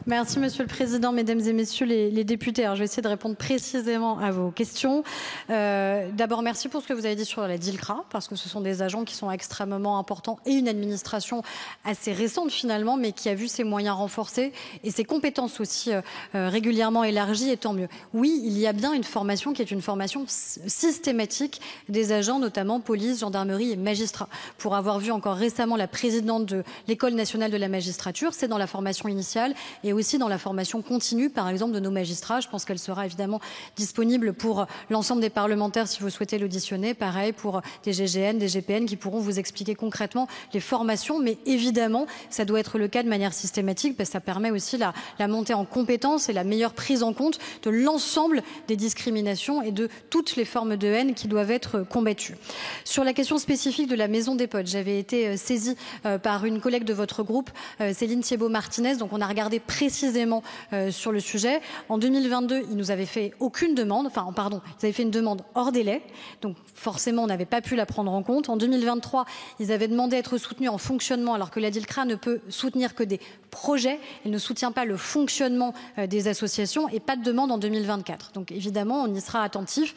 Merci Monsieur le Président, Mesdames et Messieurs les députés. Alors, je vais essayer de répondre précisément à vos questions. D'abord, merci pour ce que vous avez dit sur la DILCRA, parce que ce sont des agents qui sont extrêmement importants et une administration assez récente finalement, mais qui a vu ses moyens renforcés et ses compétences aussi régulièrement élargies, et tant mieux. Oui, il y a bien une formation qui est une formation systématique des agents, notamment police, gendarmerie et magistrats. Pour avoir vu encore récemment la présidente de l'École nationale de la magistrature, c'est dans la formation initiale et aussi dans la formation continue, par exemple, de nos magistrats. Je pense qu'elle sera évidemment disponible pour l'ensemble des parlementaires si vous souhaitez l'auditionner. Pareil pour des GGN, des GPN qui pourront vous expliquer concrètement les formations. Mais évidemment, ça doit être le cas de manière systématique parce que ça permet aussi la montée en compétences et la meilleure prise en compte de l'ensemble des discriminations et de toutes les formes de haine qui doivent être combattues. Sur la question spécifique de la maison des potes, j'avais été saisie par une collègue de votre groupe, Céline Thiebaud-Martinez. Donc on a regardé précisément sur le sujet. En 2022, ils nous avaient fait aucune demande, ils avaient fait une demande hors délai, donc forcément on n'avait pas pu la prendre en compte. En 2023, ils avaient demandé à être soutenus en fonctionnement, alors que la DILCRA ne peut soutenir que des projets, elle ne soutient pas le fonctionnement des associations, et pas de demande en 2024. Donc évidemment, on y sera attentif.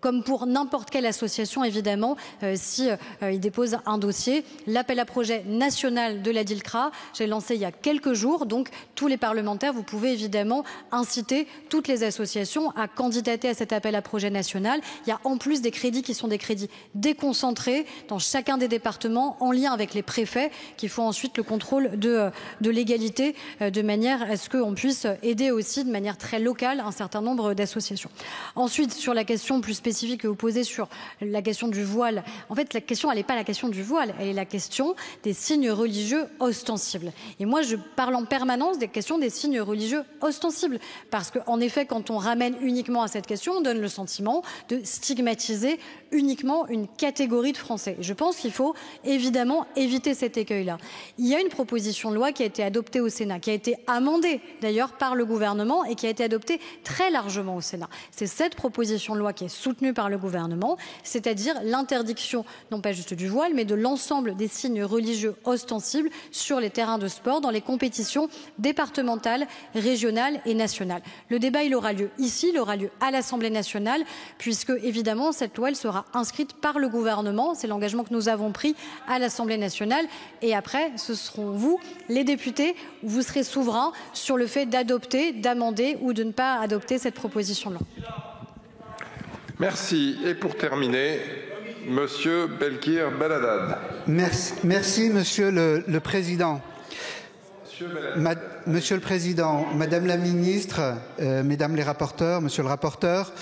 Comme pour n'importe quelle association, évidemment, si ils déposent un dossier. L'appel à projet national de la DILCRA, j'ai lancé il y a quelques jours. Donc, tous les parlementaires, vous pouvez évidemment inciter toutes les associations à candidater à cet appel à projet national. Il y a en plus des crédits qui sont des crédits déconcentrés dans chacun des départements, en lien avec les préfets, qui font ensuite le contrôle de légalité, de manière à ce qu'on puisse aider aussi de manière très locale un certain nombre d'associations. Ensuite, sur la question plus spécifique que vous posez sur la question du voile. En fait, la question, elle n'est pas la question du voile, elle est la question des signes religieux ostensibles. Et moi, je parle en permanence des questions des signes religieux ostensibles. Parce qu'en effet, quand on ramène uniquement à cette question, on donne le sentiment de stigmatiser uniquement une catégorie de Français. Je pense qu'il faut évidemment éviter cet écueil-là. Il y a une proposition de loi qui a été adoptée au Sénat, qui a été amendée d'ailleurs par le gouvernement et qui a été adoptée très largement au Sénat. C'est cette proposition de loi qui est soutenue par le gouvernement, c'est-à-dire l'interdiction, non pas juste du voile, mais de l'ensemble des signes religieux ostensibles sur les terrains de sport, dans les compétitions départementales, régionales et nationales. Le débat, il aura lieu ici, il aura lieu à l'Assemblée nationale, puisque évidemment, cette loi, elle sera inscrite par le gouvernement. C'est l'engagement que nous avons pris à l'Assemblée nationale. Et après, ce seront vous, les députés, vous serez souverains sur le fait d'adopter, d'amender ou de ne pas adopter cette proposition de loi. Merci. Et pour terminer, Monsieur Belkir Belhaddad. Merci Monsieur le Président. Monsieur le Président, Madame la Ministre, Mesdames les rapporteurs, Monsieur le rapporteur,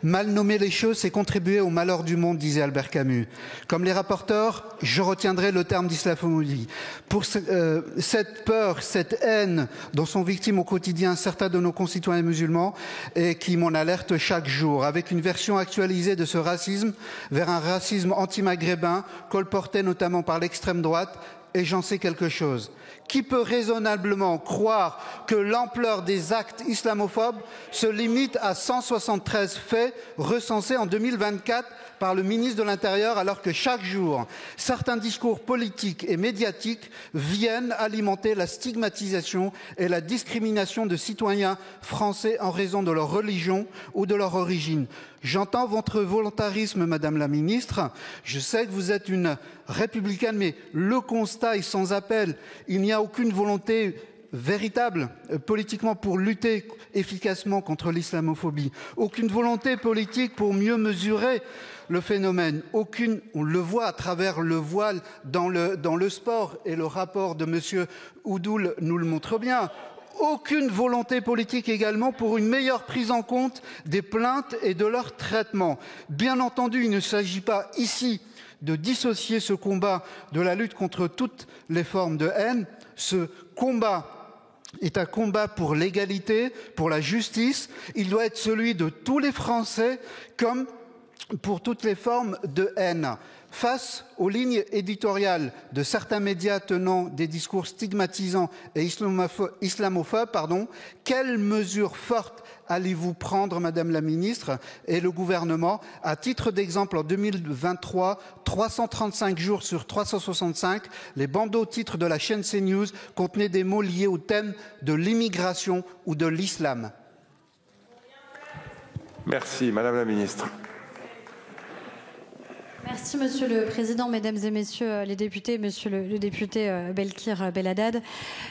mal nommer les choses, c'est contribuer au malheur du monde, disait Albert Camus. Comme les rapporteurs, je retiendrai le terme d'islamophobie. Pour cette peur, cette haine dont sont victimes au quotidien certains de nos concitoyens musulmans et qui m'en alertent chaque jour, avec une version actualisée de ce racisme vers un racisme anti-maghrébin colporté notamment par l'extrême droite, et j'en sais quelque chose. Qui peut raisonnablement croire que l'ampleur des actes islamophobes se limite à 173 faits recensés en 2024 par le ministre de l'Intérieur, alors que chaque jour, certains discours politiques et médiatiques viennent alimenter la stigmatisation et la discrimination de citoyens français en raison de leur religion ou de leur origine. J'entends votre volontarisme, Madame la Ministre. Je sais que vous êtes une républicaine, mais le constat est sans appel. Il n'y a aucune volonté véritable politiquement pour lutter efficacement contre l'islamophobie. Aucune volonté politique pour mieux mesurer le phénomène. Aucune, on le voit à travers le voile dans le sport, et le rapport de Monsieur Oudoul nous le montre bien. Aucune volonté politique également pour une meilleure prise en compte des plaintes et de leur traitement. Bien entendu, il ne s'agit pas ici de dissocier ce combat de la lutte contre toutes les formes de haine. Ce combat est un combat pour l'égalité, pour la justice. Il doit être celui de tous les Français, comme pour toutes les formes de haine. Face aux lignes éditoriales de certains médias tenant des discours stigmatisants et islamophobes, quelles mesures fortes allez-vous prendre, Madame la Ministre, et le gouvernement? À titre d'exemple, en 2023, 335 jours sur 365, les bandeaux titres de la chaîne CNews contenaient des mots liés au thème de l'immigration ou de l'islam. Merci, Madame la Ministre. Merci Monsieur le Président, Mesdames et Messieurs les députés, Monsieur le député Belkir Belhaddad.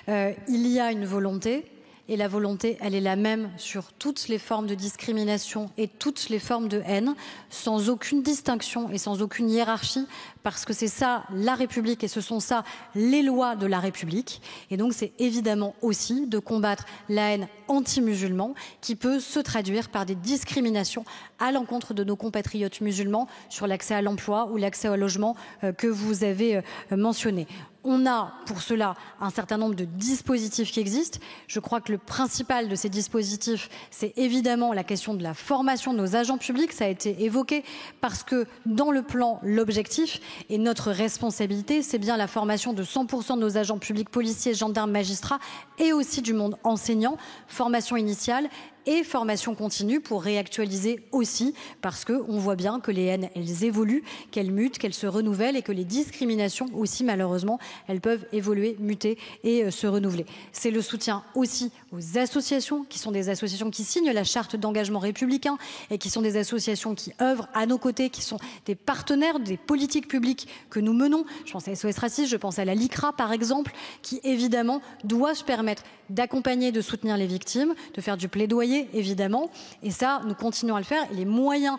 Il y a une volonté. Et la volonté, elle est la même sur toutes les formes de discrimination et toutes les formes de haine, sans aucune distinction et sans aucune hiérarchie, parce que c'est ça la République et ce sont ça les lois de la République. Et donc c'est évidemment aussi de combattre la haine anti-musulmane qui peut se traduire par des discriminations à l'encontre de nos compatriotes musulmans sur l'accès à l'emploi ou l'accès au logement que vous avez mentionné. On a pour cela un certain nombre de dispositifs qui existent. Je crois que le principal de ces dispositifs, c'est évidemment la question de la formation de nos agents publics. Ça a été évoqué parce que dans le plan, l'objectif et notre responsabilité, c'est bien la formation de 100% de nos agents publics, policiers, gendarmes, magistrats et aussi du monde enseignant, formation initiale et formation continue pour réactualiser aussi, parce qu'on voit bien que les haines, elles évoluent, qu'elles mutent, qu'elles se renouvellent et que les discriminations aussi, malheureusement, elles peuvent évoluer, muter et se renouveler. C'est le soutien aussi aux associations, qui sont des associations qui signent la charte d'engagement républicain et qui sont des associations qui œuvrent à nos côtés, qui sont des partenaires des politiques publiques que nous menons. Je pense à SOS Racisme, je pense à la LICRA, par exemple, qui évidemment doit se permettre d'accompagner, de soutenir les victimes, de faire du plaidoyer, évidemment, et ça, nous continuons à le faire. Et les moyens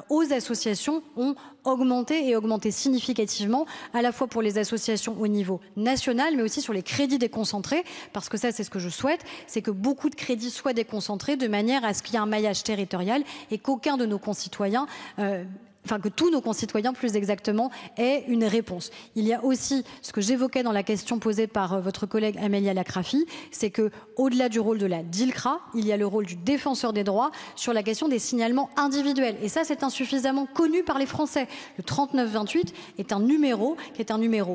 aux associations ont augmenté et augmenté significativement, à la fois pour les associations au niveau national, mais aussi sur les crédits déconcentrés, parce que ça, c'est ce que je souhaite, c'est que beaucoup de crédits soient déconcentrés de manière à ce qu'il y ait un maillage territorial et qu'aucun de nos concitoyens que tous nos concitoyens, plus exactement, aient une réponse. Il y a aussi ce que j'évoquais dans la question posée par votre collègue Amélia Lacrafi, c'est que, au-delà du rôle de la DILCRA, il y a le rôle du défenseur des droits sur la question des signalements individuels. Et ça, c'est insuffisamment connu par les Français. Le 3928 est un numéro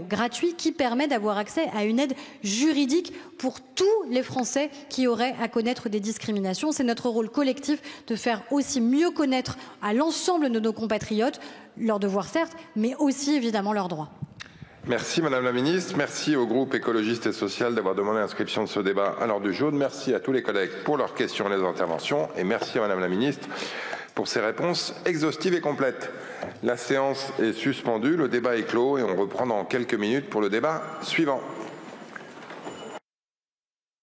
gratuit qui permet d'avoir accès à une aide juridique pour tous les Français qui auraient à connaître des discriminations. C'est notre rôle collectif de faire aussi mieux connaître à l'ensemble de nos compatriotes leurs devoirs, certes, mais aussi évidemment leurs droits. Merci Madame la Ministre. Merci au groupe écologiste et social d'avoir demandé l'inscription de ce débat à l'ordre du jour. Merci à tous les collègues pour leurs questions et les interventions. Et merci à Madame la Ministre pour ses réponses exhaustives et complètes. La séance est suspendue, le débat est clos et on reprend dans quelques minutes pour le débat suivant.